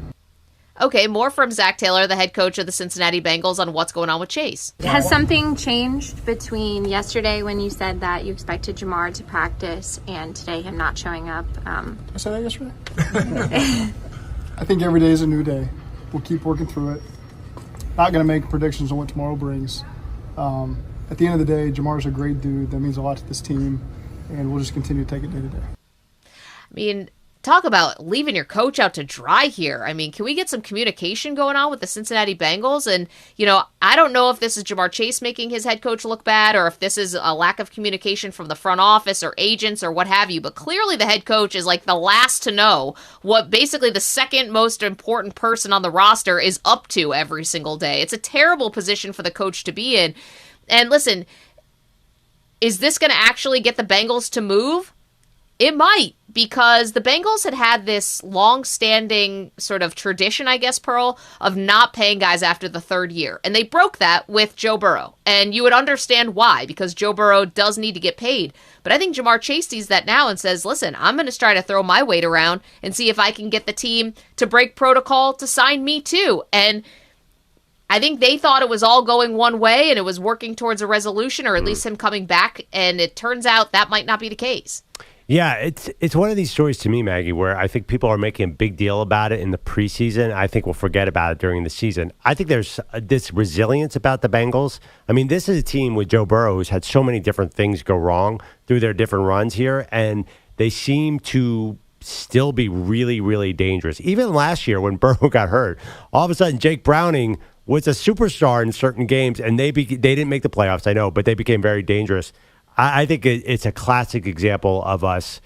Okay, more from Zach Taylor, the head coach of the Cincinnati Bengals, on what's going on with Chase. Has something changed between yesterday when you said that you expected Jamar to practice and today him not showing up? I said that yesterday? I think every day is a new day. We'll keep working through it. Not going to make predictions on what tomorrow brings. At the end of the day, Jamar's a great dude. That means a lot to this team, and we'll just continue to take it day to day. I mean, talk about leaving your coach out to dry here. I mean, can we get some communication going on with the Cincinnati Bengals? And, I don't know if this is JaMarrChase making his head coach look bad or if this is a lack of communication from the front office or agents or what have you. But clearly the head coach is the last to know what basically the second most important person on the roster is up to every single day. It's a terrible position for the coach to be in. And listen, is this going to actually get the Bengals to move? It might, because the Bengals had this long-standing sort of tradition, I guess, Pearl, of not paying guys after the third year. And they broke that with Joe Burrow. And you would understand why, because Joe Burrow does need to get paid. But I think JaMarrChase sees that now and says, listen, I'm going to try to throw my weight around and see if I can get the team to break protocol to sign me too. And I think they thought it was all going one way and it was working towards a resolution, or at least him coming back. And it turns out that might not be the case. Yeah, it's one of these stories to me, Maggie, where I think people are making a big deal about it in the preseason. I think we'll forget about it during the season. I think there's this resilience about the Bengals. I mean, this is a team with Joe Burrow who's had so many different things go wrong through their different runs here, and they seem to still be really, really dangerous. Even last year when Burrow got hurt, all of a sudden Jake Browning was a superstar in certain games, and they didn't make the playoffs, I know, but they became very dangerous. I think it's a classic example of us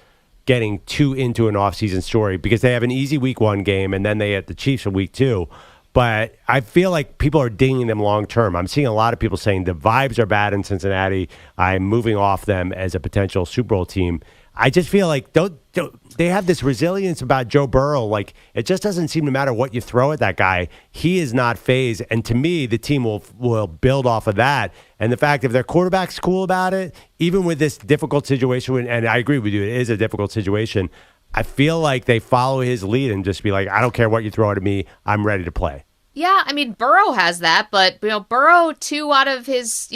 getting too into an offseason story, because they have an easy week 1 game and then they have the Chiefs in week 2. But I feel like people are dinging them long term. I'm seeing a lot of people saying the vibes are bad in Cincinnati. I'm moving off them as a potential Super Bowl team. I just feel like they have this resilience about Joe Burrow. Like, it just doesn't seem to matter what you throw at that guy. He is not phased. And to me, the team will build off of that. And the fact if their quarterback's cool about it, even with this difficult situation, and I agree with you, it is a difficult situation, I feel like they follow his lead and just be like, I don't care what you throw at me, I'm ready to play. Yeah, I mean, Burrow has that, but, Burrow, 2 out of his,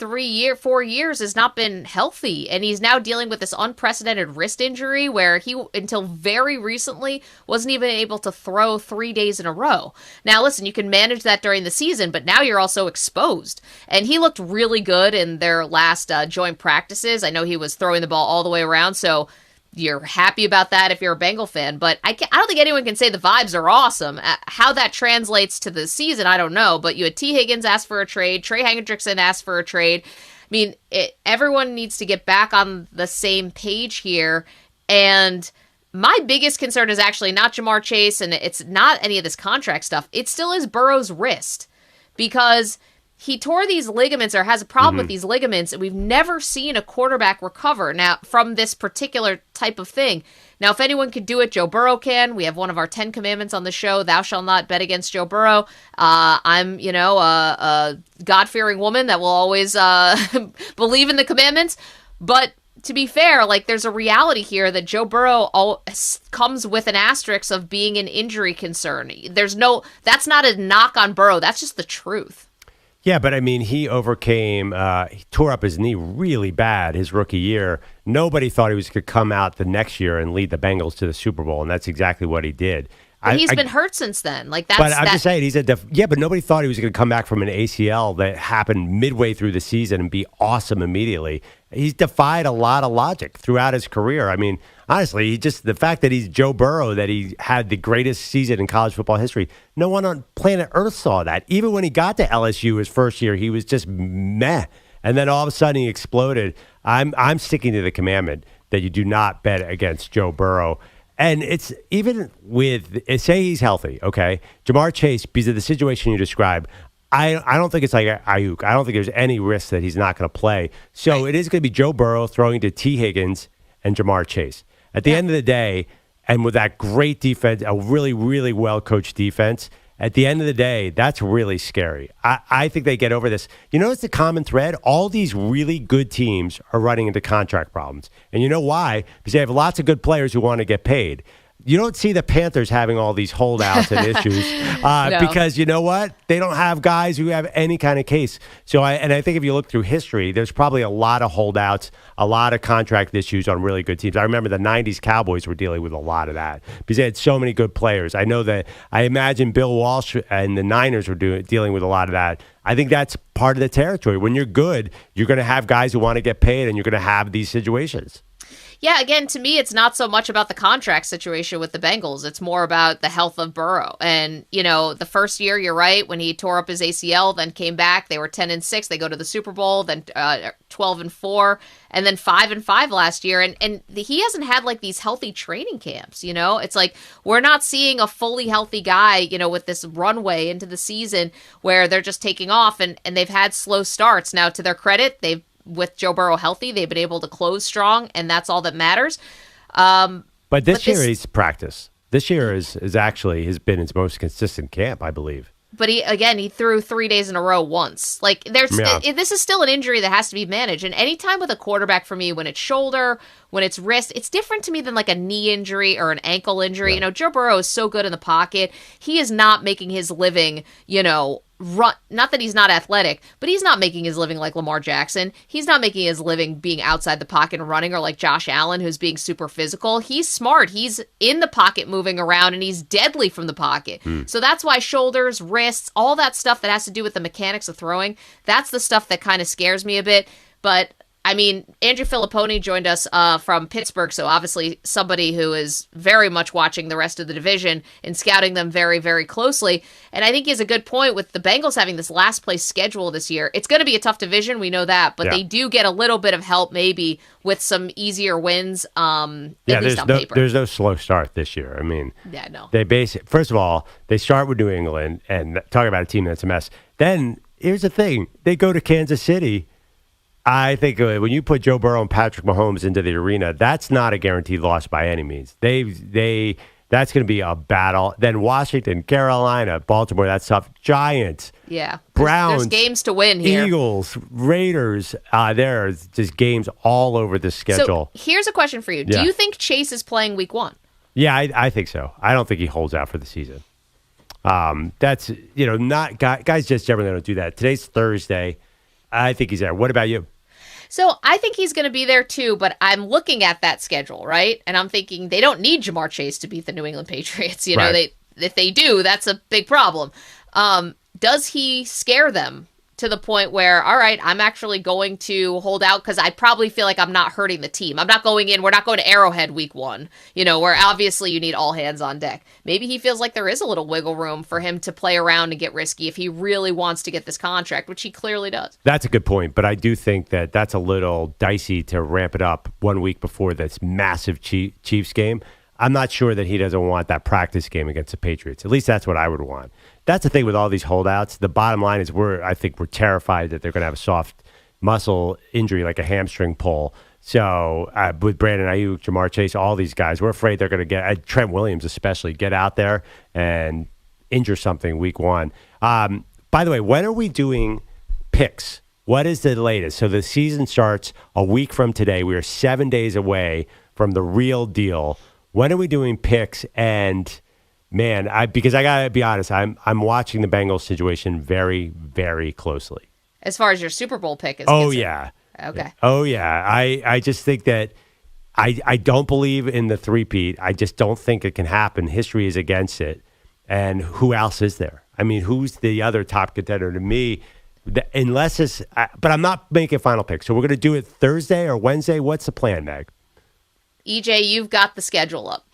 4 years has not been healthy, and he's now dealing with this unprecedented wrist injury where he, until very recently, wasn't even able to throw 3 days in a row. Now, listen, you can manage that during the season, but now you're also exposed. And he looked really good in their last joint practices. I know he was throwing the ball all the way around, so you're happy about that if you're a Bengal fan, but I don't think anyone can say the vibes are awesome. How that translates to the season, I don't know, but you had T. Higgins ask for a trade, Trey Hendrickson asked for a trade. I mean, everyone needs to get back on the same page here, and my biggest concern is actually not JaMarrChase, and it's not any of this contract stuff. It still is Burrow's wrist, because he tore these ligaments, or has a problem with these ligaments, and we've never seen a quarterback recover now from this particular type of thing. Now, if anyone could do it, Joe Burrow can. We have one of our 10 commandments on the show, thou shalt not bet against Joe Burrow. I'm, a God-fearing woman that will always believe in the commandments. But to be fair, there's a reality here that Joe Burrow comes with an asterisk of being an injury concern. That's not a knock on Burrow. That's just the truth. Yeah, but I mean, he tore up his knee really bad his rookie year. Nobody thought he was going to come out the next year and lead the Bengals to the Super Bowl, and that's exactly what he did. But he's been hurt since then. But I'm just saying, but nobody thought he was going to come back from an ACL that happened midway through the season and be awesome immediately. He's defied a lot of logic throughout his career. I mean, honestly, the fact that he's Joe Burrow, that he had the greatest season in college football history, no one on planet Earth saw that. Even when he got to LSU his first year, he was just meh. And then all of a sudden he exploded. I'm sticking to the commandment that you do not bet against Joe Burrow. And it's even with, say he's healthy, okay? JaMarrChase, because of the situation you described, I don't think it's like Aiyuk. I don't think there's any risk that he's not going to play. So it is going to be Joe Burrow throwing to T. Higgins and JaMarrChase. At the end of the day, and with that great defense, a really, really well-coached defense, at the end of the day, that's really scary. I think they get over this. You notice the common thread? All these really good teams are running into contract problems. And you know why? Because they have lots of good players who want to get paid. You don't see the Panthers having all these holdouts and issues because you know what? They don't have guys who have any kind of case. So I think if you look through history, there's probably a lot of holdouts, a lot of contract issues on really good teams. I remember the 90s Cowboys were dealing with a lot of that because they had so many good players. I imagine Bill Walsh and the Niners were dealing with a lot of that. I think that's part of the territory. When you're good, you're going to have guys who want to get paid, and you're going to have these situations. Yeah, again, to me, it's not so much about the contract situation with the Bengals. It's more about the health of Burrow. And, the first year, you're right, when he tore up his ACL, then came back, they were 10-6. They go to the Super Bowl, then 12-4, and then 5-5 last year. And he hasn't had these healthy training camps, It's like we're not seeing a fully healthy guy, with this runway into the season where they're just taking off and they've had slow starts. Now, to their credit, they've with Joe Burrow healthy, they've been able to close strong, and that's all that matters. But this year he's practiced. This year has been his most consistent camp, I believe. But he threw 3 days in a row once. Like this is still an injury that has to be managed. And anytime with a quarterback for me, when it's shoulder, when it's wrist, it's different to me than like a knee injury or an ankle injury. Yeah. Joe Burrow is so good in the pocket. He is not making his living, run. Not that he's not athletic, but he's not making his living like Lamar Jackson. He's not making his living being outside the pocket and running, or like Josh Allen, who's being super physical. He's smart. He's in the pocket moving around, and he's deadly from the pocket. So that's why shoulders, wrists, all that stuff that has to do with the mechanics of throwing, that's the stuff that kind of scares me a bit. But I mean, Andrew Fillipponi joined us from Pittsburgh, so obviously somebody who is very much watching the rest of the division and scouting them very, very closely. And I think he has a good point with the Bengals having this last place schedule this year. It's going to be a tough division, we know that, but they do get a little bit of help maybe with some easier wins, at least on paper. There's no slow start this year. I mean, first of all, they start with New England, and talk about a team that's a mess. Then, here's the thing. They go to Kansas City. I think when you put Joe Burrow and Patrick Mahomes into the arena, that's not a guaranteed loss by any means. That's going to be a battle. Then Washington, Carolina, Baltimore, that's tough. Giants, Browns, there's games to win here. Eagles, Raiders. There are just games all over the schedule. So here's a question for you: do you think Chase is playing Week 1? Yeah, I think so. I don't think he holds out for the season. That's not guys just generally don't do that. Today's Thursday. I think he's there. What about you? So I think he's going to be there too, but I'm looking at that schedule, right? And I'm thinking they don't need JaMarrChase to beat the New England Patriots. If they do, that's a big problem. Does he scare them to the point where, all right, I'm actually going to hold out because I probably feel like I'm not hurting the team. I'm not going in. We're not going to Arrowhead Week 1, where obviously you need all hands on deck. Maybe he feels like there is a little wiggle room for him to play around and get risky if he really wants to get this contract, which he clearly does. That's a good point, but I do think that that's a little dicey to ramp it up 1 week before this massive Chiefs game. I'm not sure that he doesn't want that practice game against the Patriots. At least that's what I would want. That's the thing with all these holdouts. The bottom line is I think we're terrified that they're going to have a soft muscle injury like a hamstring pull. So with Brandon Aiyuk, JaMarrChase, all these guys, we're afraid they're going to get, Trent Williams especially, get out there and injure something Week 1. By the way, when are we doing picks? What is the latest? So the season starts a week from today. We are 7 days away from the real deal. When are we doing picks? And man, because I gotta be honest, I'm watching the Bengals situation very, very closely. As far as your Super Bowl pick is concerned. Yeah. Okay. Oh yeah. I just think that I don't believe in the three-peat. I just don't think it can happen. History is against it. And who else is there? I mean, who's the other top contender to me? Unless it's, but I'm not making a final pick. So we're gonna do it Thursday or Wednesday. What's the plan, Meg? EJ, you've got the schedule up.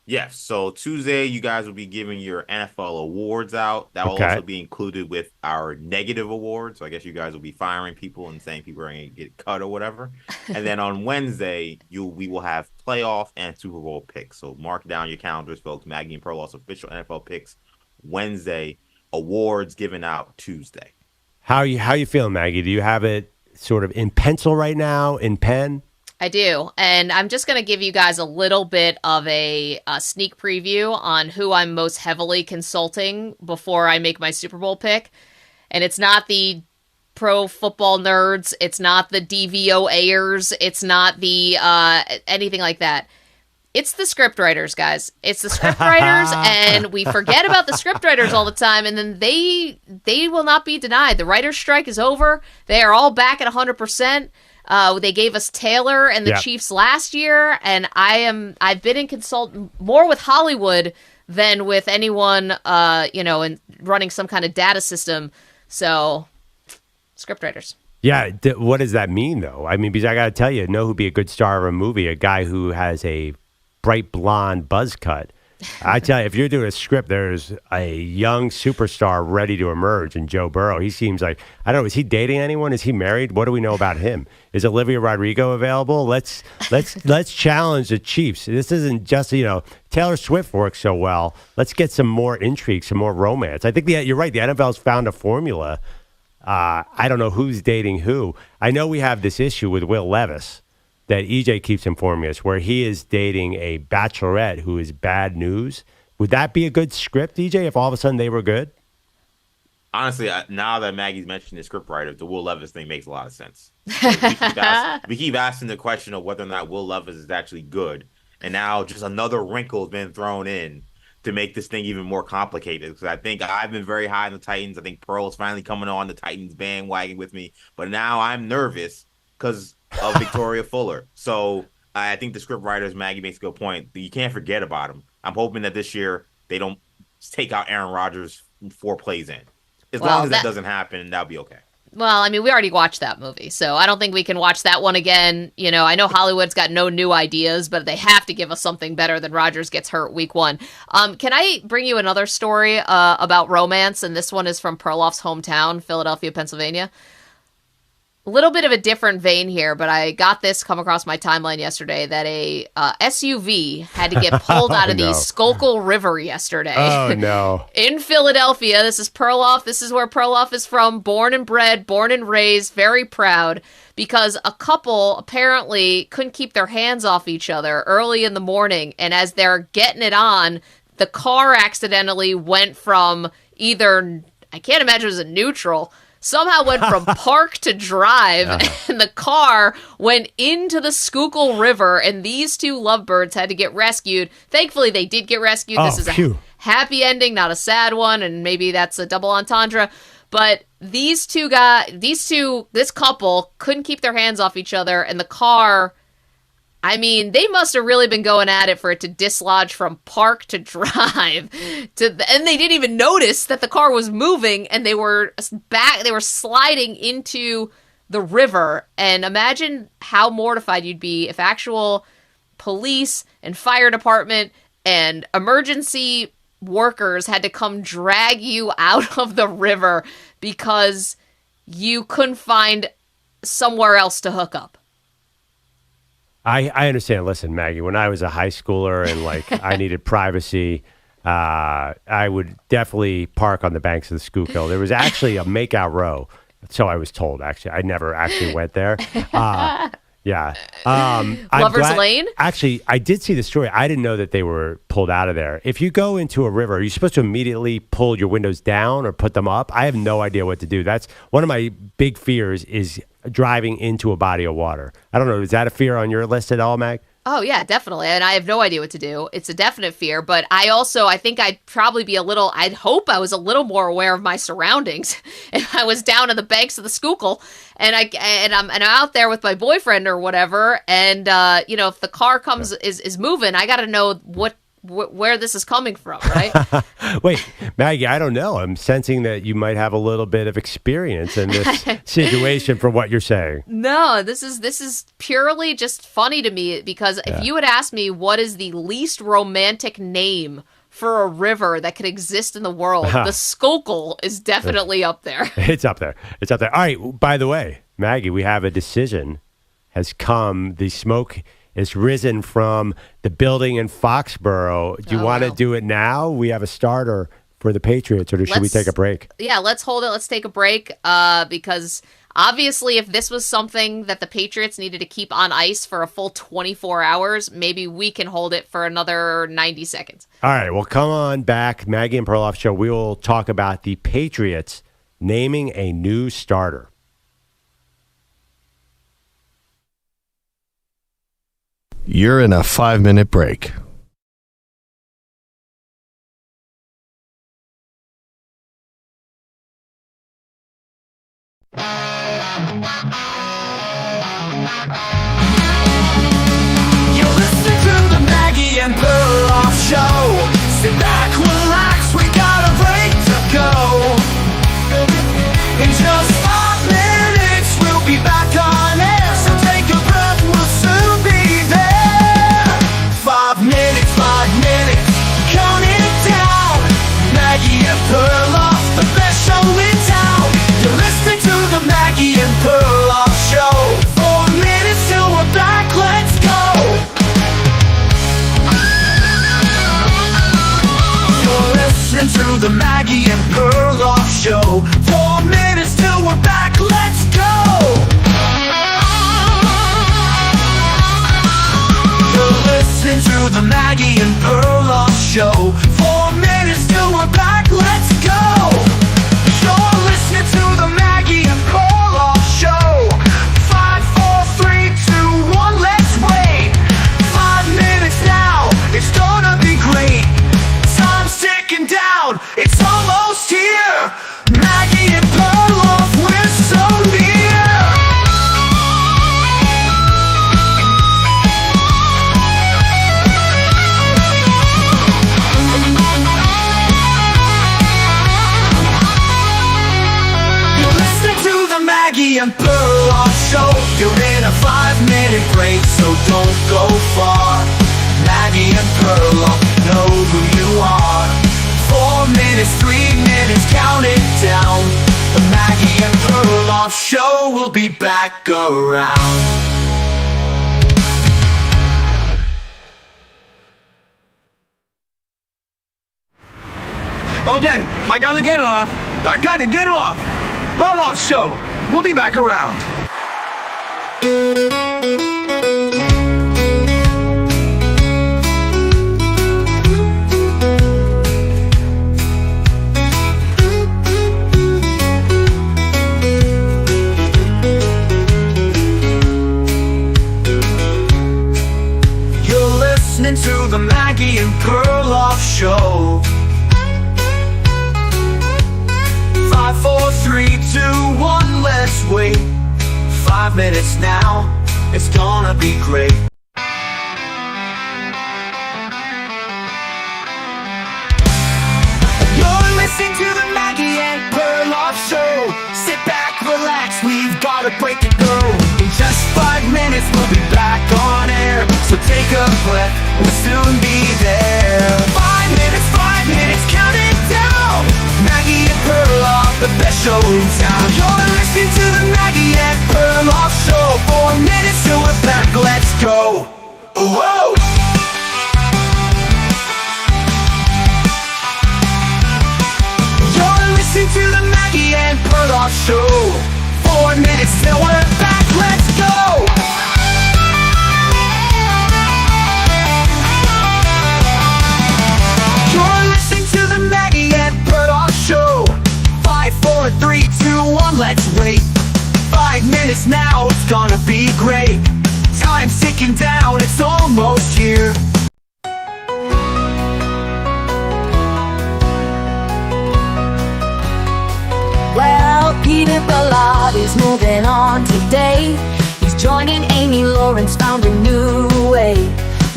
Yes. So Tuesday, you guys will be giving your NFL awards out. That will also be included with our negative awards. So I guess you guys will be firing people and saying people are going to get cut or whatever. And then on Wednesday, we will have playoff and Super Bowl picks. So mark down your calendars, folks. Maggie and Perloff's official NFL picks Wednesday. Awards given out Tuesday. How you feeling, Maggie? Do you have it sort of in pencil right now, in pen? I do, and I'm just going to give you guys a little bit of a sneak preview on who I'm most heavily consulting before I make my Super Bowl pick. And it's not the pro football nerds, it's not the DVOAers, it's not the anything like that. It's the script writers, guys. It's the script writers, and we forget about the script writers all the time, and then they will not be denied. The writer's strike is over. They are all back at 100%. They gave us Taylor and the Chiefs last year, and I've been in consult more with Hollywood than with anyone, in running some kind of data system. So, scriptwriters. Yeah, what does that mean, though? I mean, because I got to tell you, who'd be a good star of a movie? A guy who has a bright blonde buzz cut. I tell you, if you're doing a script, there's a young superstar ready to emerge in Joe Burrow. He seems like, I don't know, is he dating anyone? Is he married? What do we know about him? Is Olivia Rodrigo available? Let's challenge the Chiefs. This isn't just, Taylor Swift works so well. Let's get some more intrigue, some more romance. I think you're right. The NFL's found a formula I don't know who's dating who. I know we have this issue with Will Levis that EJ keeps informing us, where he is dating a bachelorette who is bad news. Would that be a good script, EJ, if all of a sudden they were good? Honestly, now that Maggie's mentioned the scriptwriter, the Will Levis thing makes a lot of sense. We keep asking the question of whether or not Will Levis is actually good, and now just another wrinkle has been thrown in to make this thing even more complicated. Because I think I've been very high on the Titans. I think Pearl is finally coming on the Titans bandwagon with me, but now I'm nervous because of Victoria Fuller. So I think the scriptwriters, Maggie makes a good point. You can't forget about him. I'm hoping that this year they don't take out Aaron Rodgers 4 plays in. As long as that doesn't happen, that'll be okay. Well, I mean, we already watched that movie, so I don't think we can watch that one again. You know, I know Hollywood's got no new ideas, but they have to give us something better than Rodgers gets hurt week 1. Can I bring you another story about romance? And this one is from Perloff's hometown, Philadelphia, Pennsylvania. A little bit of a different vein here, but I got this come across my timeline yesterday that a SUV had to get pulled out of the Schuylkill River yesterday. Oh, no. In Philadelphia. This is Perloff. This is where Perloff is from. Born and bred, born and raised, very proud, because a couple apparently couldn't keep their hands off each other early in the morning, and as they're getting it on, the car accidentally went from either, I can't imagine it was a neutral, somehow went from park to drive, and the car went into the Schuylkill River, and these two lovebirds had to get rescued. Thankfully, they did get rescued. This is a happy ending, not a sad one, and maybe that's a double entendre. But this couple couldn't keep their hands off each other, and the car, I mean, they must have really been going at it for it to dislodge from park to drive. And they didn't even notice that the car was moving, and they were sliding into the river. And imagine how mortified you'd be if actual police and fire department and emergency workers had to come drag you out of the river because you couldn't find somewhere else to hook up. I understand. Listen, Maggie, when I was a high schooler and I needed privacy, I would definitely park on the banks of the Schuylkill. There was actually a makeout row, so I was told. Actually, I never actually went there. Yeah, Lover's Lane. Actually, I did see the story. I didn't know that they were pulled out of there. If you go into a river, are you supposed to immediately pull your windows down or put them up? I have no idea what to do. That's one of my big fears is driving into a body of water. I don't know. Is that a fear on your list at all, Mag? Oh, yeah, definitely. And I have no idea what to do. It's a definite fear. But I think I'd probably be I'd hope I was a little more aware of my surroundings if I was down on the banks of the Schuylkill and I'm out there with my boyfriend or whatever. And, if the car comes, is moving, I got to know where this is coming from, right? Wait, Maggie, I don't know. I'm sensing that you might have a little bit of experience in this situation from what you're saying. No, this is purely just funny to me because if you had asked me what is the least romantic name for a river that could exist in the world, the Schuylkill is definitely up there. It's up there. It's up there. All right, by the way, Maggie, we have a decision has come. The smoke is risen from the building in Foxborough. Do you want to do it now? We have a starter for the Patriots, or should we take a break? Yeah, let's hold it. Let's take a break because obviously if this was something that the Patriots needed to keep on ice for a full 24 hours, maybe we can hold it for another 90 seconds. All right, well, come on back. Maggie and Perloff Show. We will talk about the Patriots naming a new starter. You're in a 5-minute break. You're listening to the Maggie and Perloff Show. Sit back, relax, we got a break to go. In just 5 minutes, we'll be back on air. So take a breath, we'll soon be there. 5 minutes. Maggie and Perloff Show. You're in a 5-minute break, so don't go far. Maggie and Perloff know who you are. 4 minutes, 3 minutes, count it down. The Maggie and Perloff Show will be back around. Okay, I gotta get off. Perloff Show. We'll be back around. You're listening to the Maggie and Perloff Show. 5, 4, 3, 2, 1, let's wait. 5 minutes now, it's gonna be great. You're listening to the Maggie and Perloff Show. Sit back, relax, we've got a break to go. In just 5 minutes, we'll be back on air. So take a breath, we'll soon be there. 5 minutes, count it down. Maggie and Perloff, the best show in town. You're listening to the Maggie and Perloff Show. 4 minutes till we're back, let's go. Whoa! You're listening to the Maggie and Perloff Show. 4 minutes till we're back, let's go. You're listening to the Maggie and Perloff Show. 5, 4, 3, 2, 1, let's wait. 5 minutes now, it's gonna be great. Time's ticking down, it's almost here. Well, Peter Ballard is moving on today. He's joining Amy Lawrence, found a new way.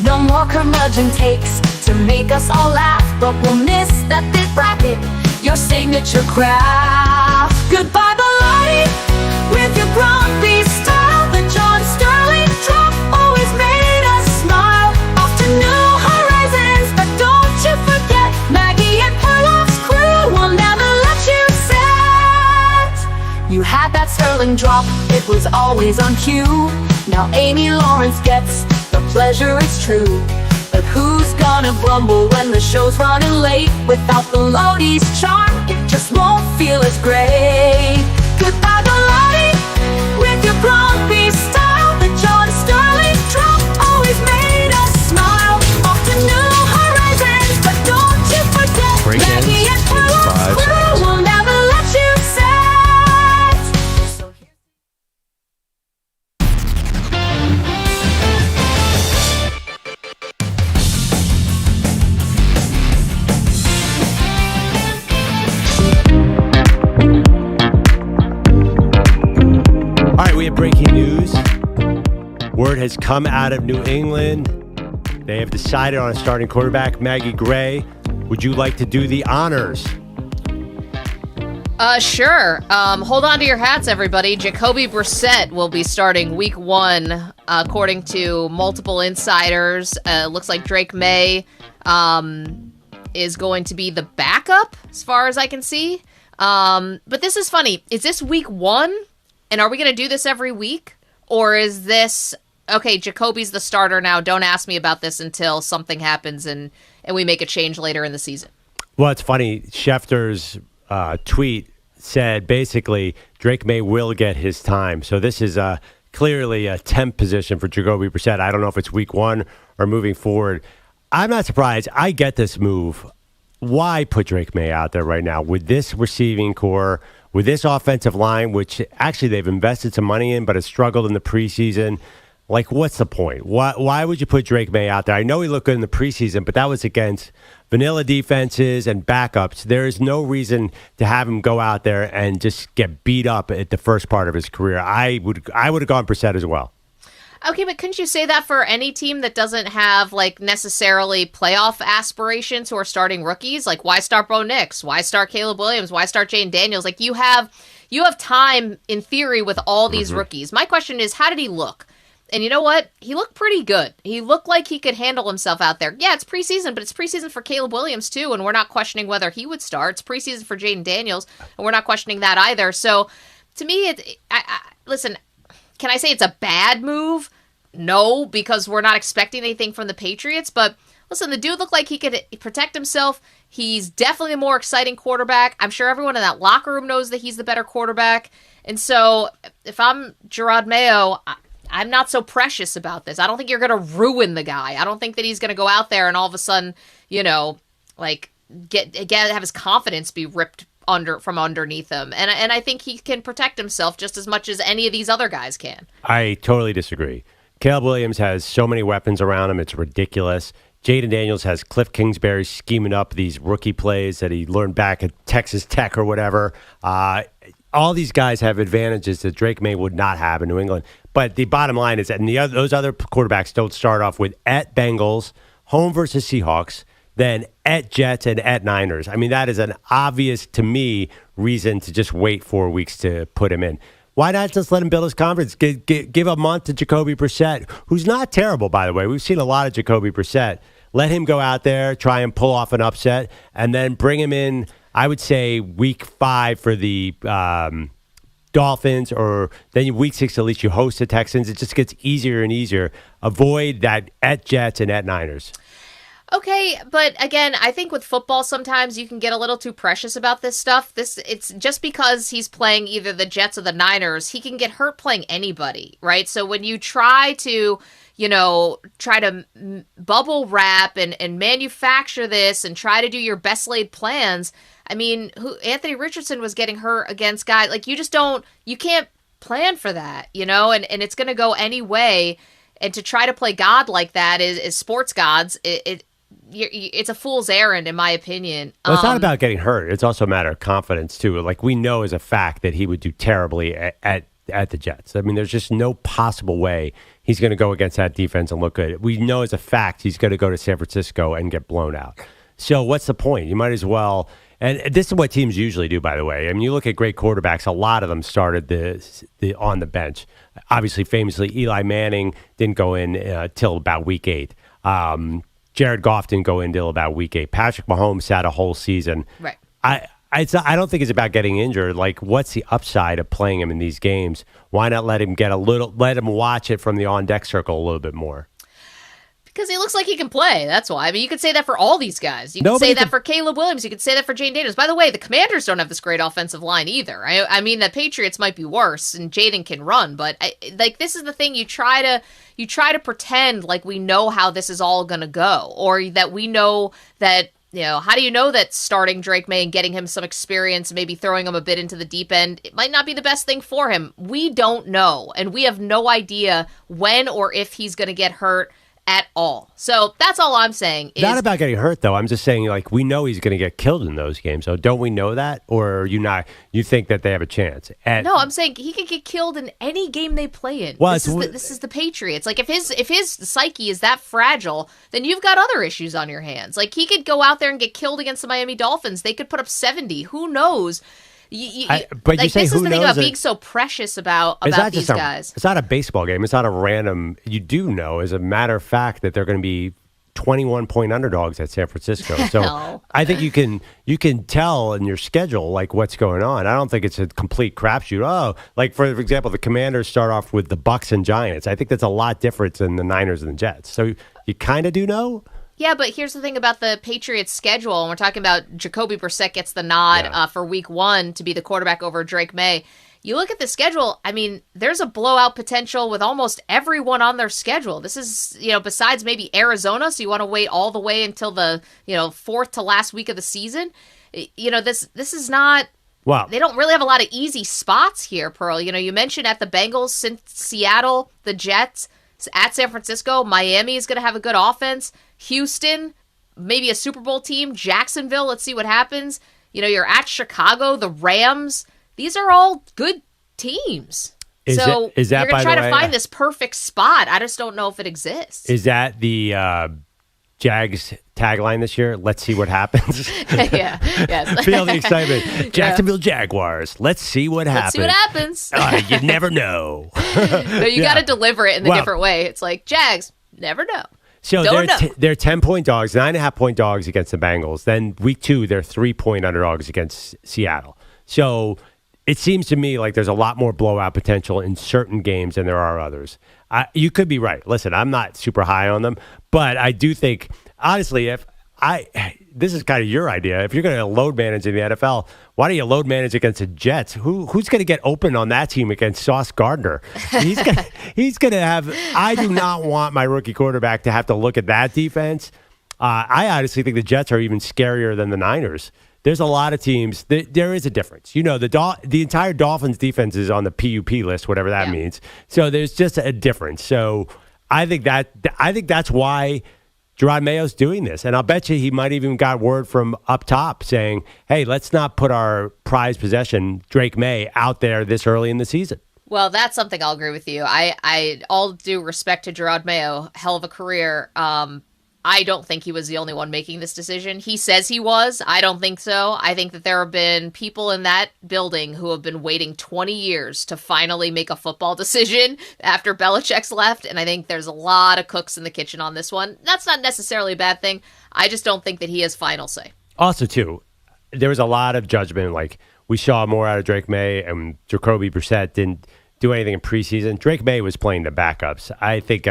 No more curmudgeon takes to make us all laugh, but we'll miss that thick bracket, your signature craft. Goodbye, Ballard, with your grumpy style. The John Sterling drop always made us smile. Off to new horizons, but don't you forget, Maggie and Perloff's crew will never let you set. You had that Sterling drop, it was always on cue. Now Amy Lawrence gets the pleasure, it's true. But who's gonna grumble when the show's running late? Without the Lodi's charm, it just won't feel as great. Goodbye, Lodi, with your grumpy style. The John Sterling drop always made us smile. Off to new horizons, but don't you forget, Maggie and Perloff's crew will never let you set. So All right, we have breaking news. Word has come out of New England. They have decided on a starting quarterback, Maggie Gray. Would you like to do the honors? Sure. Hold on to your hats, everybody. Jacoby Brissett will be starting week 1, according to multiple insiders. Looks like Drake May is going to be the backup, as far as I can see. But this is funny. Is this week 1? And are we going to do this every week? Or is this, okay, Jacoby's the starter now. Don't ask me about this until something happens and we make a change later in the season. Well, it's funny. Schefter's tweet said basically Drake May will get his time. So this is clearly a temp position for Jacoby Brissett. I don't know if it's week 1 or moving forward. I'm not surprised. I get this move. Why put Drake May out there right now with this receiving core, with this offensive line, which actually they've invested some money in, but has struggled in the preseason? Like, what's the point? Why would you put Drake May out there? I know he looked good in the preseason, but that was against vanilla defenses and backups. There is no reason to have him go out there and just get beat up at the first part of his career. I would have gone Brissett as well. Okay, but couldn't you say that for any team that doesn't have, like, necessarily playoff aspirations who are starting rookies? Like, why start Bo Nix? Why start Caleb Williams? Why start Jane Daniels? Like, you have you have time in theory with all these rookies. My question is, how did he look? And you know what? He looked pretty good. He looked like he could handle himself out there. Yeah, it's preseason, but it's preseason for Caleb Williams too, and we're not questioning whether he would start. It's preseason for Jaden Daniels, and we're not questioning that either. So, to me, listen, can I say it's a bad move? No, because we're not expecting anything from the Patriots. But listen, the dude looked like he could protect himself. He's definitely a more exciting quarterback. I'm sure everyone in that locker room knows that he's the better quarterback. And so, if I'm Jerod Mayo, I'm not so precious about this. I don't think you're going to ruin the guy. I don't think that he's going to go out there and all of a sudden, have his confidence be ripped from underneath him. And I think he can protect himself just as much as any of these other guys can. I totally disagree. Caleb Williams has so many weapons around him. It's ridiculous. Jaden Daniels has Cliff Kingsbury scheming up these rookie plays that he learned back at Texas Tech or whatever. All these guys have advantages that Drake May would not have in New England. But the bottom line is that those other quarterbacks don't start off with at Bengals, home versus Seahawks, then at Jets and at Niners. I mean, that is an obvious, to me, reason to just wait 4 weeks to put him in. Why not just let him build his confidence? Give a month to Jacoby Brissett, who's not terrible, by the way. We've seen a lot of Jacoby Brissett. Let him go out there, try and pull off an upset, and then bring him in, I would say, week 5 for the Dolphins, or then week 6 at least you host the Texans. It just gets easier and easier. Avoid that at Jets and at Niners. Okay, but again, I think with football sometimes you can get a little too precious about this stuff. It's just because he's playing either the Jets or the Niners, he can get hurt playing anybody, right? So when you try to bubble wrap and manufacture this and try to do your best laid plans, I mean, Anthony Richardson was getting hurt against guys like you can't plan for that, and it's going to go any way. And to try to play God like that is sports gods. It's a fool's errand, in my opinion. Well, it's not about getting hurt. It's also a matter of confidence, too. Like, we know as a fact that he would do terribly at the Jets. I mean, there's just no possible way he's going to go against that defense and look good. We know as a fact he's going to go to San Francisco and get blown out. So what's the point? You might as well. And this is what teams usually do, by the way. I mean, you look at great quarterbacks, a lot of them started on the bench. Obviously, famously, Eli Manning didn't go in till about week 8. Jared Goff didn't go in till about week 8. Patrick Mahomes sat a whole season. Right. I don't think it's about getting injured. Like, what's the upside of playing him in these games? Why not let him watch it from the on-deck circle a little bit more? Because he looks like he can play. That's why. I mean, you could say that for all these guys. You could say that for Caleb Williams. You could say that for Jaden Daniels. By the way, the Commanders don't have this great offensive line either. I mean, the Patriots might be worse, and Jaden can run. But this is the thing. You try to pretend like we know how this is all going to go, or that we know that. How do you know that starting Drake May and getting him some experience, maybe throwing him a bit into the deep end, it might not be the best thing for him? We don't know, and we have no idea when or if he's going to get hurt at all. So that's all I'm saying. Not about getting hurt, though. I'm just saying, like, we know he's going to get killed in those games. So don't we know that? Or you think that they have a chance? No, I'm saying he could get killed in any game they play in. Well, this is the Patriots. Like, if his psyche is that fragile, then you've got other issues on your hands. Like, he could go out there and get killed against the Miami Dolphins. They could put up 70. Who knows? This is the thing about being so precious about these guys. It's not a baseball game. It's not a random. You do know, as a matter of fact, that they're going to be 21-point underdogs at San Francisco. So I think you can tell in your schedule like what's going on. I don't think it's a complete crapshoot. Oh, like for example, the Commanders start off with the Bucks and Giants. I think that's a lot different than the Niners and the Jets. So you kind of do know. Yeah, but here's the thing about the Patriots' schedule, and we're talking about Jacoby Brissett gets the nod for week 1 to be the quarterback over Drake May. You look at the schedule, I mean, there's a blowout potential with almost everyone on their schedule. This is, besides maybe Arizona, so you want to wait all the way until the, 4th to last week of the season. This is not... Wow. They don't really have a lot of easy spots here, Pearl. You mentioned at the Bengals, Seattle, the Jets, at San Francisco, Miami is going to have a good offense. Houston, maybe a Super Bowl team. Jacksonville, let's see what happens. You're at Chicago, the Rams. These are all good teams. Is that, you're going to try to find this perfect spot. I just don't know if it exists. Is that the Jags tagline this year. Let's see what happens. Yes. Feel the excitement. Jacksonville Jaguars. Let's see what happens. Let's see what happens. You never know. No, you got to deliver it in a different way. It's like, Jags, never know. So they're 10-point dogs, 9.5-point dogs against the Bengals. Then week 2, they're 3-point underdogs against Seattle. So it seems to me like there's a lot more blowout potential in certain games than there are others. You could be right. Listen, I'm not super high on them, but I do think, honestly, this is kind of your idea. If you're going to load manage in the NFL, why don't you load manage against the Jets? Who's going to get open on that team against Sauce Gardner? He's going to have. I do not want my rookie quarterback to have to look at that defense. I honestly think the Jets are even scarier than the Niners. There's a lot of teams. There is a difference. You know, the entire Dolphins defense is on the PUP list, whatever that means. So there's just a difference. So I think that's why Jerod Mayo's doing this. And I'll bet you he might even got word from up top saying, hey, let's not put our prized possession, Drake May, out there this early in the season. Well, that's something I'll agree with you. I all due respect to Jerod Mayo, hell of a career. I don't think he was the only one making this decision. He says he was. I don't think so. I think that there have been people in that building who have been waiting 20 years to finally make a football decision after Belichick's left, and I think there's a lot of cooks in the kitchen on this one. That's not necessarily a bad thing. I just don't think that he has final say. Also, too, there was a lot of judgment. Like, we saw more out of Drake May, and Jacoby Brissett didn't do anything in preseason. Drake May was playing the backups. I think...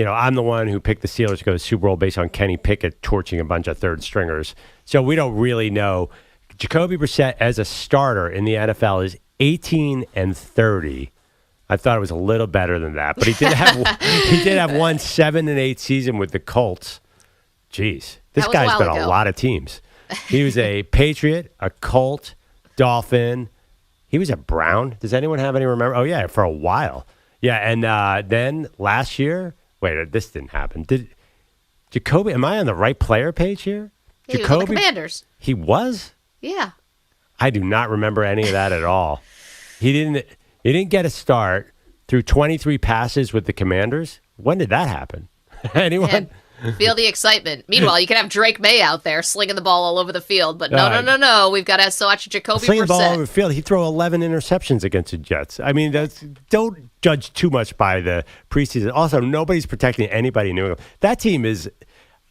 I'm the one who picked the Steelers to go to the Super Bowl based on Kenny Pickett torching a bunch of third stringers. So we don't really know. Jacoby Brissett as a starter in the NFL is 18-30. I thought it was a little better than that, but he did have one 7-8 season with the Colts. Jeez, this guy's been a lot of teams. He was a Patriot, a Colt, Dolphin. He was a Brown. Does anyone have any remember? Oh yeah, for a while. Yeah, and then last year. Wait, this didn't happen. Did Jacoby? Am I on the right player page here? He was on the Commanders. He was? Yeah. I do not remember any of that at all. He didn't get a start through 23 passes with the Commanders. When did that happen? Anyone? Man, feel the excitement. Meanwhile, you can have Drake May out there slinging the ball all over the field, but no. We've got to watch Jacoby Brissett. Slinging the ball all over the field. He threw 11 interceptions against the Jets. I mean, don't judge too much by the preseason. Also, nobody's protecting anybody in New England. That team is...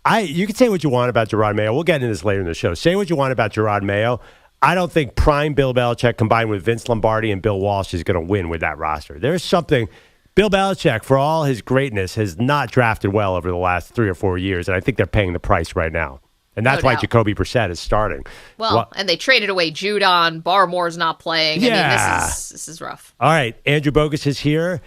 You can say what you want about Jerod Mayo. We'll get into this later in the show. Say what you want about Jerod Mayo. I don't think prime Bill Belichick combined with Vince Lombardi and Bill Walsh is going to win with that roster. There's something... Bill Belichick, for all his greatness, has not drafted well over the last 3 or 4 years, and I think they're paying the price right now. And that's why Jacoby Brissett is starting. Well, and they traded away Judon. Barmore's not playing. Yeah. I mean, this is rough. All right, Andrew Bogus is here.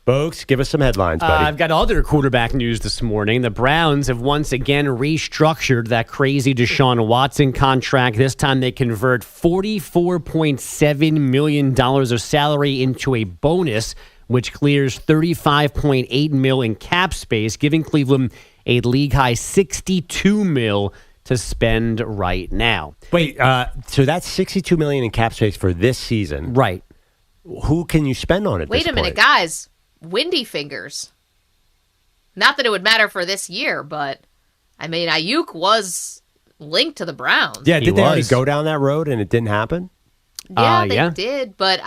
Bogus, give us some headlines, buddy. I've got other quarterback news this morning. The Browns have once again restructured that crazy Deshaun Watson contract. This time they convert $44.7 million of salary into a bonus, which clears $35.8 million in cap space, giving Cleveland a league-high $62 million to spend right now. Wait, so that's $62 million in cap space for this season. Right. Who can you spend on it? Wait a minute, guys. Windy fingers. Not that it would matter for this year, but, I mean, Aiyuk was linked to the Browns. Yeah, did they already go down that road and it didn't happen? Yeah, they did, but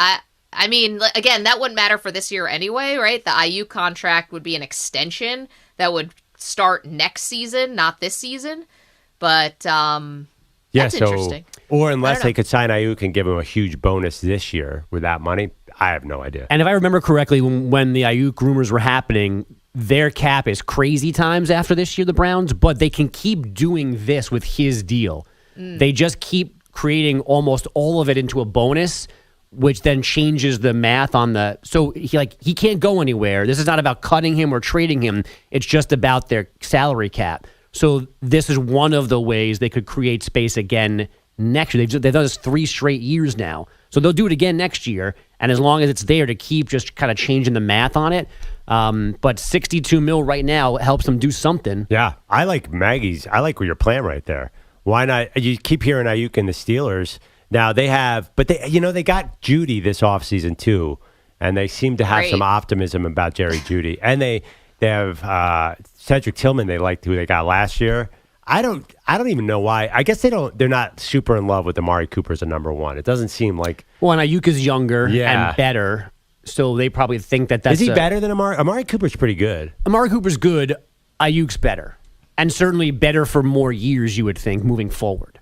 I mean, again, that wouldn't matter for this year anyway, right? The Aiyuk contract would be an extension that would start next season, not this season. But that's interesting. Or unless they could sign Aiyuk and give him a huge bonus this year with that money, I have no idea. And if I remember correctly, when the Aiyuk rumors were happening, their cap is crazy times after this year, the Browns, but they can keep doing this with his deal. They just keep creating almost all of it into a bonus, which then changes the math on the... So he can't go anywhere. This is not about cutting him or trading him. It's just about their salary cap. So this is one of the ways they could create space again next year. They've done this 3 straight years now. So they'll do it again next year. And as long as it's there to keep just kind of changing the math on it. But $62 million right now helps them do something. Yeah, I like Maggie's. I like your plan right there. Why not? You keep hearing Aiyuk and the Steelers. Now they have, but they got Judy this offseason too, and they seem to have some optimism about Jerry Judy. And they have Cedric Tillman. They liked who they got last year. I don't even know why. I guess they're not super in love with Amari Cooper as a number one. It doesn't seem like. Well, and Aiyuk is younger and better, so they probably think that's. Is he better than Amari? Amari Cooper's pretty good. Amari Cooper's good. Aiyuk's better, and certainly better for more years. You would think moving forward.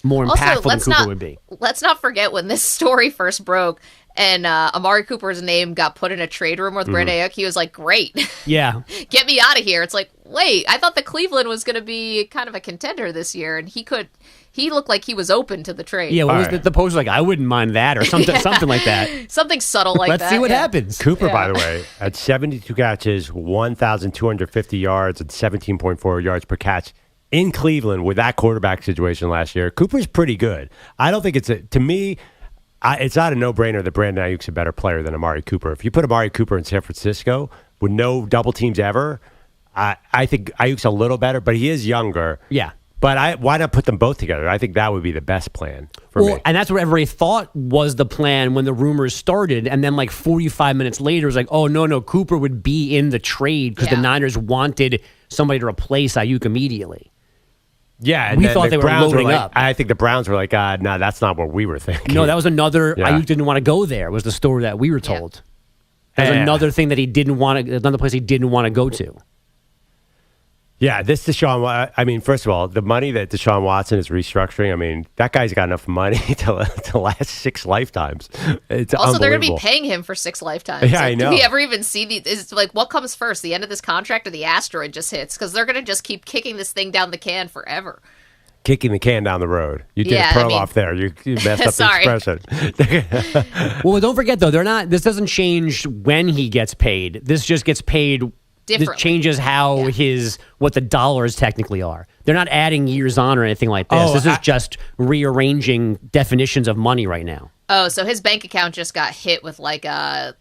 More impactful than Cooper would be. Let's not forget when this story first broke and Amari Cooper's name got put in a trade room with Brandon Aiyuk. He was like, great. Yeah. Get me out of here. It's like, wait, I thought the Cleveland was going to be kind of a contender this year, and he looked like he was open to the trade. Yeah, what was the post like? I wouldn't mind that or something, something like that. Something subtle like that. Let's see what happens. Cooper, by the way, at 72 catches, 1,250 yards, and 17.4 yards per catch in Cleveland with that quarterback situation last year. Cooper's pretty good. I don't think to me, it's not a no-brainer that Brandon Aiyuk's a better player than Amari Cooper. If you put Amari Cooper in San Francisco with no double teams ever, I think Aiyuk's a little better, but he is younger. Yeah. But why not put them both together? I think that would be the best plan for me. And that's what everybody thought was the plan when the rumors started. And then like 45 minutes later, it was like, oh, no, Cooper would be in the trade because the Niners wanted somebody to replace Aiyuk immediately. Yeah, and we thought they were loading up. I think the Browns were like, no, that's not what we were thinking. No, that was another. Aiyuk didn't want to go there. Was the story that we were told. That was another thing that he didn't want to. Another place he didn't want to go to. Yeah, this Deshaun. I mean, first of all, the money that Deshaun Watson is restructuring. I mean, that guy's got enough money to last 6 lifetimes. It's also, they're going to be paying him for 6 lifetimes. Yeah, I know. Do we ever even see these? Is like what comes first, the end of this contract or the asteroid just hits? Because they're going to just keep kicking this thing down the can forever. Kicking the can down the road. You did a Perloff there. You messed up the expression. Well, don't forget though, they're not. This doesn't change when he gets paid. This just gets paid. This changes how what the dollars technically are. They're not adding years on or anything like this. This is just rearranging definitions of money right now. Oh, so his bank account just got hit with like a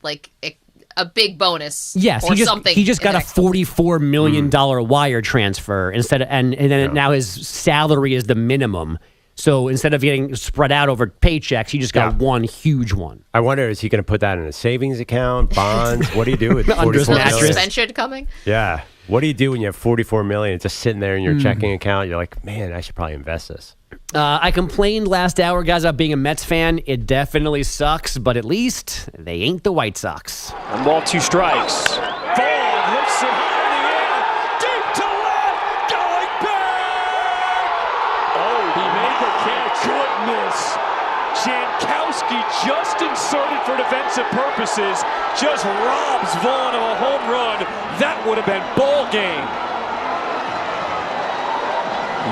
big bonus. Yes, he just got a $44 million wire transfer instead of, and then now his salary is the minimum. So instead of getting spread out over paychecks, he just got one huge one. I wonder, is he going to put that in a savings account, bonds? What do you do with $44 million? Suspension coming? Yeah. What do you do when you have $44 million just sitting there in your checking account? You're like, man, I should probably invest this. I complained last hour, guys, about being a Mets fan. It definitely sucks, but at least they ain't the White Sox. And ball 2 strikes. Ball lifts it high in the air. Deep to left. Going back. Oh, he made the catch. Goodness. Jankowski just inserted for defensive purposes. Just robs Vaughn of a home run. That would have been ball game.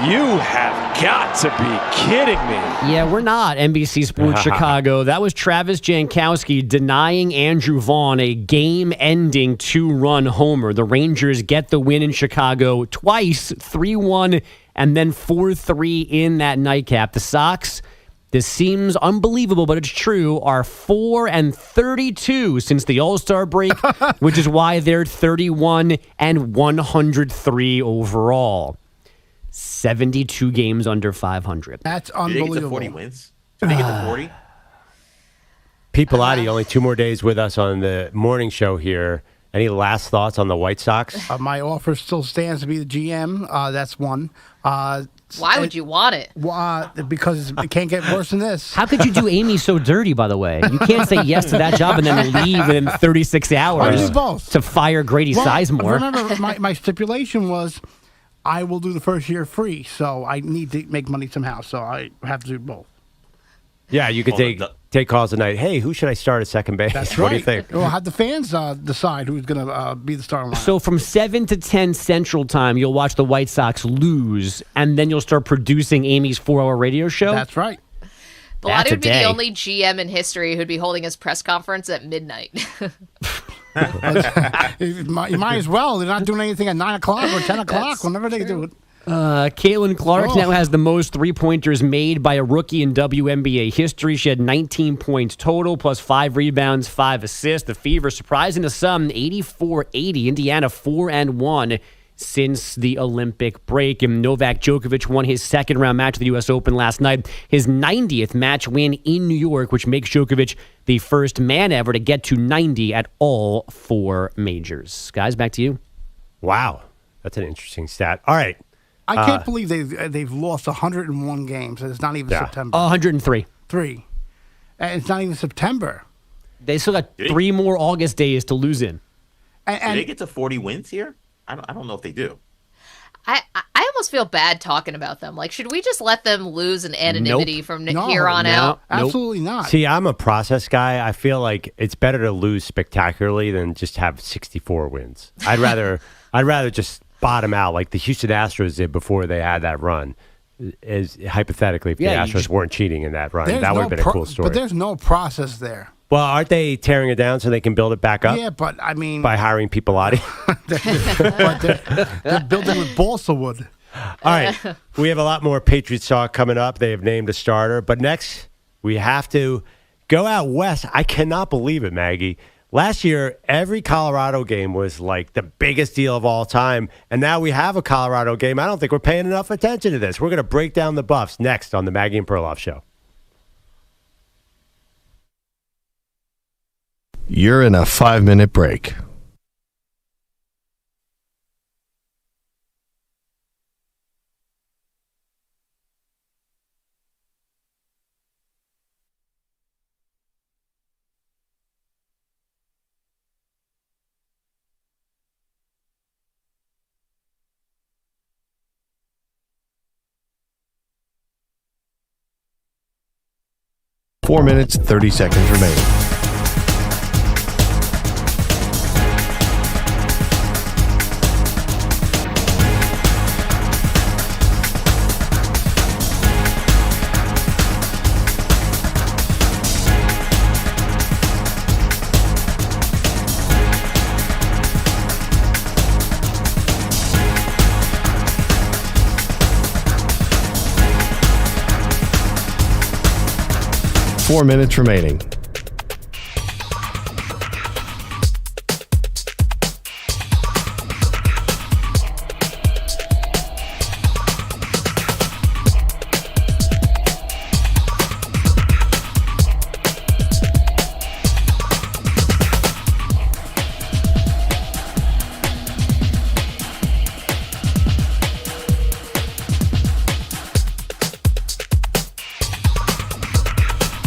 You have got to be kidding me. Yeah, we're not. NBC Sports Chicago. That was Travis Jankowski denying Andrew Vaughn a game-ending 2-run homer. The Rangers get the win in Chicago twice, 3-1, and then 4-3 in that nightcap. The Sox, this seems unbelievable, but it's true, are 4-32 since the All-Star break, which is why they're 31 and 103 overall. 72 games under 500. That's unbelievable. Did they get to 40 wins? Did they get to 40? Pete Pilati, only 2 more days with us on the morning show here. Any last thoughts on the White Sox? My offer still stands to be the GM. That's one. Why would you want it? Because it can't get worse than this. How could you do Amy so dirty, by the way? You can't say yes to that job and then leave within 36 hours to fire Grady Sizemore. Remember, my stipulation was I will do the first year free, so I need to make money somehow, so I have to do both. Yeah, you could take calls tonight. Hey, who should I start at second base? That's what right. do you think? We'll have the fans decide who's going to be the starting lineup. So from 7 to 10 Central Time, you'll watch the White Sox lose, and then you'll start producing Amy's 4-hour radio show? That's right. Pilati would be the only GM in history who'd be holding his press conference at midnight. You might as well. They're not doing anything at 9 o'clock or 10 o'clock, whenever they do it. Caitlin Clark now has the most three-pointers made by a rookie in WNBA history. She had 19 points total, plus 5 rebounds, 5 assists. The Fever, surprising to some, 84-80. Indiana 4-1 since the Olympic break. And Novak Djokovic won his second-round match of the U.S. Open last night. His 90th match win in New York, which makes Djokovic the first man ever to get to 90 at all 4 majors. Guys, back to you. Wow. That's an interesting stat. All right. I can't believe they've lost 101 games. And it's not even September. 103. 3. And it's not even September. They still got 3 more August days to lose in. Do they get to 40 wins here? I don't know if they do. I almost feel bad talking about them. Like, should we just let them lose in anonymity from here on out? Absolutely not. See, I'm a process guy. I feel like it's better to lose spectacularly than just have 64 wins. I'd rather just bottom out like the Houston Astros did before they had that run. Is hypothetically, if the Astros weren't cheating in that run, that would have been a cool story. But there's no process there. Well, aren't they tearing it down so they can build it back up? Yeah, but I mean, by hiring people out. They're building with balsa wood. All right, we have a lot more Patriots talk coming up. They have named a starter, but next we have to go out west. I cannot believe it, Maggie. Last year, every Colorado game was like the biggest deal of all time, and now we have a Colorado game. I don't think we're paying enough attention to this. We're going to break down the Buffs next on the Maggie and Perloff Show. You're in a 5-minute break. Four minutes, 30 seconds remaining. Four minutes remaining.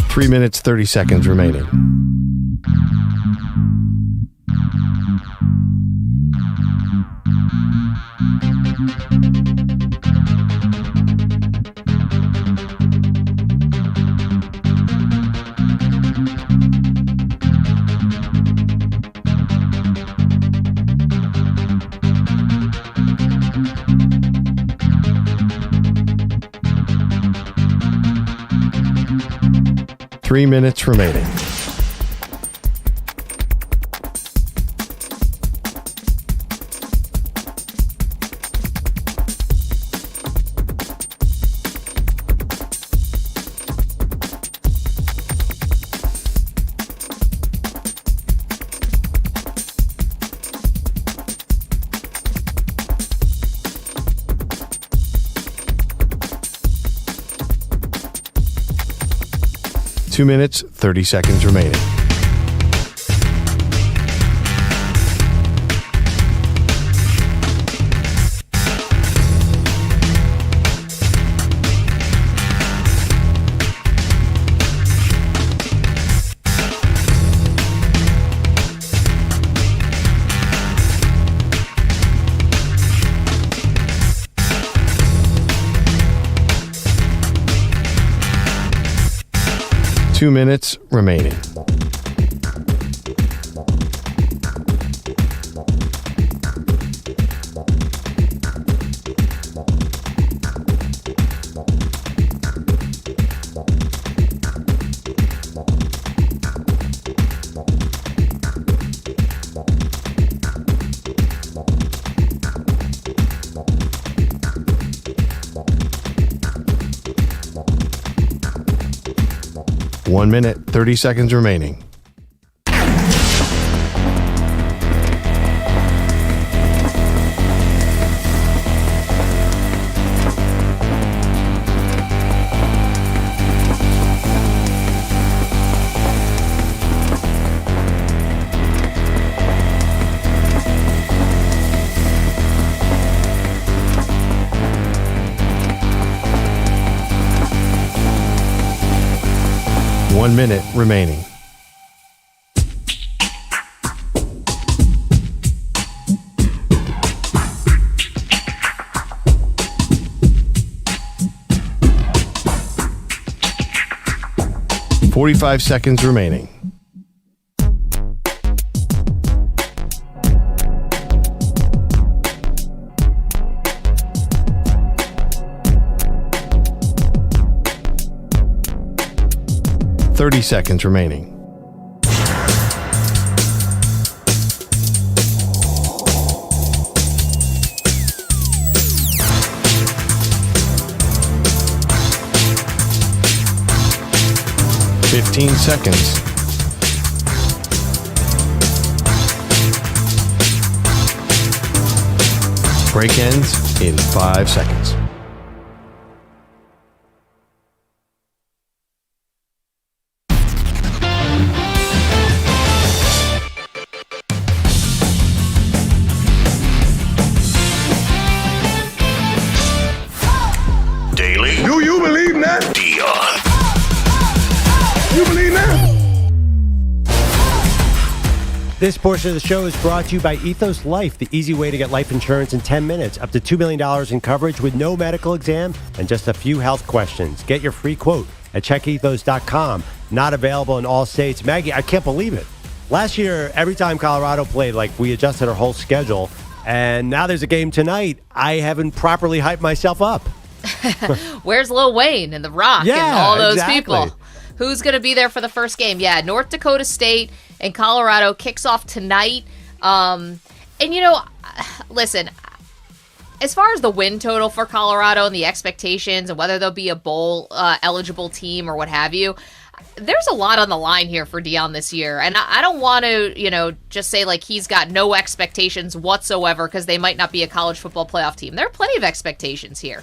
Three minutes, 30 seconds remaining. Three minutes remaining. Two minutes, 30 seconds remaining. Two minutes remaining. One minute, 30 seconds remaining. 1 minute remaining. .45 seconds remaining. .30 seconds remaining. .15 seconds. Break ends in 5 seconds. Daily. Do you believe that? Deion. You believe that? This portion of the show is brought to you by Ethos Life, the easy way to get life insurance in 10 minutes, up to $2 million in coverage with no medical exam and just a few health questions. Get your free quote at checkethos.com. Not available in all states. Maggie, I can't believe it. Last year, every time Colorado played, we adjusted our whole schedule, and now there's a game tonight. I haven't properly hyped myself up. Where's Lil Wayne and The Rock and all those people? Who's going to be there for the first game? Yeah, North Dakota State and Colorado kicks off tonight. And, listen, as far as the win total for Colorado and the expectations and whether they'll be a bowl eligible team or what have you, there's a lot on the line here for Deion this year. And I don't want to, just say he's got no expectations whatsoever because they might not be a college football playoff team. There are plenty of expectations here.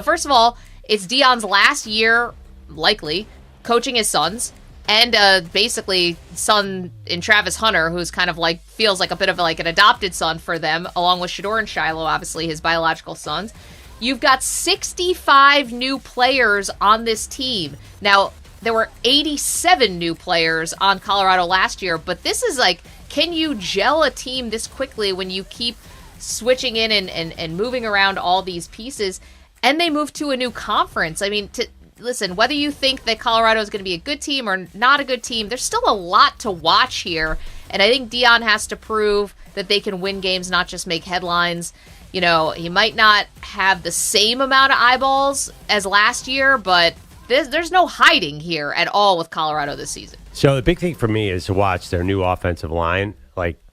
First of all, it's Deion's last year, likely, coaching his sons. And basically, son in Travis Hunter, who's kind of feels like a bit of an adopted son for them, along with Shedeur and Shiloh, obviously his biological sons. You've got 65 new players on this team. Now, there were 87 new players on Colorado last year, but this is can you gel a team this quickly when you keep switching in and moving around all these pieces? And they move to a new conference. I mean, listen, whether you think that Colorado is going to be a good team or not a good team, there's still a lot to watch here. And I think Deion has to prove that they can win games, not just make headlines. He might not have the same amount of eyeballs as last year, but there's no hiding here at all with Colorado this season. So the big thing for me is to watch their new offensive line.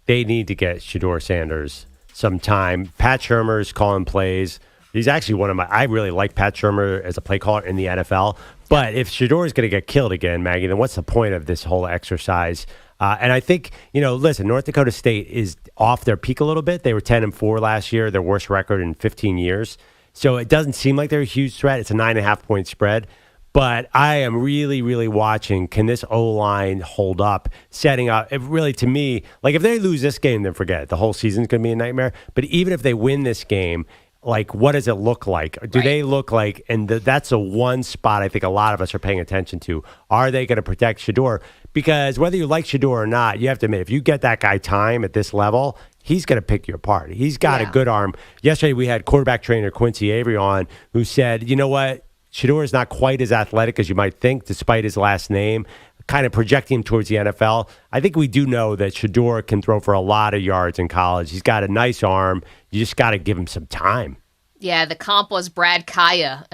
They need to get Shedeur Sanders some time. Pat Shurmur's calling plays. He's actually I really like Pat Shurmur as a play caller in the NFL. But if Shedeur is going to get killed again, Maggie, then what's the point of this whole exercise? And I think, listen, North Dakota State is off their peak a little bit. They were 10-4 last year, their worst record in 15 years. So it doesn't seem like they're a huge threat. It's a 9.5-point spread. But I am really, really watching, can this O-line hold up, setting up, really to me, if they lose this game, then forget it. The whole season's going to be a nightmare. But even if they win this game, what does it look like? Do they look like, and that's the one spot I think a lot of us are paying attention to. Are they going to protect Shedeur? Because whether you like Shedeur or not, you have to admit, if you get that guy time at this level, he's going to pick you apart. He's got a good arm. Yesterday we had quarterback trainer Quincy Avery on who said, you know what? Shedeur is not quite as athletic as you might think, despite his last name, kind of projecting him towards the NFL. I think we do know that Shedeur can throw for a lot of yards in college. He's got a nice arm. You just got to give him some time. Yeah, the comp was Brad Kaya,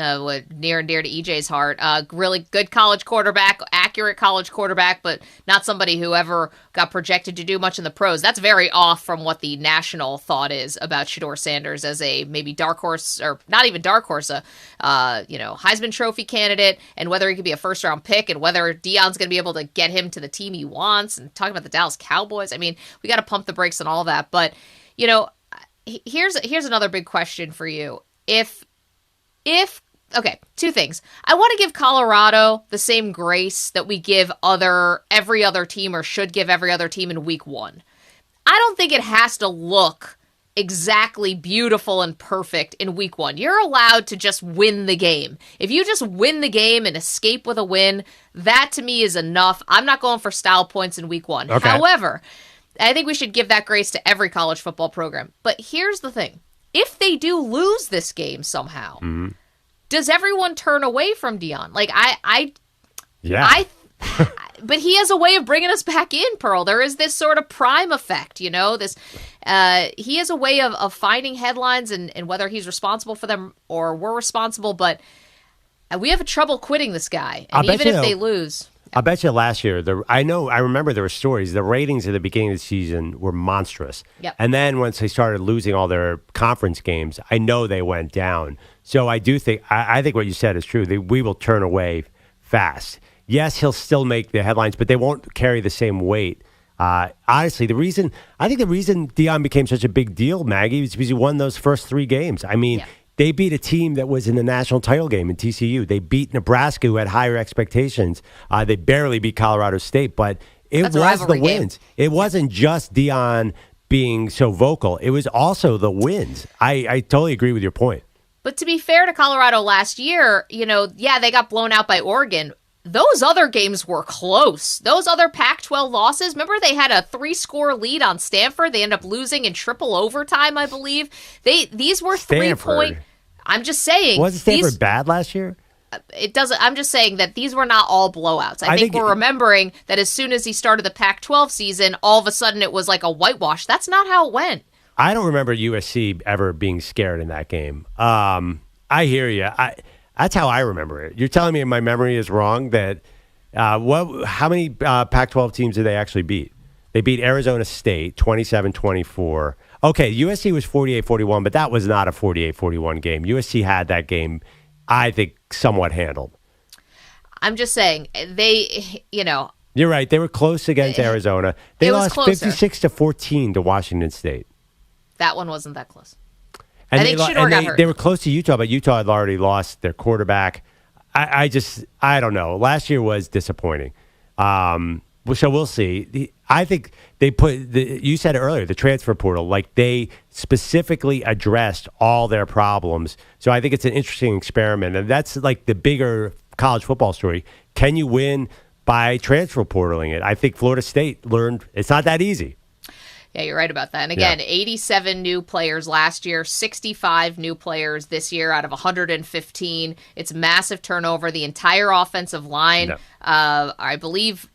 near and dear to EJ's heart. Really good college quarterback, accurate college quarterback, but not somebody who ever got projected to do much in the pros. That's very off from what the national thought is about Shedeur Sanders as a maybe dark horse, or not even dark horse, Heisman Trophy candidate, and whether he could be a first-round pick, and whether Deion's going to be able to get him to the team he wants. And talking about the Dallas Cowboys, I mean, we got to pump the brakes on all that. But, here's another big question for you. Okay, two things. I want to give Colorado the same grace that we give every other team, or should give every other team in week one. I don't think it has to look exactly beautiful and perfect in week 1. You're allowed to just win the game. If you just win the game and escape with a win, that to me is enough. I'm not going for style points in week 1. Okay. However, I think we should give that grace to every college football program. But here's the thing. If they do lose this game somehow, does everyone turn away from Deion? Like, but he has a way of bringing us back in, Pearl. There is this sort of prime effect, he has a way of finding headlines and whether he's responsible for them or we're responsible, but we have trouble quitting this guy. And even if they lose. I bet you last year, I remember there were stories. The ratings at the beginning of the season were monstrous. Yep. And then once they started losing all their conference games, I know they went down. So I do think, I think what you said is true. We will turn away fast. Yes, he'll still make the headlines, but they won't carry the same weight. Honestly, the reason Deion became such a big deal, Maggie, is because he won those first 3 games. I mean, they beat a team that was in the national title game in TCU. They beat Nebraska, who had higher expectations. They barely beat Colorado State, but it was the wins. It wasn't just Deion being so vocal. It was also the wins. I totally agree with your point. But to be fair to Colorado last year, they got blown out by Oregon. Those other games were close. Those other Pac-12 losses, remember they had a 3-score lead on Stanford? They ended up losing in triple overtime, I believe. These were 3-point. I'm just saying. Wasn't Stanford bad last year? It doesn't. I'm just saying that these were not all blowouts. I think we're remembering that as soon as he started the Pac-12 season, all of a sudden it was like a whitewash. That's not how it went. I don't remember USC ever being scared in that game. I hear you. That's how I remember it. You're telling me my memory is wrong that how many Pac-12 teams did they actually beat? They beat Arizona State 27-24. Okay, USC was 48-41, but that was not a 48-41 game. USC had that game, I think, somewhat handled. I'm just saying, You're right. They were close against Arizona. They lost 56-14 to Washington State. That one wasn't that close. And I think Shedeur got hurt. They were close to Utah, but Utah had already lost their quarterback. I don't know. Last year was disappointing. So we'll see. I think they you said it earlier, the transfer portal, like they specifically addressed all their problems. So I think it's an interesting experiment. And that's like the bigger college football story. Can you win by transfer portaling it? I think Florida State learned it's not that easy. Yeah, you're right about that. And again, 87 new players last year, 65 new players this year out of 115. It's massive turnover. The entire offensive line, I believe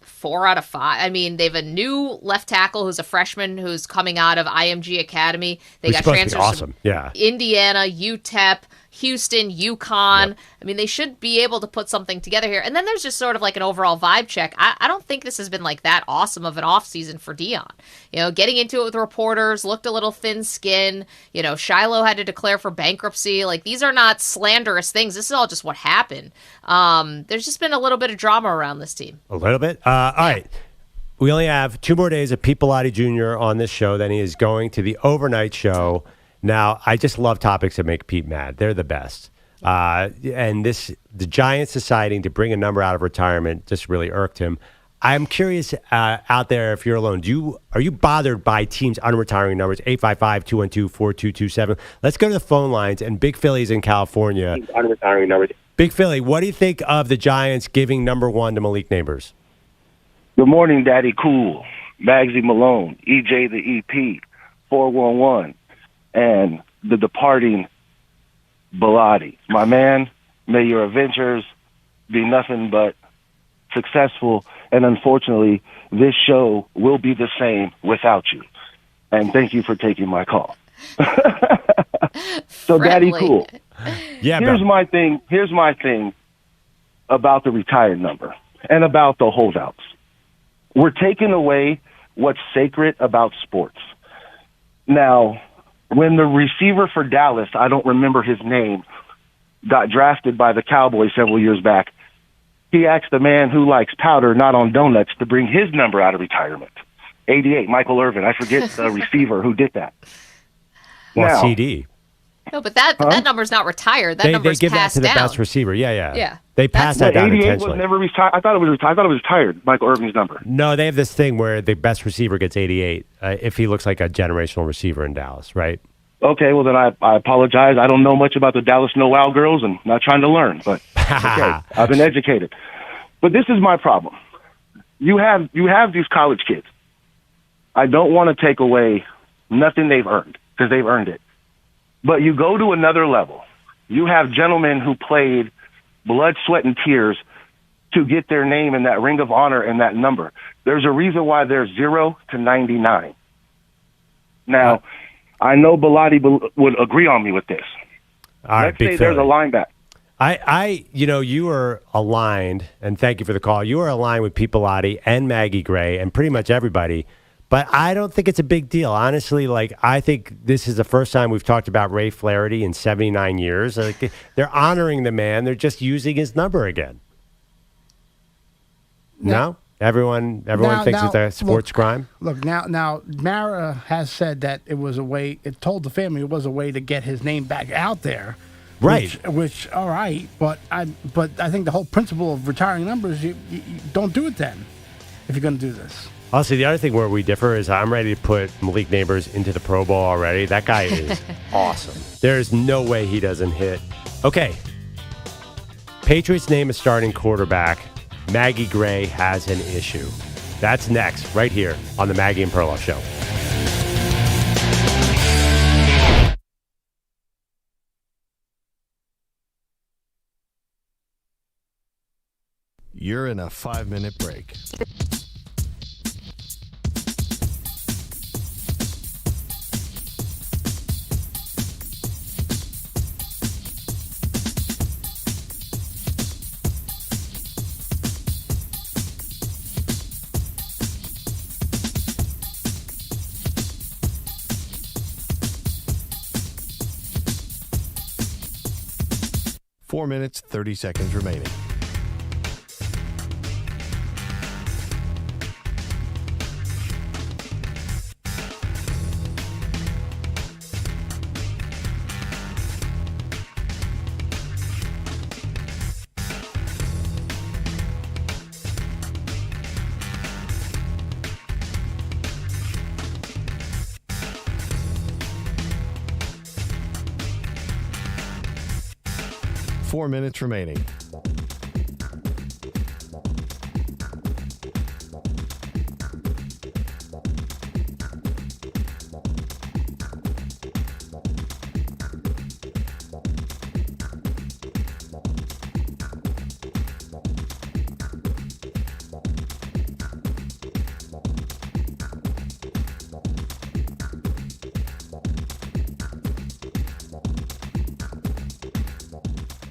4 out of 5. I mean, they have a new left tackle who's a freshman who's coming out of IMG Academy. They got transfers from Indiana, UTEP, Houston, UConn. Yep. I mean, they should be able to put something together here. And then there's just sort of like an overall vibe check. I don't think this has been like that awesome of an offseason for Deion. Getting into it with reporters, looked a little thin-skinned. Shiloh had to declare for bankruptcy. Like, these are not slanderous things. This is all just what happened. There's just been a little bit of drama around this team. A little bit? All right. We only have 2 more days of Pete Bellotti Jr. on this show. Then he is going to the overnight show. Now, I just love topics that make Pete mad. They're the best. And the Giants deciding to bring a number out of retirement just really irked him. I'm curious out there, if you're alone, are you bothered by teams' unretiring numbers? 855-212-4227. Let's go to the phone lines. And Big Philly's in California. Unretiring numbers. Big Philly, what do you think of the Giants giving number 1 to Malik Nabers? Good morning, Daddy Cool, Maggie Malone, EJ the EP, 411. And the departing Bellotti. My man, may your adventures be nothing but successful. And unfortunately, this show will be the same without you. And thank you for taking my call. So, Daddy Cool. Yeah. Here's my thing about the retired number and about the holdouts. We're taking away what's sacred about sports. Now, when the receiver for Dallas, I don't remember his name, got drafted by the Cowboys several years back, he asked the man who likes powder, not on donuts, to bring his number out of retirement. 88, Michael Irvin. I forget the receiver who did that. Well, CD. No, but that number's not retired. That They number's give that passed to the down. best receiver. Yeah. Yeah. They passed that down 88 intentionally. was never retired. I thought it was retired. I thought it was retired. Michael Irvin's number. No, they have this thing where the best receiver gets 88 if he looks like a generational receiver in Dallas, right? Okay, well then I apologize. I don't know much about the Dallas No Wow girls and not trying to learn, but okay, I've been educated. But this is my problem. You have these college kids. I don't want to take away nothing they've earned because they've earned it. But you go to another level. You have gentlemen who played blood, sweat, and tears to get their name in that ring of honor and that number. There's a reason why they're 0 to 99. Now, I know Bilotti would agree on me with this. All right, Let's say Big there's a Philly. linebacker. You are aligned, and thank you for the call. You are aligned with Pete Bilotti and Maggie Gray and pretty much everybody. But I don't think it's a big deal. Honestly, I think this is the first time we've talked about Ray Flaherty in 79 years. They're honoring the man. They're just using his number again. No? Everyone thinks it's a sports crime? Look, now Marr has said that it was a way, it told the family it was a way to get his name back out there. Right. Which all right, but I think the whole principle of retiring numbers, you don't do it then if you're going to do this. Also, the other thing where we differ is I'm ready to put Malik Nabers into the Pro Bowl already. That guy is awesome. There's no way he doesn't hit. Okay. Patriots name a starting quarterback. Maggie Gray has an issue. That's next, right here on the Maggie and Perloff Show. You're in a 5-minute break. Four minutes, 30 seconds remaining. Four minutes remaining.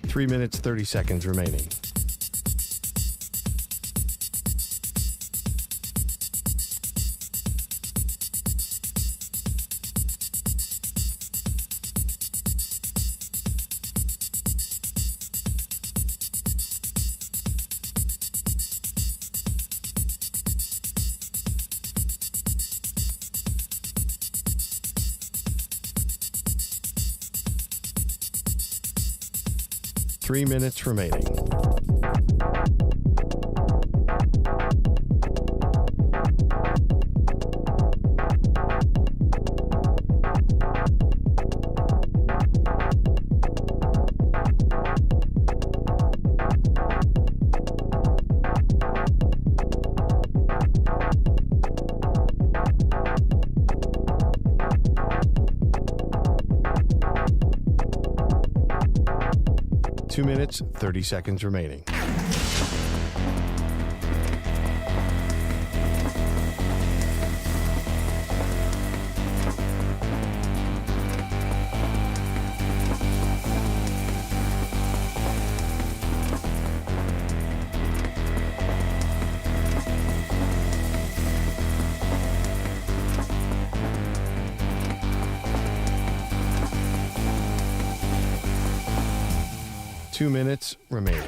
Three minutes, 30 seconds remaining. Three minutes remaining. Two minutes, 30 seconds remaining. Two minutes remaining.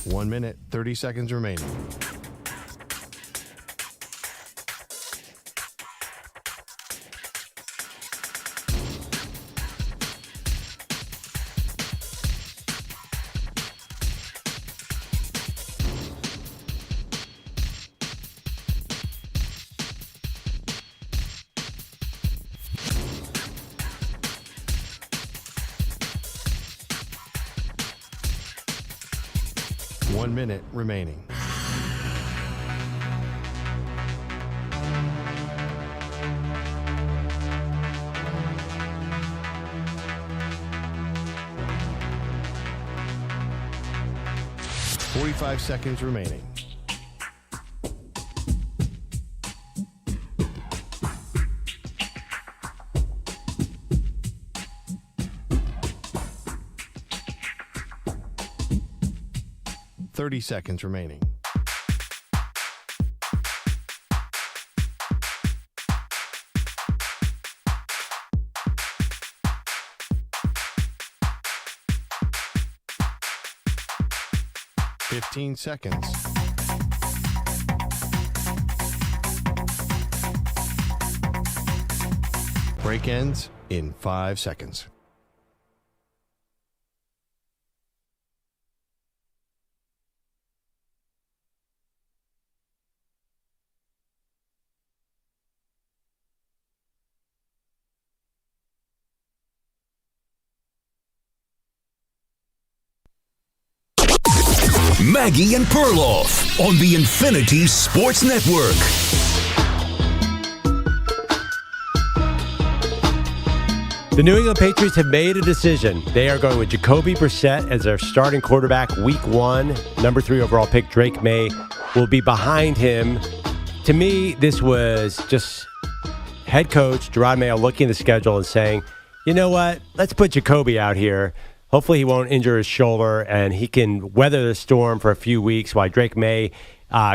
1 minute, 30 seconds remaining. One minute remaining. Forty-five seconds remaining. Seconds remaining. Fifteen seconds. Break ends in 5 seconds. Maggie and Perloff on the Infinity Sports Network. The New England Patriots have made a decision. They are going with Jacoby Brissett as their starting quarterback week 1. Number 3 overall pick, Drake May, will be behind him. To me, this was just head coach JerodMayo Mayo looking at the schedule and saying, you know what, let's put Jacoby out here. Hopefully he won't injure his shoulder and he can weather the storm for a few weeks while Drake May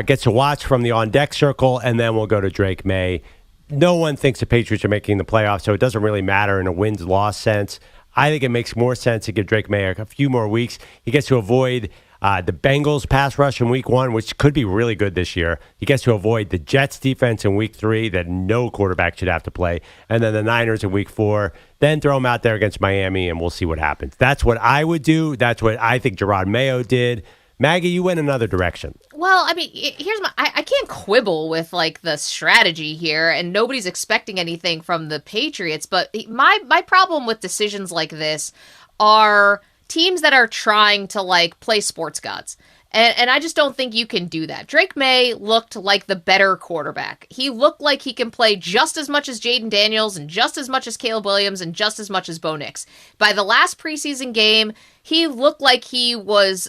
gets to watch from the on-deck circle, and then we'll go to Drake May. No one thinks the Patriots are making the playoffs, so it doesn't really matter in a wins-loss sense. I think it makes more sense to give Drake May a few more weeks. He gets to avoid the Bengals pass rush in week 1, which could be really good this year. He gets to avoid the Jets defense in week 3 that no quarterback should have to play. And then the Niners in week 4. Then throw him out there against Miami and we'll see what happens. That's what I would do. That's what I think Jerod Mayo did. Maggie, you went another direction. Well, I mean, here's I can't quibble with like the strategy here, and nobody's expecting anything from the Patriots. But my problem with decisions like this are teams that are trying to like play sports gods. And I just don't think you can do that. Drake May looked like the better quarterback. He looked like he can play just as much as Jaden Daniels and just as much as Caleb Williams and just as much as Bo Nix. By the last preseason game, he looked like he was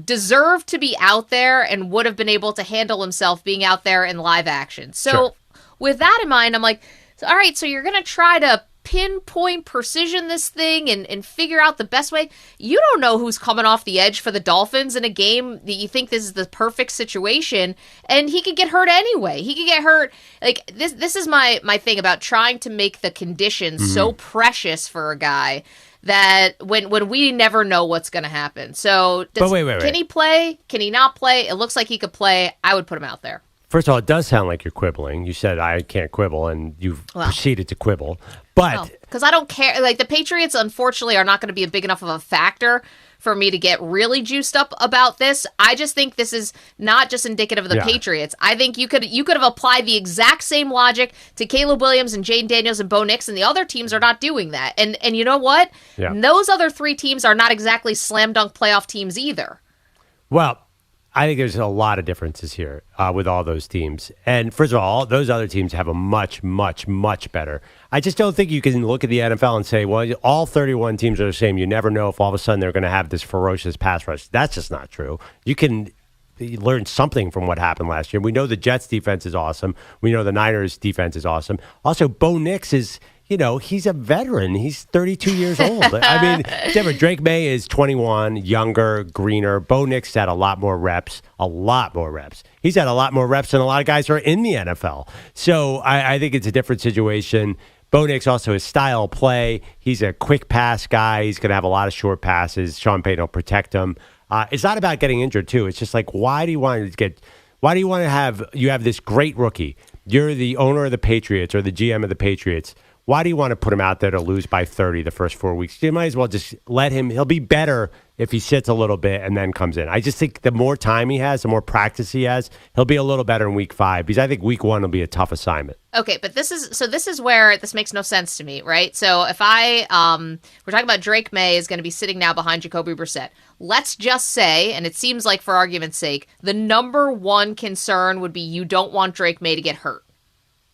deserved to be out there and would have been able to handle himself being out there in live action. So sure. With that in mind, I'm like, all right, so you're going to try to pinpoint precision this thing and figure out the best way. You don't know who's coming off the edge for the Dolphins in a game that you think this is the perfect situation, and he could get hurt anyway. He could get hurt. Like this is my thing about trying to make the conditions so precious for a guy that when we never know what's going to happen. So wait. Can he play? Can he not play? It looks like he could play. I would put him out there. First of all, it does sound like you're quibbling. You said I can't quibble, and you've proceeded to quibble. But because I don't care. Like the Patriots, unfortunately, are not going to be a big enough of a factor for me to get really juiced up about this. I just think this is not just indicative of the Patriots. I think you could have applied the exact same logic to Caleb Williams and Jaden Daniels and Bo Nix, and the other teams are not doing that. And you know what? Yeah. Those other three teams are not exactly slam dunk playoff teams either. Well, I think there's a lot of differences here with all those teams. And first of all, those other teams have a much, much, much better. I just don't think you can look at the NFL and say, well, all 31 teams are the same. You never know if all of a sudden they're going to have this ferocious pass rush. That's just not true. You can learn something from what happened last year. We know the Jets defense is awesome. We know the Niners defense is awesome. Also, Bo Nix is... he's a veteran. He's 32 years old. I mean, Drake May is 21, younger, greener. Bo Nix had a lot more reps. He's had a lot more reps than a lot of guys who are in the NFL. So I think it's a different situation. Bo Nix also his style of play. He's a quick pass guy. He's going to have a lot of short passes. Sean Payton will protect him. It's not about getting injured too. It's just like, why do you want to have this great rookie? You're the owner of the Patriots or the GM of the Patriots. Why do you want to put him out there to lose by 30 the first 4 weeks? You might as well just let him. He'll be better if he sits a little bit and then comes in. I just think the more time he has, the more practice he has, he'll be a little better in week 5 because I think week 1 will be a tough assignment. Okay, but this is where this makes no sense to me, right? So if we're talking about Drake May is going to be sitting now behind Jacoby Brissett. Let's just say, and it seems like for argument's sake, the number one concern would be you don't want Drake May to get hurt.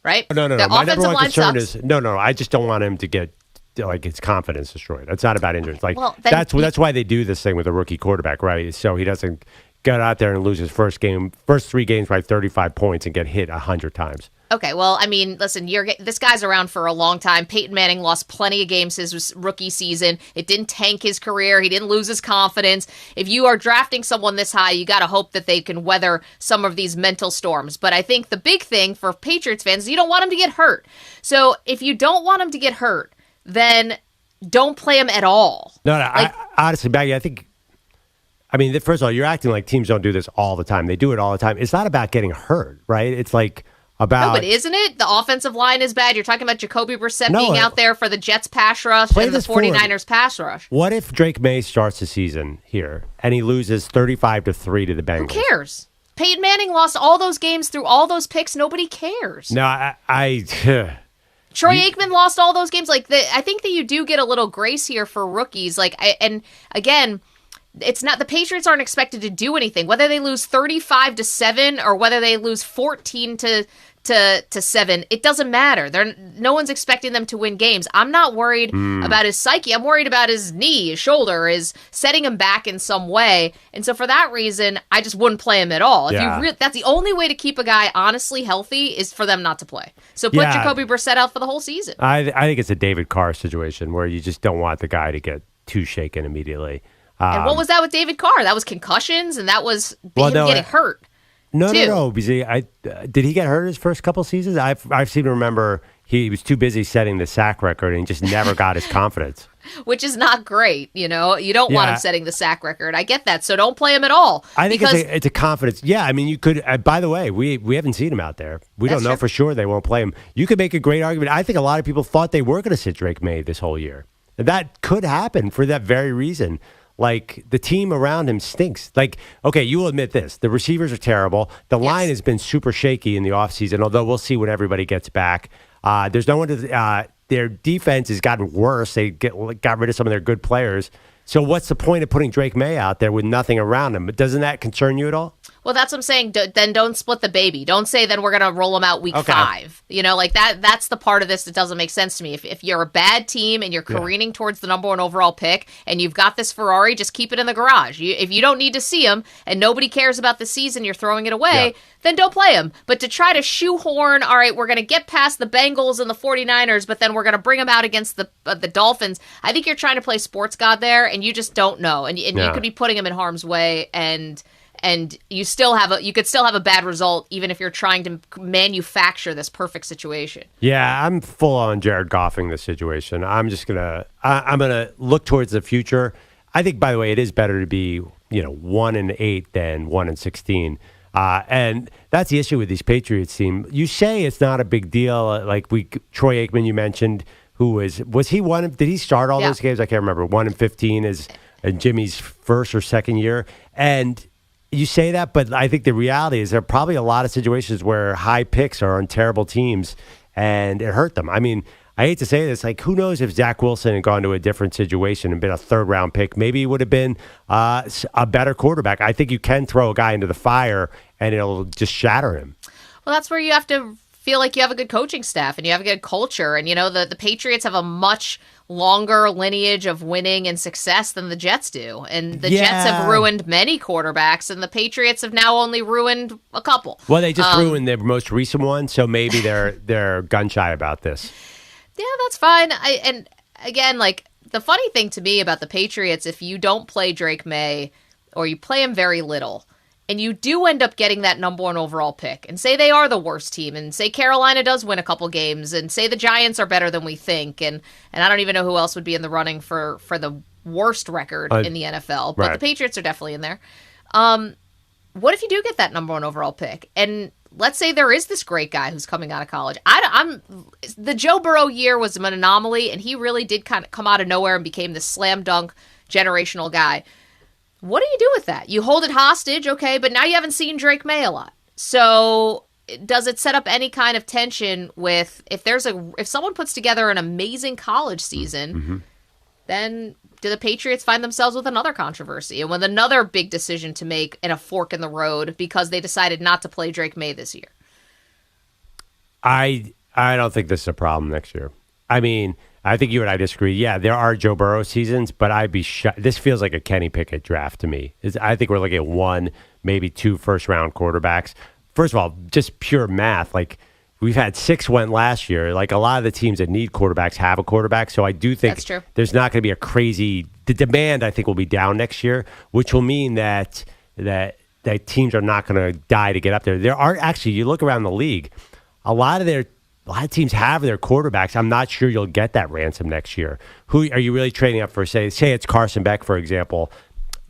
Right? No. The My number one concern sucks. is no. I just don't want him to get his confidence destroyed. It's not about injuries. That's why they do this thing with a rookie quarterback, right? So he doesn't get out there and lose his first 3 games by 35 points and get hit 100 times. Okay, well, I mean, listen, this guy's around for a long time. Peyton Manning lost plenty of games his rookie season. It didn't tank his career. He didn't lose his confidence. If you are drafting someone this high, you got to hope that they can weather some of these mental storms. But I think the big thing for Patriots fans is you don't want him to get hurt. So if you don't want him to get hurt, then don't play him at all. No, honestly, Maggie, first of all, you're acting like teams don't do this all the time. They do it all the time. It's not about getting hurt, right? It's like about... No, but isn't it? The offensive line is bad. You're talking about Jacoby Brissett being out there for the Jets pass rush and the 49ers pass rush. What if Drake May starts the season here and he loses 35-3 to the Bengals? Who cares? Peyton Manning lost all those games through all those picks. Nobody cares. No, Troy Aikman lost all those games. I think that you do get a little grace here for rookies. It's not the Patriots aren't expected to do anything. Whether they lose 35-7 or whether they lose 14-7, it doesn't matter. No one's expecting them to win games. I'm not worried about his psyche. I'm worried about his knee, his shoulder, is setting him back in some way. And so for that reason, I just wouldn't play him at all. Yeah. That's the only way to keep a guy honestly healthy is for them not to play. So put Jacoby Brissett out for the whole season. I think it's a David Carr situation where you just don't want the guy to get too shaken immediately. And what was that with David Carr? That was concussions, and that was him getting hurt. No. Because did he get hurt his first couple seasons? I seem to remember he was too busy setting the sack record and he just never got his confidence. Which is not great, you know. You don't want him setting the sack record. I get that, so don't play him at all. I think it's a confidence. Yeah, I mean, you could. By the way, we haven't seen him out there. We don't know for sure they won't play him. You could make a great argument. I think a lot of people thought they were going to sit Drake May this whole year. And that could happen for that very reason. Like, the team around him stinks. Like, okay, you will admit this. The receivers are terrible. The line has been super shaky in the offseason, although we'll see when everybody gets back. There's no one to... their defense has gotten worse. They got rid of some of their good players. So what's the point of putting Drake May out there with nothing around him? But doesn't that concern you at all? Well, that's what I'm saying. Then don't split the baby. Don't say then we're going to roll him out week 5. You know, like that's the part of this that doesn't make sense to me. If you're a bad team and you're careening towards the number 1 overall pick and you've got this Ferrari, just keep it in the garage. If you don't need to see him and nobody cares about the season, you're throwing it away, then don't play him. But to try to shoehorn, all right, we're going to get past the Bengals and the 49ers, but then we're going to bring him out against the Dolphins. I think you're trying to play sports god there, and you just don't know. And you could be putting him in harm's way, and you could still have a bad result even if you're trying to manufacture this perfect situation. Yeah, I'm full on Jared Goffing this situation. I'm gonna look towards the future. I think, by the way, it is better to be 1-8 than 1-16. And that's the issue with these Patriots team. You say it's not a big deal. Like Troy Aikman, you mentioned, who was he one? Did he start all those games? I can't remember. 1-15 is in Jimmy's first or second year, and you say that, but I think the reality is there are probably a lot of situations where high picks are on terrible teams, and it hurt them. I mean, I hate to say this, like, who knows if Zach Wilson had gone to a different situation and been a 3rd-round pick, maybe he would have been a better quarterback. I think you can throw a guy into the fire, and it'll just shatter him. Well, that's where you have to feel like you have a good coaching staff and you have a good culture. And, the Patriots have a much longer lineage of winning and success than the Jets do. And the Jets have ruined many quarterbacks, and the Patriots have now only ruined a couple. Well, they just ruined their most recent one, so maybe they're gun-shy about this. Yeah, that's fine. And again, like, the funny thing to me about the Patriots, if you don't play Drake May or you play him very little, and you do end up getting that number 1 overall pick, and say they are the worst team, and say Carolina does win a couple games, and say the Giants are better than we think, and I don't even know who else would be in the running for the worst record in the NFL, but right. the Patriots are definitely in there. What if you do get that number 1 overall pick? And let's say there is this great guy who's coming out of college. The Joe Burrow year was an anomaly, and he really did kind of come out of nowhere and became this slam dunk generational guy. What do you do with that? You hold it hostage, okay, but now you haven't seen Drake May a lot. So does it set up any kind of tension with if someone puts together an amazing college season, then do the Patriots find themselves with another controversy and with another big decision to make and a fork in the road because they decided not to play Drake May this year? I don't think this is a problem next year. I mean, I think you and I disagree. Yeah, there are Joe Burrow seasons, but I'd be this feels like a Kenny Pickett draft to me. I think we're looking at 1, maybe 2 first-round quarterbacks. First of all, just pure math. Like, we've had 6 went last year. Like, a lot of the teams that need quarterbacks have a quarterback. So I do think there's not going to be a crazy – the demand, I think, will be down next year, which will mean that teams are not going to die to get up there. There are actually – you look around the league, a lot of teams have their quarterbacks. I'm not sure you'll get that ransom next year. Who are you really trading up for? Say it's Carson Beck, for example.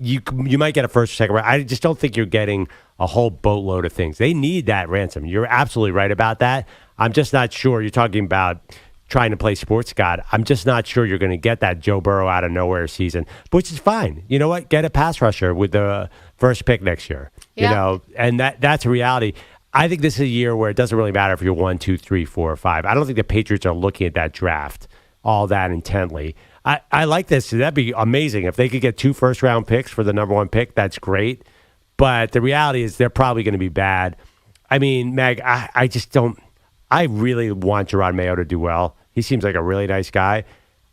You might get a first or second round. I just don't think you're getting a whole boatload of things. They need that ransom. You're absolutely right about that. I'm just not sure. You're talking about trying to play sports god. I'm just not sure you're going to get that Joe Burrow out of nowhere season, which is fine. You know what? Get a pass rusher with the first pick next year. Yeah. You know, and that's a reality. I think this is a year where it doesn't really matter if you're 1, 2, 3, 4, or 5. I don't think the Patriots are looking at that draft all that intently. I like this. That'd be amazing. If they could get 2 first-round picks for the number 1 pick, that's great. But the reality is they're probably going to be bad. I mean, Mag, I just don't – I really want JerodMayo Mayo to do well. He seems like a really nice guy.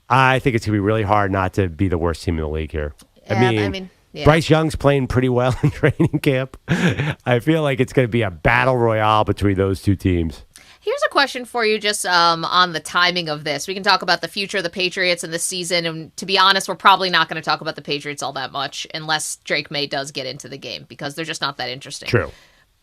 I think it's going to be really hard not to be the worst team in the league here. I mean yeah. Bryce Young's playing pretty well in training camp. I feel like it's going to be a battle royale between those 2 teams. Here's a question for you just on the timing of this. We can talk about the future of the Patriots in this season, and to be honest, we're probably not going to talk about the Patriots all that much unless Drake May does get into the game because they're just not that interesting. True.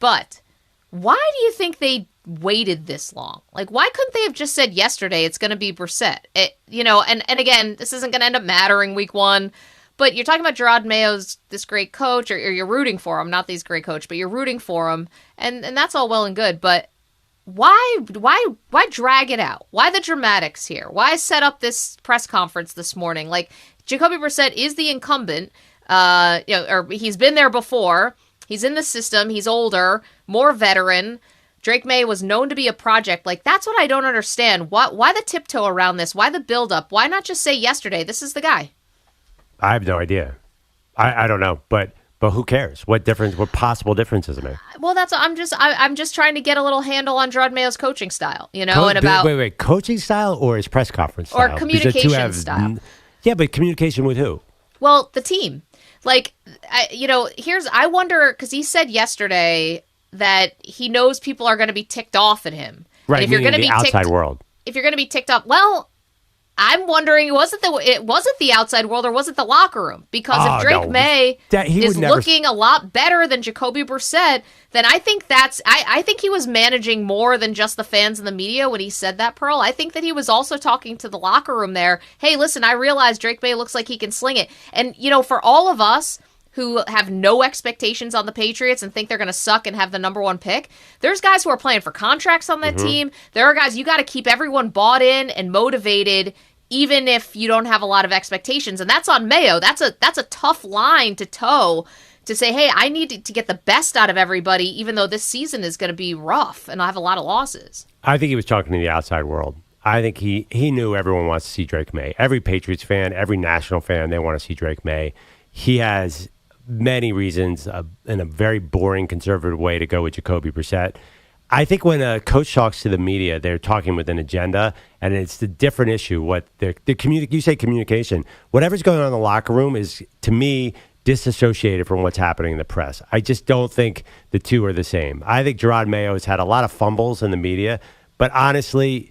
But why do you think they waited this long? Like, why couldn't they have just said yesterday it's going to be Brissett? And again, this isn't going to end up mattering week 1, but you're talking about Jerod Mayo's this great coach, or you're rooting for him, not this great coach, but you're rooting for him, and that's all well and good, but Why drag it out? Why the dramatics here? Why set up this press conference this morning? Like, Jacoby Brissett is the incumbent, or he's been there before. He's in the system. He's older, more veteran. Drake May was known to be a project. Like, that's what I don't understand. Why the tiptoe around this? Why the buildup? Why not just say yesterday, this is the guy? I have no idea. I don't know, but who cares? What possible difference does it make? Well, I'm just trying to get a little handle on Jerod Mayo's coaching style, and about wait, coaching style or his press conference style? Or communication style. Yeah, but communication with who? Well, the team. Like, I wonder, because he said yesterday that he knows people are going to be ticked off at him. Right, if you're going to be outside world. If you're going to be ticked off, well, I'm wondering, was it the outside world or was it the locker room? Because if Drake May is looking a lot better than Jacoby Brissett, then I think I think he was managing more than just the fans and the media when he said that, Pearl. I think that he was also talking to the locker room there. Hey, listen, I realize Drake May looks like he can sling it. And, for all of us who have no expectations on the Patriots and think they're going to suck and have the number 1 pick, there's guys who are playing for contracts on that team. There are guys, you got to keep everyone bought in and motivated, even if you don't have a lot of expectations. And that's on Mayo. That's a tough line to toe, to say, hey, I need to get the best out of everybody, even though this season is going to be rough and I'll have a lot of losses. I think he was talking to the outside world. I think he knew everyone wants to see Drake May. Every Patriots fan, every national fan, they want to see Drake May. He has many reasons in a very boring, conservative way to go with Jacoby Brissett. I think when a coach talks to the media, they're talking with an agenda, and it's a different issue. You say communication. Whatever's going on in the locker room is, to me, disassociated from what's happening in the press. I just don't think the two are the same. I think Jerod Mayo has had a lot of fumbles in the media, but honestly,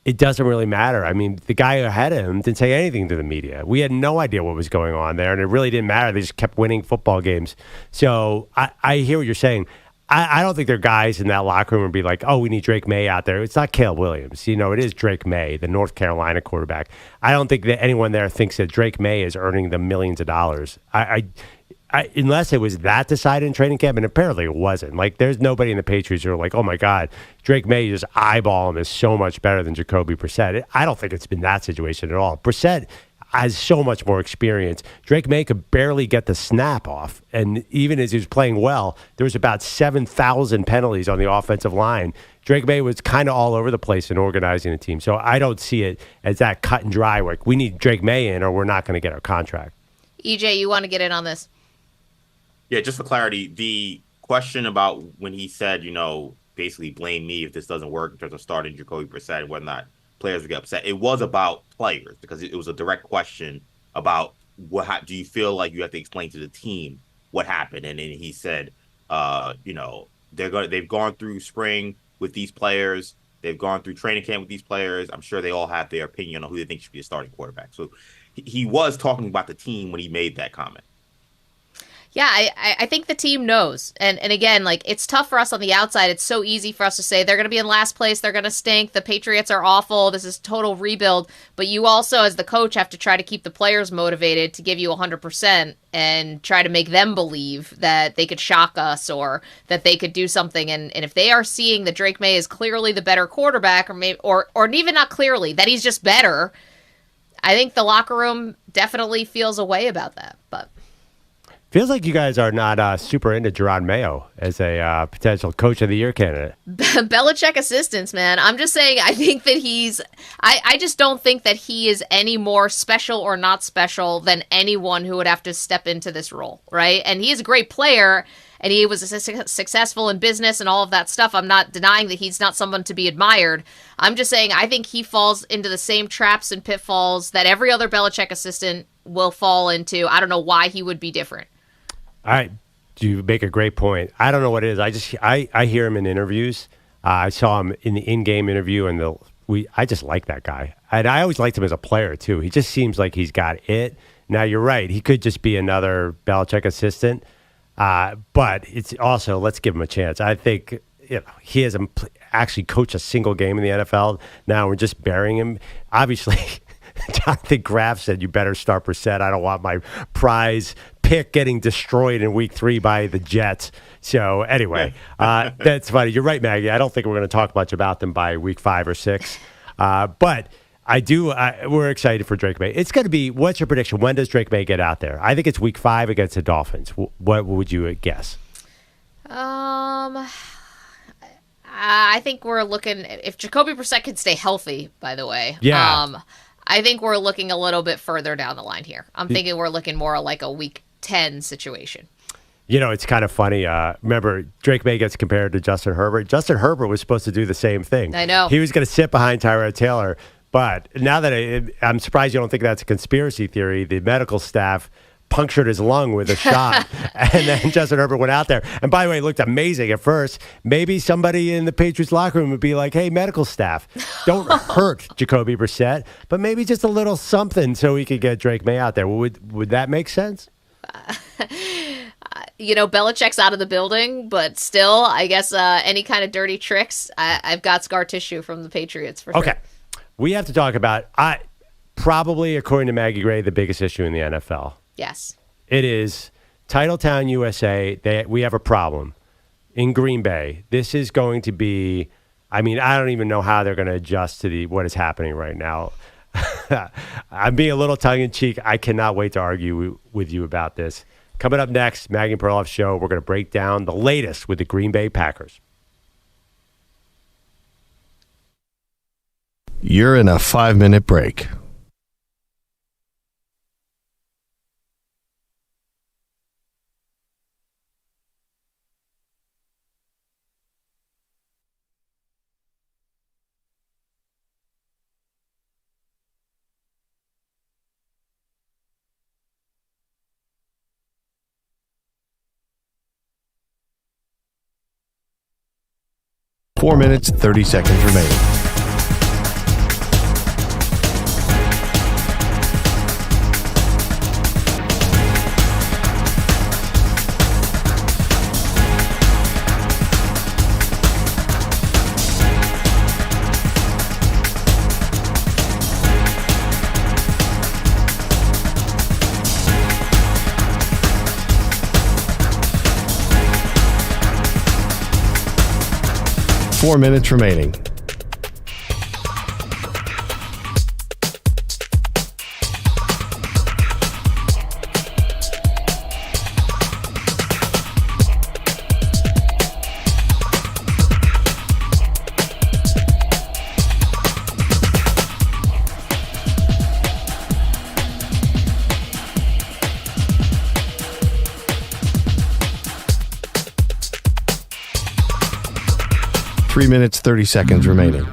it doesn't really matter. I mean, the guy ahead of him didn't say anything to the media. We had no idea what was going on there, and it really didn't matter. They just kept winning football games. So I hear what you're saying. I don't think there are guys in that locker room would be like, oh, we need Drake May out there. It's not Caleb Williams. It is Drake May, the North Carolina quarterback. I don't think that anyone there thinks that Drake May is earning them millions of dollars. Unless it was that decided in training camp, and apparently it wasn't. Like, there's nobody in the Patriots who are like, oh, my God, Drake May just eyeball him is so much better than Jacoby Brissett. I don't think it's been that situation at all. Brissett has so much more experience. Drake May could barely get the snap off. And even as he was playing well, there was about 7,000 penalties on the offensive line. Drake May was kind of all over the place in organizing the team. So I don't see it as that cut and dry, like we need Drake May in or we're not going to get our contract. EJ, you want to get in on this? Yeah, just for clarity, the question about when he said, basically blame me if this doesn't work in terms of starting Jacoby Brissett and whatnot, players would get upset. It was about players because it was a direct question about do you feel like you have to explain to the team what happened? And then he said, they've gone through spring with these players. They've gone through training camp with these players. I'm sure they all have their opinion on who they think should be a starting quarterback. So he was talking about the team when he made that comment. Yeah, I think the team knows. And again, like, it's tough for us on the outside. It's so easy for us to say they're going to be in last place. They're going to stink. The Patriots are awful. This is total rebuild. But you also, as the coach, have to try to keep the players motivated to give you 100% and try to make them believe that they could shock us or that they could do something. And if they are seeing that Drake May is clearly the better quarterback or even not clearly, that he's just better, I think the locker room definitely feels a way about that. But feels like you guys are not super into Jerod Mayo as a potential Coach of the Year candidate. Belichick assistants, man. I'm just saying, I think that I just don't think that he is any more special or not special than anyone who would have to step into this role, right? And he is a great player, and he was successful in business and all of that stuff. I'm not denying that he's not someone to be admired. I'm just saying I think he falls into the same traps and pitfalls that every other Belichick assistant will fall into. I don't know why he would be different. All right. You make a great point. I don't know what it is. I hear him in interviews. I saw him in the in-game interview, and I just like that guy. And I always liked him as a player, too. He just seems like he's got it. Now, you're right. He could just be another Belichick assistant. But it's also, let's give him a chance. I think he hasn't actually coached a single game in the NFL. Now we're just burying him. Obviously, Jonathan Graff said, you better start Brissett. I don't want my prize pick getting destroyed in week 3 by the Jets. So anyway, that's funny. You're right, Maggie. I don't think we're going to talk much about them by week 5 or 6. But I do. We're excited for Drake May. It's going to be, what's your prediction? When does Drake May get out there? I think it's week 5 against the Dolphins. What would you guess? I think we're looking, if Jacoby Brissett can stay healthy, by the way. Yeah. I think we're looking a little bit further down the line here. I'm thinking we're looking more like a week 10 situation. It's kind of funny. Remember, Drake May gets compared to Justin Herbert. Justin Herbert was supposed to do the same thing. I know. He was going to sit behind Tyrod Taylor. But now that I'm surprised you don't think that's a conspiracy theory, the medical staff punctured his lung with a shot. And then Justin Herbert went out there. And by the way, it looked amazing at first. Maybe somebody in the Patriots locker room would be like, hey, medical staff, don't hurt Jacoby Brissett, but maybe just a little something so we could get Drake May out there. Would that make sense? Belichick's out of the building, but still, I guess any kind of dirty tricks, I've got scar tissue from the Patriots for sure. Okay. We have to talk about, probably, according to Maggie Gray, the biggest issue in the NFL. Yes. It is Titletown, USA. We have a problem in Green Bay. This is going to be, I don't even know how they're going to adjust to what is happening right now. I'm being a little tongue-in-cheek. I cannot wait to argue with you about this. Coming up next, Maggie and Perloff Show, we're going to break down the latest with the Green Bay Packers. You're in a 5-minute break. Four minutes, 30 seconds remaining. 4 minutes remaining. Three minutes, 30 seconds remaining.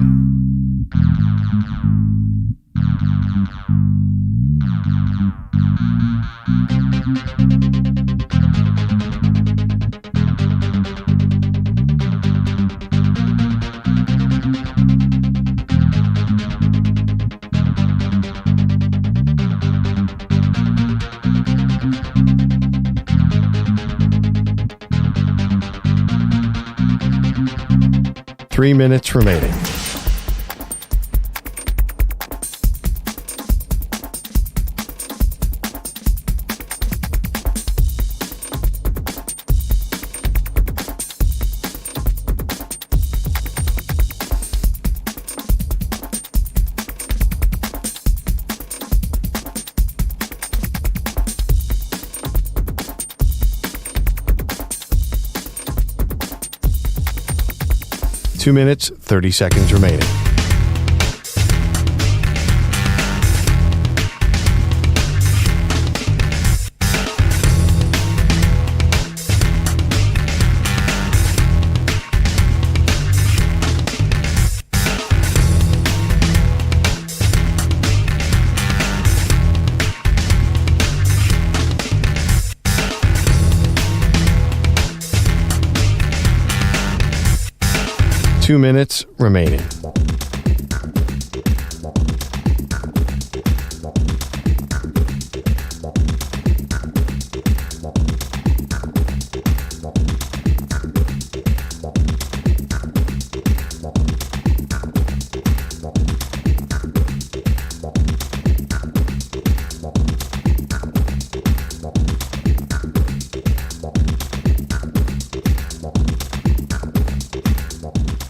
Three minutes remaining. Two minutes, 30 seconds remaining. Two minutes remaining.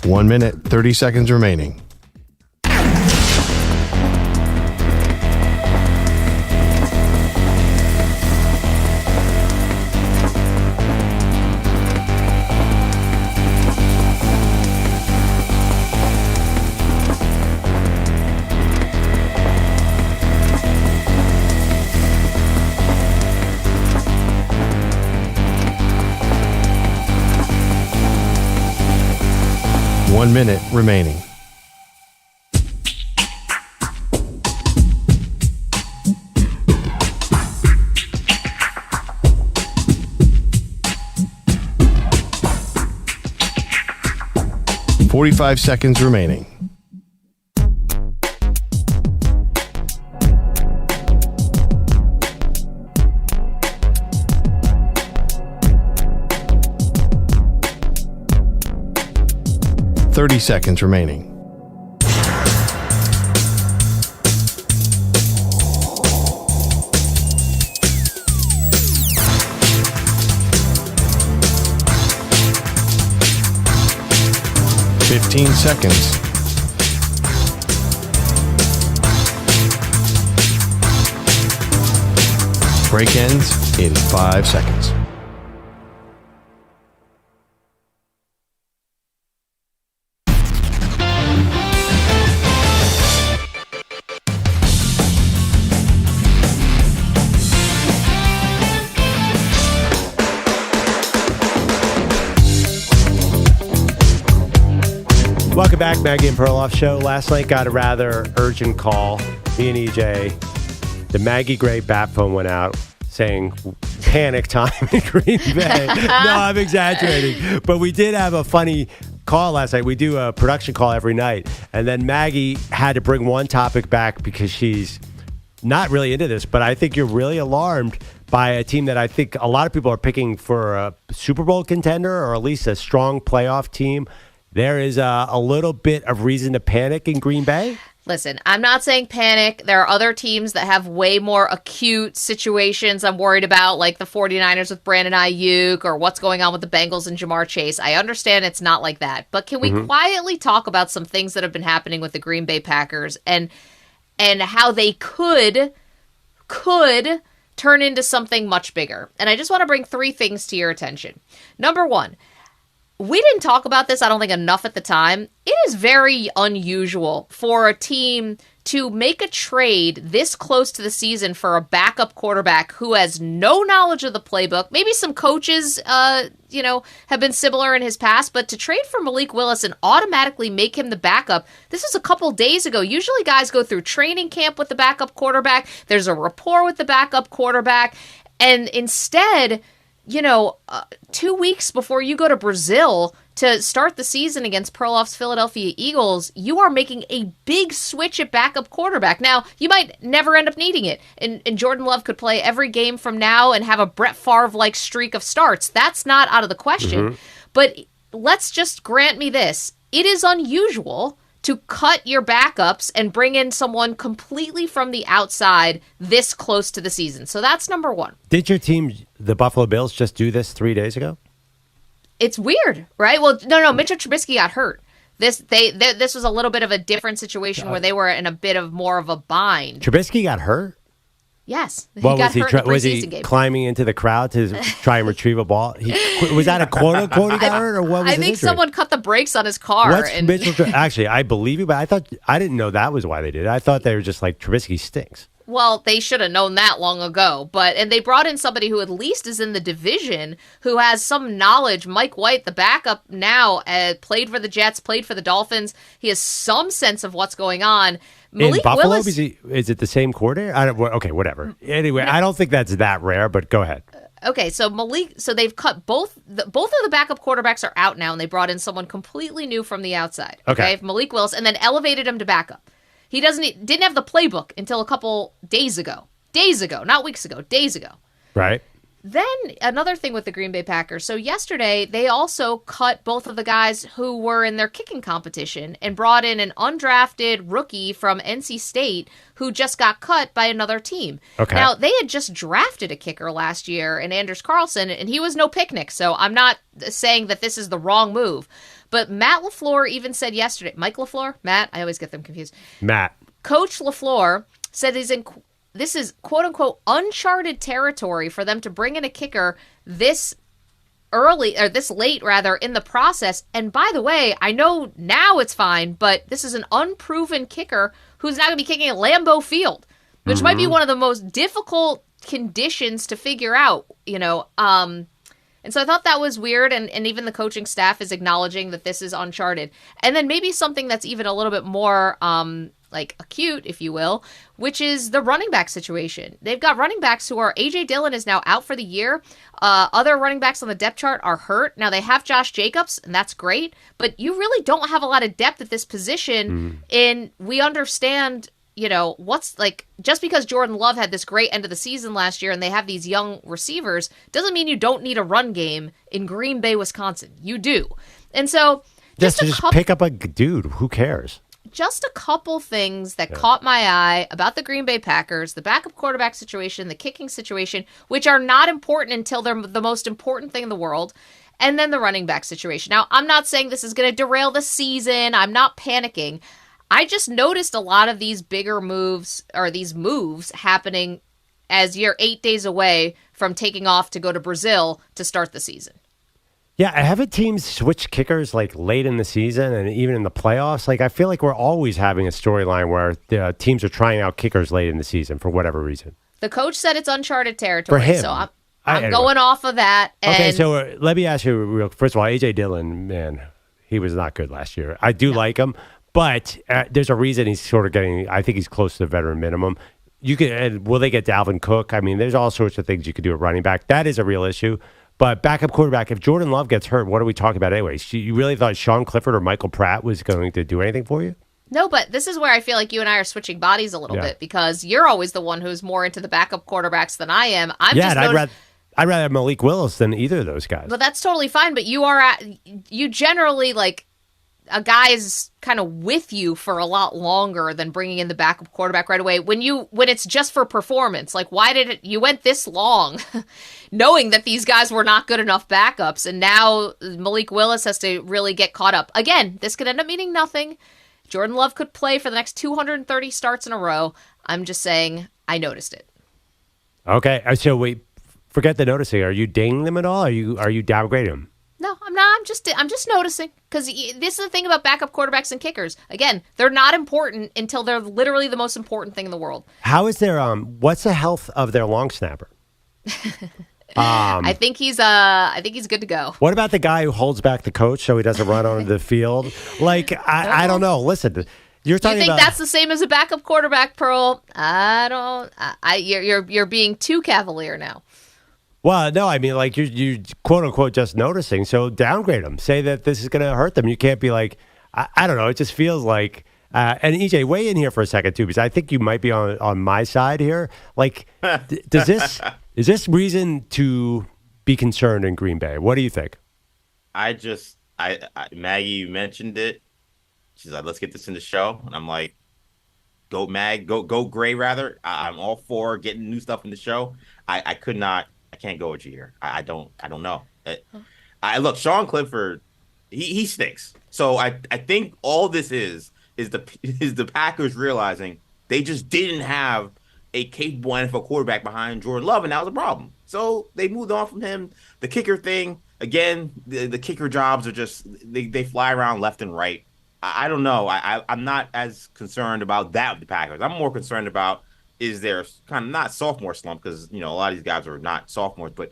One minute, 30 seconds remaining. One minute remaining. Forty-five seconds remaining. Thirty seconds remaining. Fifteen seconds. Break ends in 5 seconds. Welcome back, Maggie and Perloff Show. Last night got a rather urgent call. Me and EJ, the Maggie Gray bat phone went out saying panic time in Green Bay. No, I'm exaggerating. But we did have a funny call last night. We do a production call every night. And then Maggie had to bring one topic back because she's not really into this. But I think you're really alarmed by a team that I think a lot of people are picking for a Super Bowl contender or at least a strong playoff team. There is a little bit of reason to panic in Green Bay. Listen, I'm not saying panic. There are other teams that have way more acute situations I'm worried about, like the 49ers with Brandon Aiyuk or what's going on with the Bengals and JaMarrChase. I understand it's not like that. But can we quietly talk about some things that have been happening with the Green Bay Packers and how they could turn into something much bigger? And I just want to bring 3 things to your attention. Number 1, we didn't talk about this, I don't think, enough at the time. It is very unusual for a team to make a trade this close to the season for a backup quarterback who has no knowledge of the playbook. Maybe some coaches, have been similar in his past, but to trade for Malik Willis and automatically make him the backup, this was a couple days ago. Usually guys go through training camp with the backup quarterback. There's a rapport with the backup quarterback. And instead, 2 weeks before you go to Brazil to start the season against Perloff's Philadelphia Eagles, you are making a big switch at backup quarterback. Now, you might never end up needing it, and Jordan Love could play every game from now and have a Brett Favre-like streak of starts. That's not out of the question. But let's just grant me this. It is unusual to cut your backups and bring in someone completely from the outside this close to the season. So that's number 1. Did your team, the Buffalo Bills, just do this 3 days ago? It's weird, right? Well, no. Mitchell Trubisky got hurt. This was a little bit of a different situation where they were in a bit of more of a bind. Trubisky got hurt? Yes. He What got hurt in the was he preseason game. climbing into the crowd to try and retrieve a ball? Was that a quote unquote he got hurt, or what was I his think injury? someone cut the brakes on his car. What's Mitchell? Actually, I believe you, but I didn't know that was why they did it. I thought they were just like, Trubisky stinks. Well, they should have known that long ago. And they brought in somebody who at least is in the division, who has some knowledge. Mike White, the backup now, played for the Jets, played for the Dolphins. He has some sense of what's going on. Malik in Buffalo, Willis, is it the same coordinator? Okay, whatever. Anyway, I don't think that's that rare, but go ahead. Okay, so they've cut both of the backup quarterbacks are out now, and they brought in someone completely new from the outside. Okay. Malik Willis, and then elevated him to backup. He didn't have the playbook until a couple days ago. Days ago, not weeks ago, days ago. Right. Then another thing with the Green Bay Packers. So yesterday, they also cut both of the guys who were in their kicking competition and brought in an undrafted rookie from NC State who just got cut by another team. Okay. Now, they had just drafted a kicker last year in Anders Carlson, and he was no picnic. So I'm not saying that this is the wrong move. But Matt LaFleur even said yesterday, Mike LaFleur? Matt? I always get them confused. Matt. Coach LaFleur said this is quote-unquote uncharted territory for them to bring in a kicker this late in the process. And by the way, I know now it's fine, but this is an unproven kicker who's now going to be kicking at Lambeau Field, which might be one of the most difficult conditions to figure out, And so I thought that was weird, and even the coaching staff is acknowledging that this is uncharted. And then maybe something that's even a little bit more acute, if you will, which is the running back situation. They've got running backs who are, A.J. Dillon is now out for the year. Other running backs on the depth chart are hurt. Now they have Josh Jacobs, and that's great, but you really don't have a lot of depth at this position, and we understand just because Jordan Love had this great end of the season last year and they have these young receivers doesn't mean you don't need a run game in Green Bay, Wisconsin. You do. And so Just pick up a dude. Who cares? Just a couple things that caught my eye about the Green Bay Packers, the backup quarterback situation, the kicking situation, which are not important until they're the most important thing in the world, and then the running back situation. Now, I'm not saying this is going to derail the season. I'm not panicking. I just noticed a lot of these bigger moves, or these moves, happening as you're 8 days away from taking off to go to Brazil to start the season. Yeah, haven't teams switched kickers late in the season and even in the playoffs? I feel like we're always having a storyline where the teams are trying out kickers late in the season for whatever reason. The coach said it's uncharted territory, for him. So I'm going off of that. Okay, so let me ask you first of all, A.J. Dillon, man, he was not good last year. I do like him. But there's a reason he's sort of getting, I think he's close to the veteran minimum. Will they get Dalvin Cook? I mean, there's all sorts of things you could do at running back. That is a real issue. But backup quarterback, if Jordan Love gets hurt, what are we talking about anyway? You really thought Sean Clifford or Michael Pratt was going to do anything for you? No, but this is where I feel like you and I are switching bodies a little bit, because you're always the one who's more into the backup quarterbacks than I am. I'd rather have Malik Willis than either of those guys. But that's totally fine. But you generally a guy is kind of with you for a lot longer than bringing in the backup quarterback right away. When it's just for performance, like why did you went this long knowing that these guys were not good enough backups, and now Malik Willis has to really get caught up. Again, this could end up meaning nothing. Jordan Love could play for the next 230 starts in a row. I'm just saying I noticed it. Okay, so wait, forget the noticing. Are you dinging them at all? Are you downgrading them? No, I'm not. I'm just noticing, because this is the thing about backup quarterbacks and kickers. Again, they're not important until they're literally the most important thing in the world. How is their what's the health of their long snapper? I think he's good to go. What about the guy who holds back the coach so he doesn't run onto the field? Like I don't know. Listen, you're talking You think about that's the same as a backup quarterback, Pearl? I don't. You're being too cavalier now. Well, no, I mean, like, you quote unquote just noticing. So downgrade them. Say that this is going to hurt them. You can't be like, I don't know. It just feels like, and EJ, weigh in here for a second too, because I think you might be on my side here. Like, is this reason to be concerned in Green Bay? What do you think? Maggie mentioned it. She's like, let's get this in the show. And I'm like, go Mag, go Gray rather. I'm all for getting new stuff in the show. I can't go with you here. I don't know. Look, Sean Clifford, he stinks. So I think all this is the Packers realizing they just didn't have a capable NFL quarterback behind Jordan Love, and that was a problem. So they moved on from him. The kicker thing, again, the kicker jobs are just they fly around left and right. I don't know. I'm not as concerned about that with the Packers. I'm more concerned about, is there kind of not sophomore slump, because a lot of these guys are not sophomores, but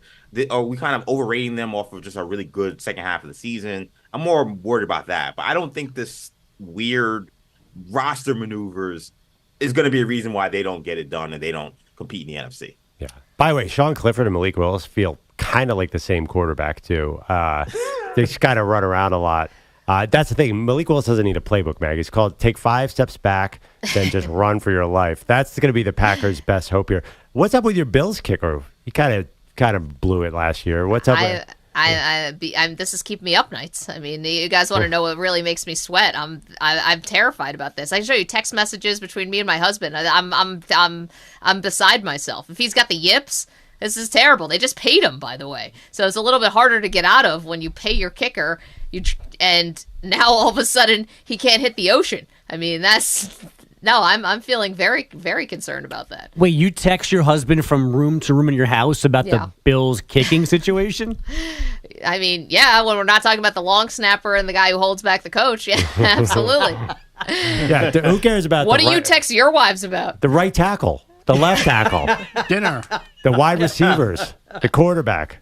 are we kind of overrating them off of just a really good second half of the season? I'm more worried about that, but I don't think this weird roster maneuvers is going to be a reason why they don't get it done and they don't compete in the NFC. Yeah. By the way, Sean Clifford and Malik Willis feel kind of like the same quarterback too. They just kind of run around a lot. That's the thing. Malik Willis doesn't need a playbook, Maggie. It's called take 5 steps back, then just run for your life. That's going to be the Packers' best hope here. What's up with your Bills kicker? He kind of blew it last year. What's up? This is keeping me up nights. I mean, you guys want to know what really makes me sweat? I'm terrified about this. I can show you text messages between me and my husband. I'm beside myself. If he's got the yips, this is terrible. They just paid him, by the way, so it's a little bit harder to get out of when you pay your kicker. And now all of a sudden he can't hit the ocean. I mean, I'm feeling very, very concerned about that. Wait, you text your husband from room to room in your house about the Bills kicking situation? I mean, yeah, when we're not talking about the long snapper and the guy who holds back the coach. Yeah, absolutely. Yeah, who cares about what do you text your wives about? The right tackle, the left tackle, dinner, the wide receivers, the quarterback.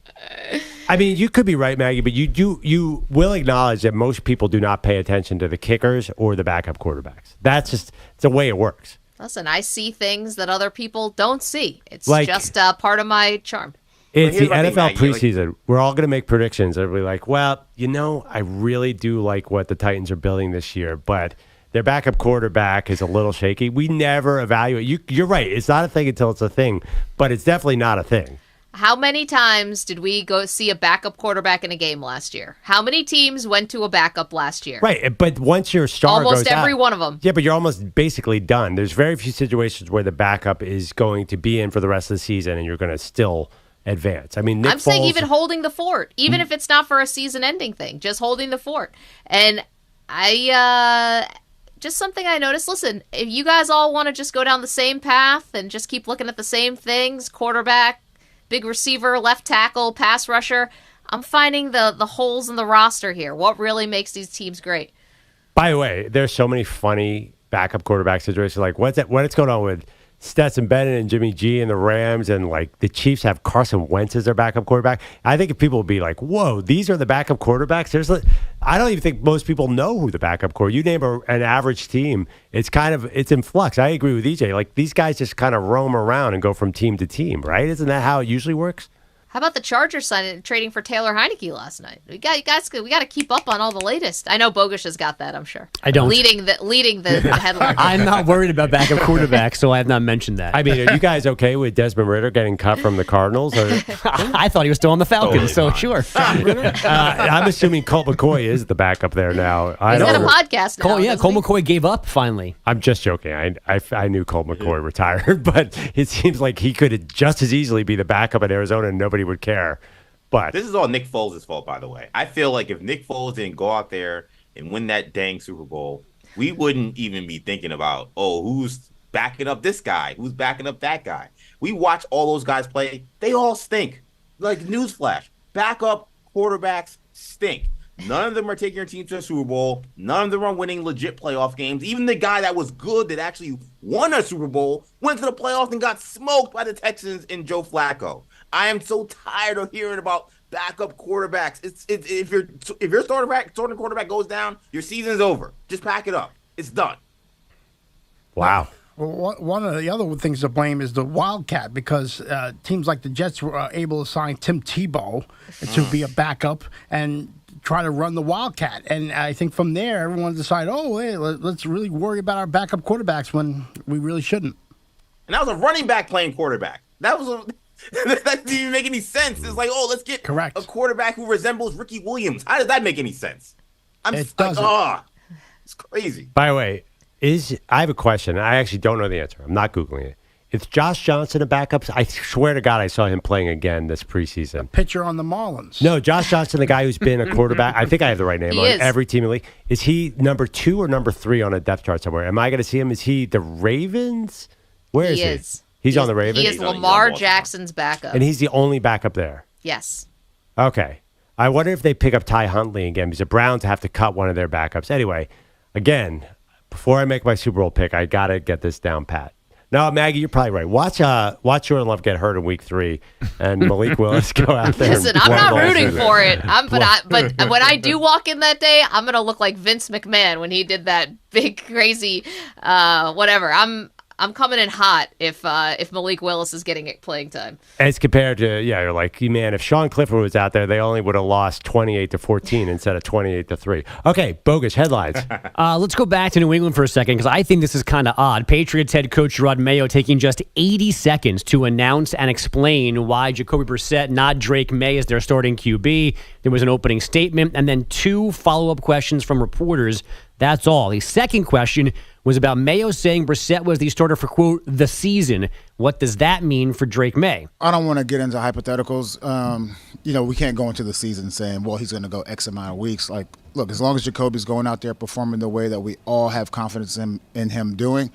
I mean, you could be right, Maggie, but you will acknowledge that most people do not pay attention to the kickers or the backup quarterbacks. That's just the way it works. Listen, I see things that other people don't see. It's like, just part of my charm. It's the NFL preseason. We're all going to make predictions. And we're like, well, I really do like what the Titans are building this year, but their backup quarterback is a little shaky. We never evaluate. You're right. It's not a thing until it's a thing, but it's definitely not a thing. How many times did we go see a backup quarterback in a game last year? How many teams went to a backup last year? Right, but once your star almost goes out, every one of them. Yeah, but you're almost basically done. There's very few situations where the backup is going to be in for the rest of the season and you're going to still advance. I mean, I'm saying even holding the fort, even if it's not for a season-ending thing, just holding the fort. And just something I noticed. Listen, if you guys all want to just go down the same path and just keep looking at the same things, quarterback, big receiver, left tackle, pass rusher, I'm finding the holes in the roster here. What really makes these teams great? By the way, there's so many funny backup quarterback situations. Like what's going on with Stetson Bennett and Jimmy G and the Rams, and like the Chiefs have Carson Wentz as their backup quarterback. I think if people would be like, whoa, these are the backup quarterbacks. I don't even think most people know who the backup quarterback. You name an average team, it's in flux. I agree with EJ. Like these guys just kind of roam around and go from team to team, right? Isn't that how it usually works? How about the Chargers trading for Taylor Heineke last night? We got to keep up on all the latest. I know Bogusch has got that, I'm sure. I don't. Leading the headline. I'm not worried about backup quarterbacks, so I have not mentioned that. I mean, are you guys okay with Desmond Ridder getting cut from the Cardinals? Or? I thought he was still on the Falcons, so sure. I'm assuming Colt McCoy is the backup there now. He's got a podcast now. Colt McCoy gave up finally. I'm just joking. I knew Colt McCoy retired, but it seems like he could just as easily be the backup in Arizona and nobody would care. But this is all Nick Foles' fault, by the way. I feel like if Nick Foles didn't go out there and win that dang Super Bowl, we wouldn't even be thinking about, who's backing up this guy? Who's backing up that guy? We watch all those guys play. They all stink. Like, newsflash. Backup quarterbacks stink. None of them are taking your team to a Super Bowl. None of them are winning legit playoff games. Even the guy that was good that actually won a Super Bowl went to the playoffs and got smoked by the Texans and Joe Flacco. I am so tired of hearing about backup quarterbacks. If your starting quarterback goes down, your season's over. Just pack it up. It's done. Wow. Well, one of the other things to blame is the Wildcat, because teams like the Jets were able to sign Tim Tebow to be a backup and try to run the Wildcat. And I think from there, everyone decided, let's really worry about our backup quarterbacks when we really shouldn't. And that was a running back playing quarterback. That didn't even make any sense. It's like, let's get a quarterback who resembles Ricky Williams. How does that make any sense? It's crazy. By the way, I have a question. I actually don't know the answer. I'm not Googling it. Is Josh Johnson a backup? I swear to God, I saw him playing again this preseason. Pitcher on the Marlins. No, Josh Johnson, the guy who's been a quarterback. I think I have the right name on every team in the league. Is he number 2 or number 3 on a depth chart somewhere? Am I going to see him? Is he the Ravens? Where is he? He's on the Ravens? He is Lamar Jackson's backup. And he's the only backup there? Yes. Okay. I wonder if they pick up Ty Huntley again, because the Browns have to cut one of their backups. Anyway, again, before I make my Super Bowl pick, I got to get this down pat. No, Maggie, you're probably right. Watch Jordan Love get hurt in week 3, and Malik Willis go out there. Listen, I'm not rooting for it. But when I do walk in that day, I'm gonna look like Vince McMahon when he did that big crazy whatever. I'm coming in hot if Malik Willis is getting playing time. As compared to, you're like, man, if Sean Clifford was out there, they only would have lost 28-14 instead of 28-3. Okay, Bogusch headlines. Let's go back to New England for a second, because I think this is kind of odd. Patriots head coach JerodMayo Mayo taking just 80 seconds to announce and explain why Jacoby Brissett, not Drake May, is their starting QB. There was an opening statement and then 2 follow-up questions from reporters. That's all. The second question was about Mayo saying Brissett was the starter for, quote, the season. What does that mean for Drake May? I don't want to get into hypotheticals. We can't go into the season saying, well, he's going to go X amount of weeks. Like, look, as long as Jacoby's going out there performing the way that we all have confidence in him doing,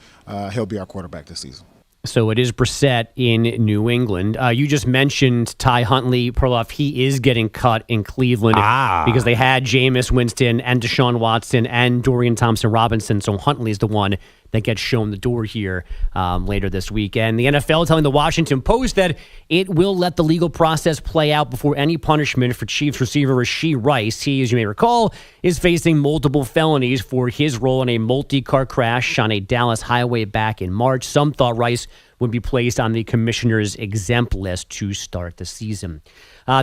he'll be our quarterback this season. So it is Brissett in New England. You just mentioned Ty Huntley. Perloff, he is getting cut in Cleveland because they had Jameis Winston and Deshaun Watson and Dorian Thompson-Robinson. So Huntley's the one that gets shown the door here later this weekend. The NFL telling the Washington Post that it will let the legal process play out before any punishment for Chiefs receiver Rashee Rice. He, as you may recall, is facing multiple felonies for his role in a multi-car crash on a Dallas highway back in March. Some thought Rice would be placed on the commissioner's exempt list to start the season.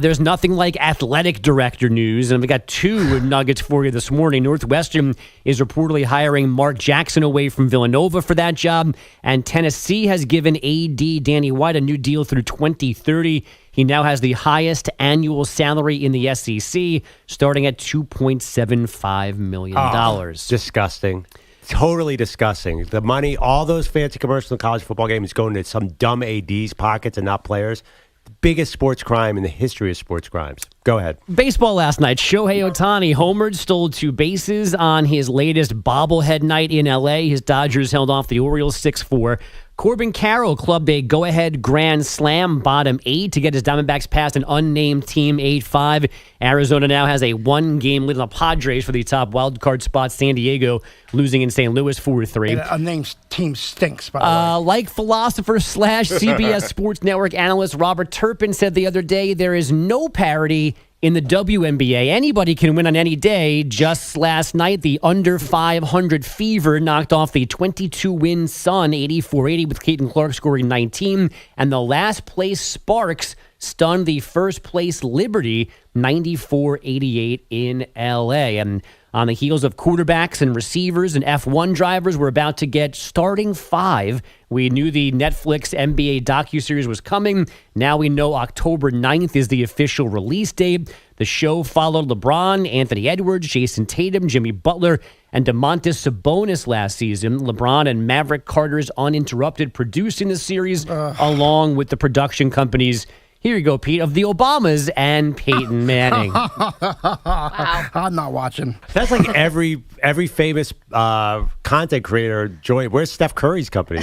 There's nothing like athletic director news, and we got 2 nuggets for you this morning. Northwestern is reportedly hiring Mark Jackson away from Villanova for that job, and Tennessee has given AD Danny White a new deal through 2030. He now has the highest annual salary in the SEC, starting at $2.75 million. Disgusting. Totally disgusting. The money, all those fancy commercials in college football games going to some dumb AD's pockets and not players. The biggest sports crime in the history of sports crimes. Go ahead. Baseball last night. Shohei Ohtani homered, stole 2 bases on his latest bobblehead night in L.A. His Dodgers held off the Orioles 6-4. Corbin Carroll clubbed a go-ahead grand slam bottom 8 to get his Diamondbacks past an unnamed team 8-5. Arizona now has a 1-game lead on the Padres for the top wildcard spot. San Diego losing in St. Louis 4-3. And a named team stinks, by the way. Like philosopher / CBS Sports Network analyst Robert Turpin said the other day, there is no parity In the WNBA, anybody can win on any day. Just last night, the under 500 Fever knocked off the 22-win Sun 84-80 with Caitlin Clark scoring 19. And the last place Sparks stunned the first place Liberty 94-88 in LA. And on the heels of quarterbacks and receivers and F1 drivers, we're about to get starting five. We knew the Netflix NBA docuseries was coming. Now we know October 9th is the official release date. The show followed LeBron, Anthony Edwards, Jason Tatum, Jimmy Butler, and Domantas Sabonis last season. LeBron and Maverick Carter's uninterrupted producing the series, along with the production companies. Here you go, Pete, of the Obamas and Peyton Manning. Wow. I'm not watching. That's like every famous content creator joint. Where's Steph Curry's company?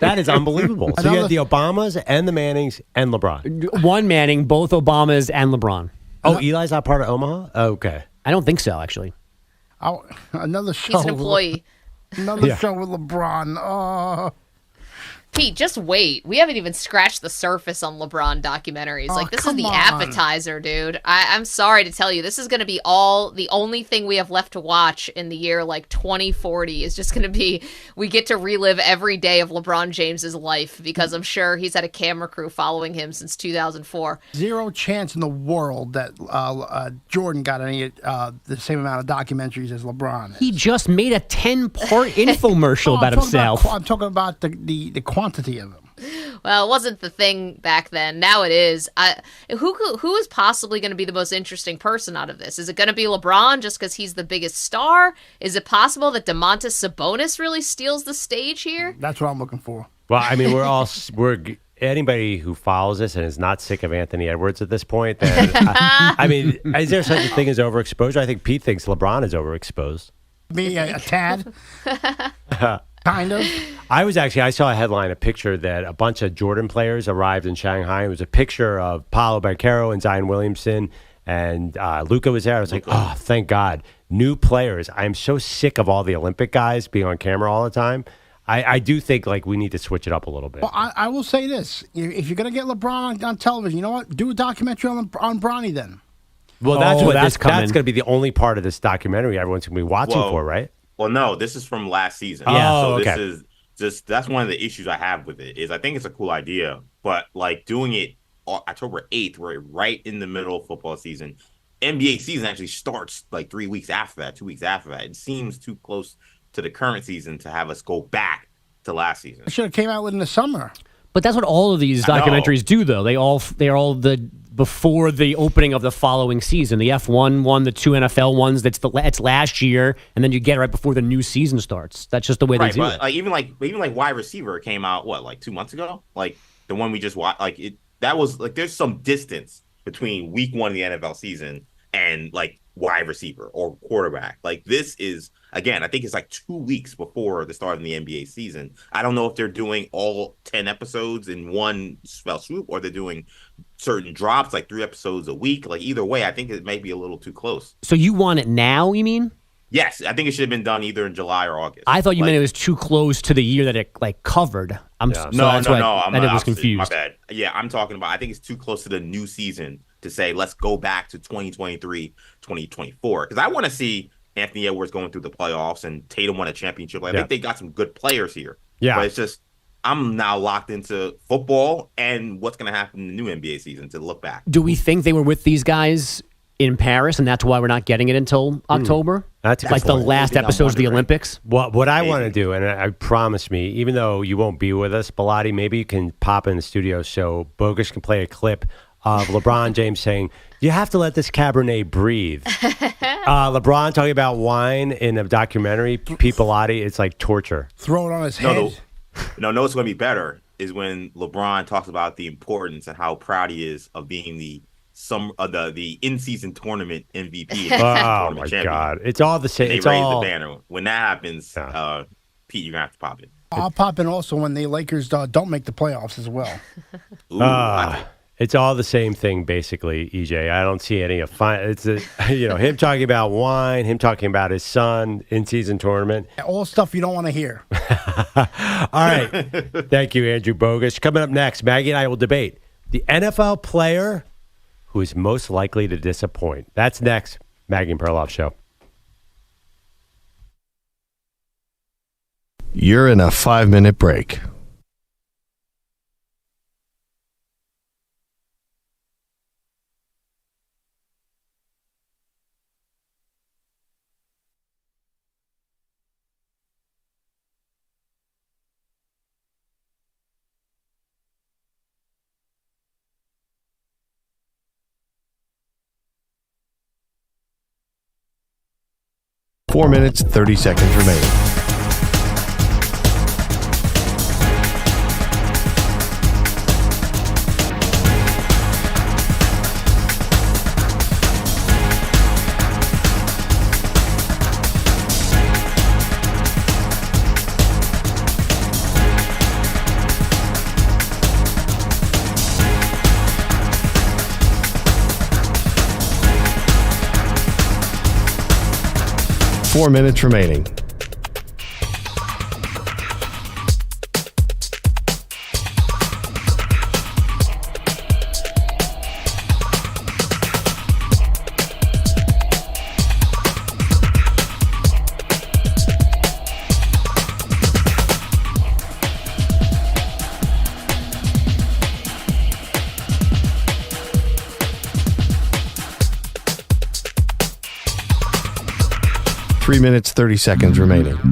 That is unbelievable. So you had the Obamas and the Mannings and LeBron. One Manning, both Obamas and LeBron. Oh, Eli's not part of Omaha? Oh, okay. I don't think so, actually. Another show. He's an employee. Another show with LeBron. Pete, just wait. We haven't even scratched the surface on LeBron documentaries. This is the appetizer, dude. I'm sorry to tell you, this is going to be the only thing we have left to watch in the year 2040 is just going to be, we get to relive every day of LeBron James's life because I'm sure he's had a camera crew following him since 2004. Zero chance in the world that Jordan got any the same amount of documentaries as LeBron. He just made a 10-part infomercial about himself. I'm talking about the quantity of them. Well, it wasn't the thing back then. Now it is. Who is possibly going to be the most interesting person out of this? Is it going to be LeBron just because he's the biggest star? Is it possible that Domantas Sabonis really steals the stage here? That's what I'm looking for. Well, I mean, we're anybody who follows this and is not sick of Anthony Edwards at this point, then I mean, is there such a thing as overexposure? I think Pete thinks LeBron is overexposed. Me, a tad. Kind of. I saw a headline, a picture that a bunch of Jordan players arrived in Shanghai. It was a picture of Paolo Banchero and Zion Williamson, and Luka was there. I was like, oh, thank God. New players. I'm so sick of all the Olympic guys being on camera all the time. I do think we need to switch it up a little bit. Well, I will say this. If you're going to get LeBron on television, you know what? Do a documentary on Bronny then. Well, that's going to be the only part of this documentary everyone's going to be watching for, right? Well, no, this is from last season. Yeah. So Okay. This is that's one of the issues I have with it is I think it's a cool idea, but doing it October 8th, we're right in the middle of football season. NBA season actually starts 3 weeks after that, 2 weeks after that. It seems too close to the current season to have us go back to last season. It should have came out in the summer. But that's what all of these documentaries do, though. They're all before the opening of the following season. The F1 one, the two NFL ones. It's last year, and then you get it right before the new season starts. That's just the way they do it. Even wide receiver came out 2 months ago. The one we just watched. That was there's some distance between week one of the NFL season and wide receiver or quarterback. This is, again, I think it's 2 weeks before the start of the NBA season. I don't know if they're doing all 10 episodes in one fell swoop or they're doing certain drops, 3 episodes a week. Either way, I think it may be a little too close. So you want it now, you mean? Yes, I think it should have been done either in July or August. I thought you meant it was too close to the year that it covered. No, I was confused. My bad. Yeah, I'm talking about, I think it's too close to the new season to say, let's go back to 2023, 2024. Because I want to see Anthony Edwards going through the playoffs and Tatum won a championship. I think they got some good players here. Yeah. But it's just, I'm now locked into football and what's going to happen in the new NBA season to look back. Do we think they were with these guys in Paris, and that's why we're not getting it until October? That's a good the point. last episodes of the Olympics? What I want to do, and I promise me, even though you won't be with us, Bilotti, maybe you can pop in the studio so Bogus can play a clip of LeBron James saying, you have to let this Cabernet breathe. LeBron talking about wine in a documentary, Pete Bilotti, it's like torture. Throw it on his head. No, what's going to be better is when LeBron talks about the importance and how proud he is of being the in-season tournament MVP. Oh my God! It's all the same. They raise the banner when that happens. Pete, you're gonna have to pop in. I'll pop in also when the Lakers don't make the playoffs as well. It's all the same thing, basically, EJ. I don't see any fun. It's him talking about wine, him talking about his son in-season tournament. All stuff you don't want to hear. All right. Thank you, Andrew Bogus. Coming up next, Maggie and I will debate the NFL player who is most likely to disappoint? That's next. Maggie and Perloff Show. You're in a 5-minute break. Four minutes, 30 seconds remaining. Four minutes remaining. Three minutes, 30 seconds remaining. So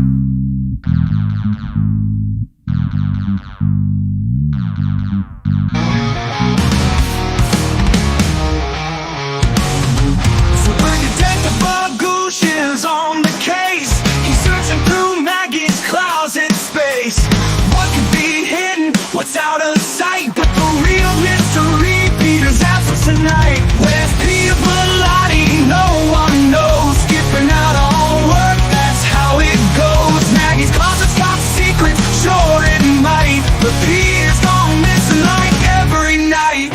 when Detective Goosh is on the case, he's searching through Maggie's closet space. What could be hidden? What's out of sight? But the real mystery, Peter's absence tonight. Where's Peter Bellotti? No one knows. Skipping out on work, that's how it goes. Maggie's closet's got secrets, sure it might, but Peter's gone missing like every night.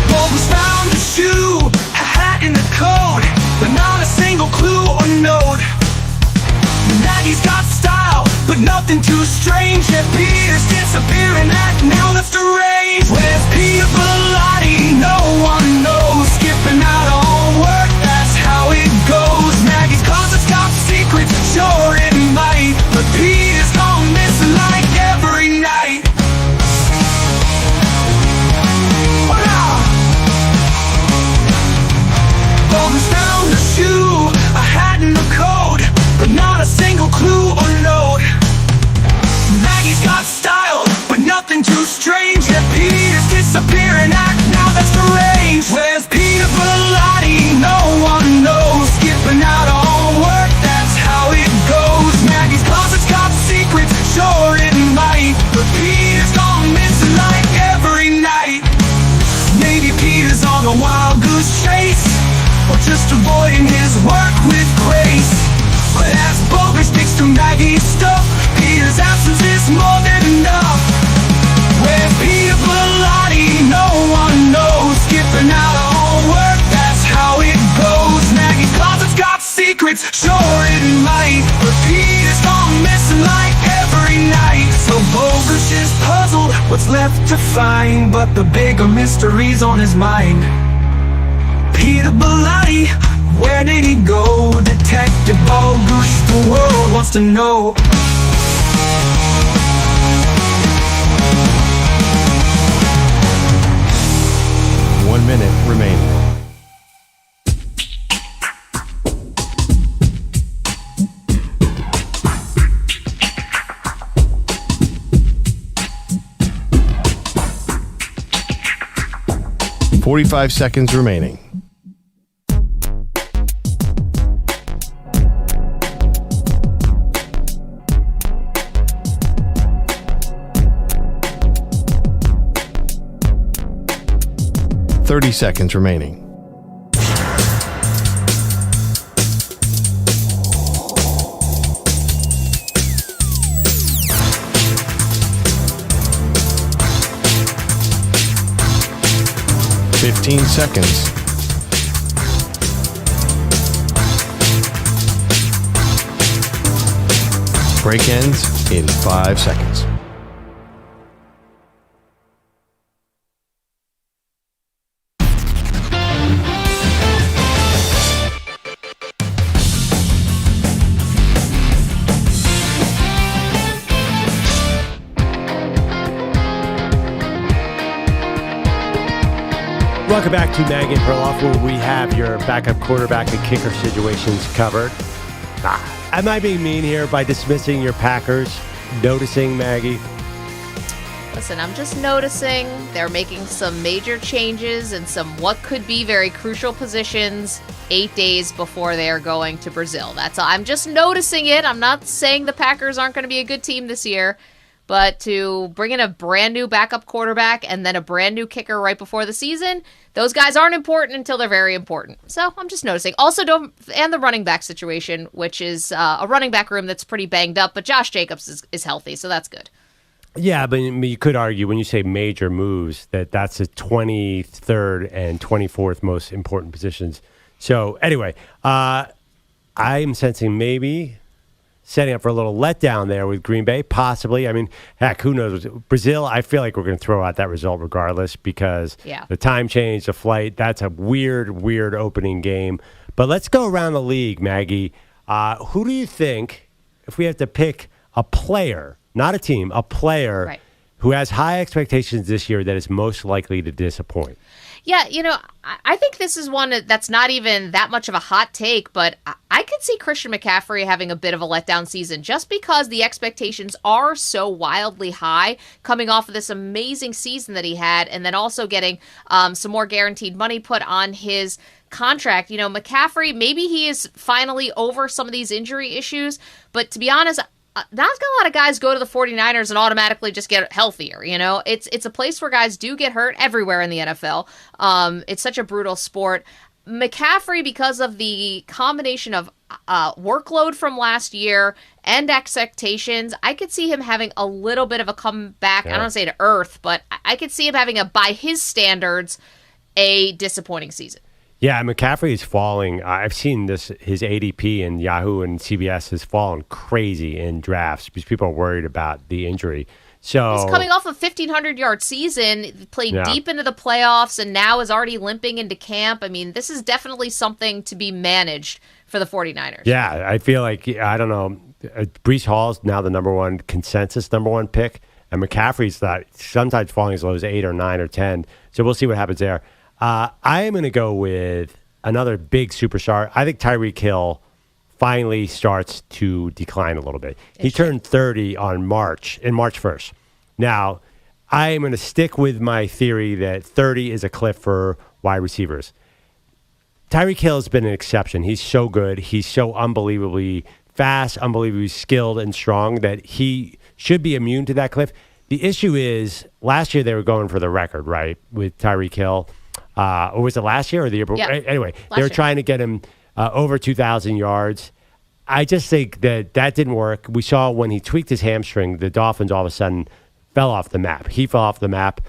Bogus found a shoe, a hat in the coat, but not a single clue or note. Maggie's got style, but nothing too strange. Yet Peter's disappearing, that now that's the range. Where's Peter Bellotti? No one knows. Skipping out on work, that's how it goes. Maggie's closet's got secrets, sure it might, but Peter's gone missing like every night. Bogus found a shoe, a hat and a coat, but not a single clue or note. Maggie's got style, but nothing too strange. Yet Peter's disappearing act, now that's the range. Where's Peter Bellotti? No one knows. Skipping out on work, that's how it goes. Maggie's closet's got secrets, sure it might, but Peter's gone missing like every night. Maybe Peter's on a wild goose chase, or just avoiding his work with grace. But as Bogus sticks to Maggie's stuff, Peter's absence is more than enough. Where's Peter Bellotti? No one knows. Skipping out on work, that's how it goes. Maggie's closet's got secrets, sure it might, but Peter's gone missing like every night. So Bogus is puzzled, what's left to find, but the bigger mystery's on his mind. Peter Bellotti, where did he go? Detective Bogus, the world wants to know. One minute remaining. $45 seconds remaining. $30 seconds remaining. $15 seconds. Break ends in 5 seconds. Welcome back to Maggie and Perloff, where we have your backup quarterback and kicker situations covered. Am I being mean here by dismissing your Packers? Noticing, Maggie? Listen, I'm just noticing they're making some major changes in some what could be very crucial positions 8 days before they are going to Brazil. That's all. I'm just noticing it. I'm not saying the Packers aren't going to be a good team this year, but to bring in a brand new backup quarterback and then a brand new kicker right before the season, those guys aren't important until they're very important. So I'm just noticing. Also, and the running back situation, which is a running back room that's pretty banged up, but Josh Jacobs is healthy, so that's good. Yeah, but you could argue when you say major moves that that's the 23rd and 24th most important positions. So anyway, I'm sensing maybe setting up for a little letdown there with Green Bay, possibly. I mean, heck, who knows? Brazil, I feel like we're going to throw out that result regardless because the time change, the flight, that's a weird opening game. But let's go around the league, Maggie. Who do you think, if we have to pick a player, not a team, a player who has high expectations this year that is most likely to disappoint? Yeah, I think this is one that's not even that much of a hot take, but I could see Christian McCaffrey having a bit of a letdown season just because the expectations are so wildly high coming off of this amazing season that he had and then also getting some more guaranteed money put on his contract. McCaffrey, maybe he is finally over some of these injury issues, but to be honest, not a lot of guys go to the 49ers and automatically just get healthier. It's a place where guys do get hurt everywhere in the NFL. It's such a brutal sport. McCaffrey, because of the combination of workload from last year and expectations, I could see him having a little bit of a comeback. I don't want to say to earth, but I could see him having by his standards, a disappointing season. Yeah, McCaffrey is falling. I've seen this. His ADP in Yahoo and CBS has fallen crazy in drafts because people are worried about the injury. So he's coming off a 1,500-yard season, played deep into the playoffs, and now is already limping into camp. I mean, this is definitely something to be managed for the 49ers. Yeah, I feel like, I don't know, Breece Hall's now the number one pick, and McCaffrey's sometimes falling as low as 8 or 9 or 10. So we'll see what happens there. I am going to go with another big superstar. I think Tyreek Hill finally starts to decline a little bit. He turned 30 on March 1st. Now, I am going to stick with my theory that 30 is a cliff for wide receivers. Tyreek Hill has been an exception. He's so good. He's so unbelievably fast, unbelievably skilled and strong that he should be immune to that cliff. The issue is last year they were going for the record, right, with Tyreek Hill. Or was it last year or the year before? Yeah. Anyway, they were trying to get him over 2,000 yards. I just think that didn't work. We saw when he tweaked his hamstring, the Dolphins all of a sudden fell off the map. He fell off the map.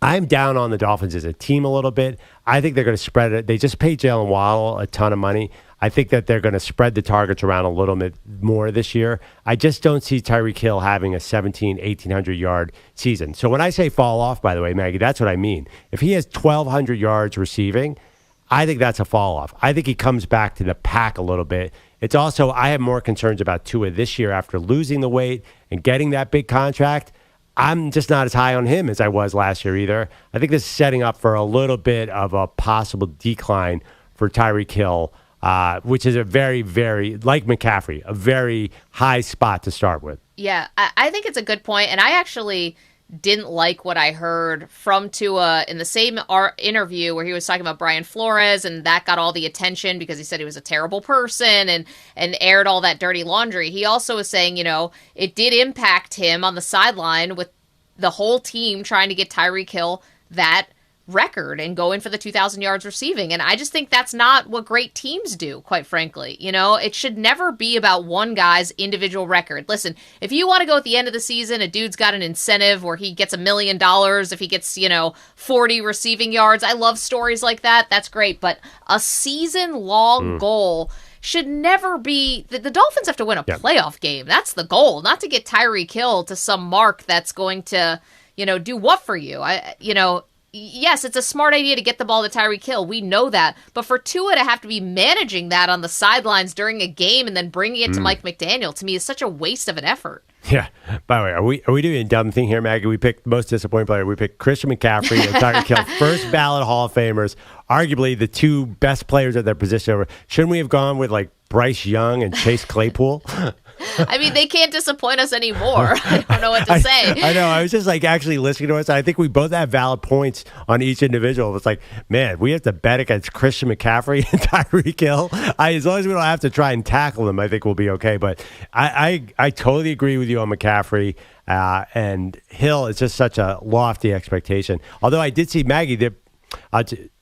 I'm down on the Dolphins as a team a little bit. I think they're going to spread it. They just paid Jalen Waddle a ton of money. I think that they're going to spread the targets around a little bit more this year. I just don't see Tyreek Hill having a 1,800-yard season. So when I say fall off, by the way, Maggie, that's what I mean. If he has 1,200 yards receiving, I think that's a fall off. I think he comes back to the pack a little bit. It's also, I have more concerns about Tua this year after losing the weight and getting that big contract. I'm just not as high on him as I was last year either. I think this is setting up for a little bit of a possible decline for Tyreek Hill, which is a very, very, like McCaffrey, a very high spot to start with. Yeah, I think it's a good point, and I actually didn't like what I heard from Tua in the same interview where he was talking about Brian Flores, and that got all the attention because he said he was a terrible person and aired all that dirty laundry. He also was saying, it did impact him on the sideline with the whole team trying to get Tyreek Hill that record and go in for the 2,000 yards receiving. And I just think that's not what great teams do, quite frankly. It should never be about one guy's individual record. Listen, if you want to go at the end of the season, a dude's got an incentive where he gets $1 million if he gets, 40 receiving yards. I love stories like that. That's great. But a season-long goal should never be... The Dolphins have to win a playoff game. That's the goal, not to get Tyreek Hill to some mark that's going to, do what for you? yes, it's a smart idea to get the ball to Tyreek Hill. We know that. But for Tua to have to be managing that on the sidelines during a game and then bringing it to Mike McDaniel, to me, is such a waste of an effort. Yeah. By the way, are we doing a dumb thing here, Maggie? We picked the most disappointing player. We picked Christian McCaffrey and Tyreek Hill, first ballot Hall of Famers, arguably the two best players at their position over. Shouldn't we have gone with like Bryce Young and Chase Claypool? I mean, they can't disappoint us anymore. I don't know what to say. I know. I was just like actually listening to us. I think we both have valid points on each individual. It's like, man, we have to bet against Christian McCaffrey and Tyreek Hill. As long as we don't have to try and tackle them, I think we'll be okay. But I totally agree with you on McCaffrey. And Hill is just such a lofty expectation. Although I did see, Maggie, that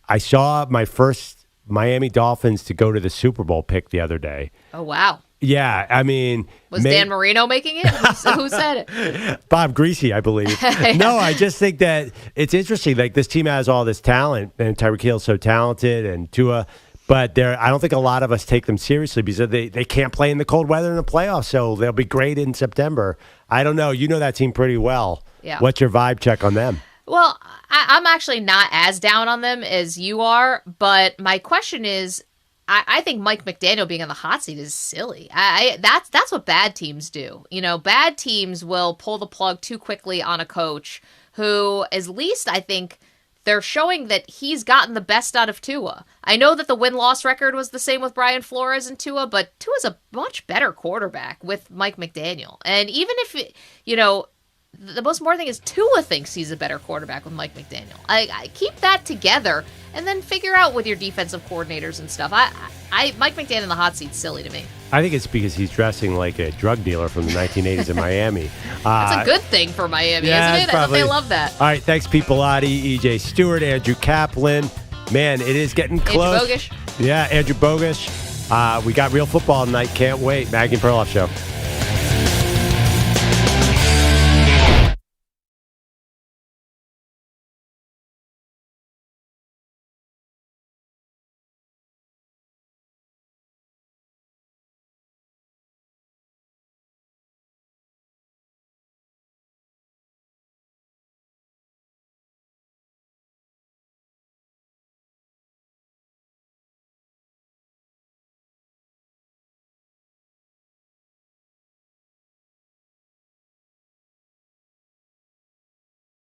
I saw my first Miami Dolphins to go to the Super Bowl pick the other day. Oh, wow. Yeah, I mean... Was Dan Marino making it? Who said it? Bob Greasy, I believe. No, I just think that it's interesting. Like, this team has all this talent, and Tyreek Hill's so talented, and Tua, but I don't think a lot of us take them seriously because they can't play in the cold weather in the playoffs, so they'll be great in September. I don't know. You know that team pretty well. Yeah. What's your vibe check on them? Well, I'm actually not as down on them as you are, but my question is, I think Mike McDaniel being on the hot seat is silly. That's what bad teams do. You know, bad teams will pull the plug too quickly on a coach who, at least I think, they're showing that he's gotten the best out of Tua. I know that the win-loss record was the same with Brian Flores and Tua, but Tua's a much better quarterback with Mike McDaniel. And even if, the most important thing is Tua thinks he's a better quarterback with Mike McDaniel. I keep that together and then figure out with your defensive coordinators and stuff. Mike McDaniel in the hot seat's silly to me. I think it's because he's dressing like a drug dealer from the 1980s in Miami. That's a good thing for Miami, isn't it? I thought they love that. All right, thanks, Pete Pilati, EJ Stewart, Andrew Kaplan. Man, it is getting close. Andrew Bogish. Yeah, Andrew Bogish. We got real football tonight. Can't wait. Maggie and Perloff Show.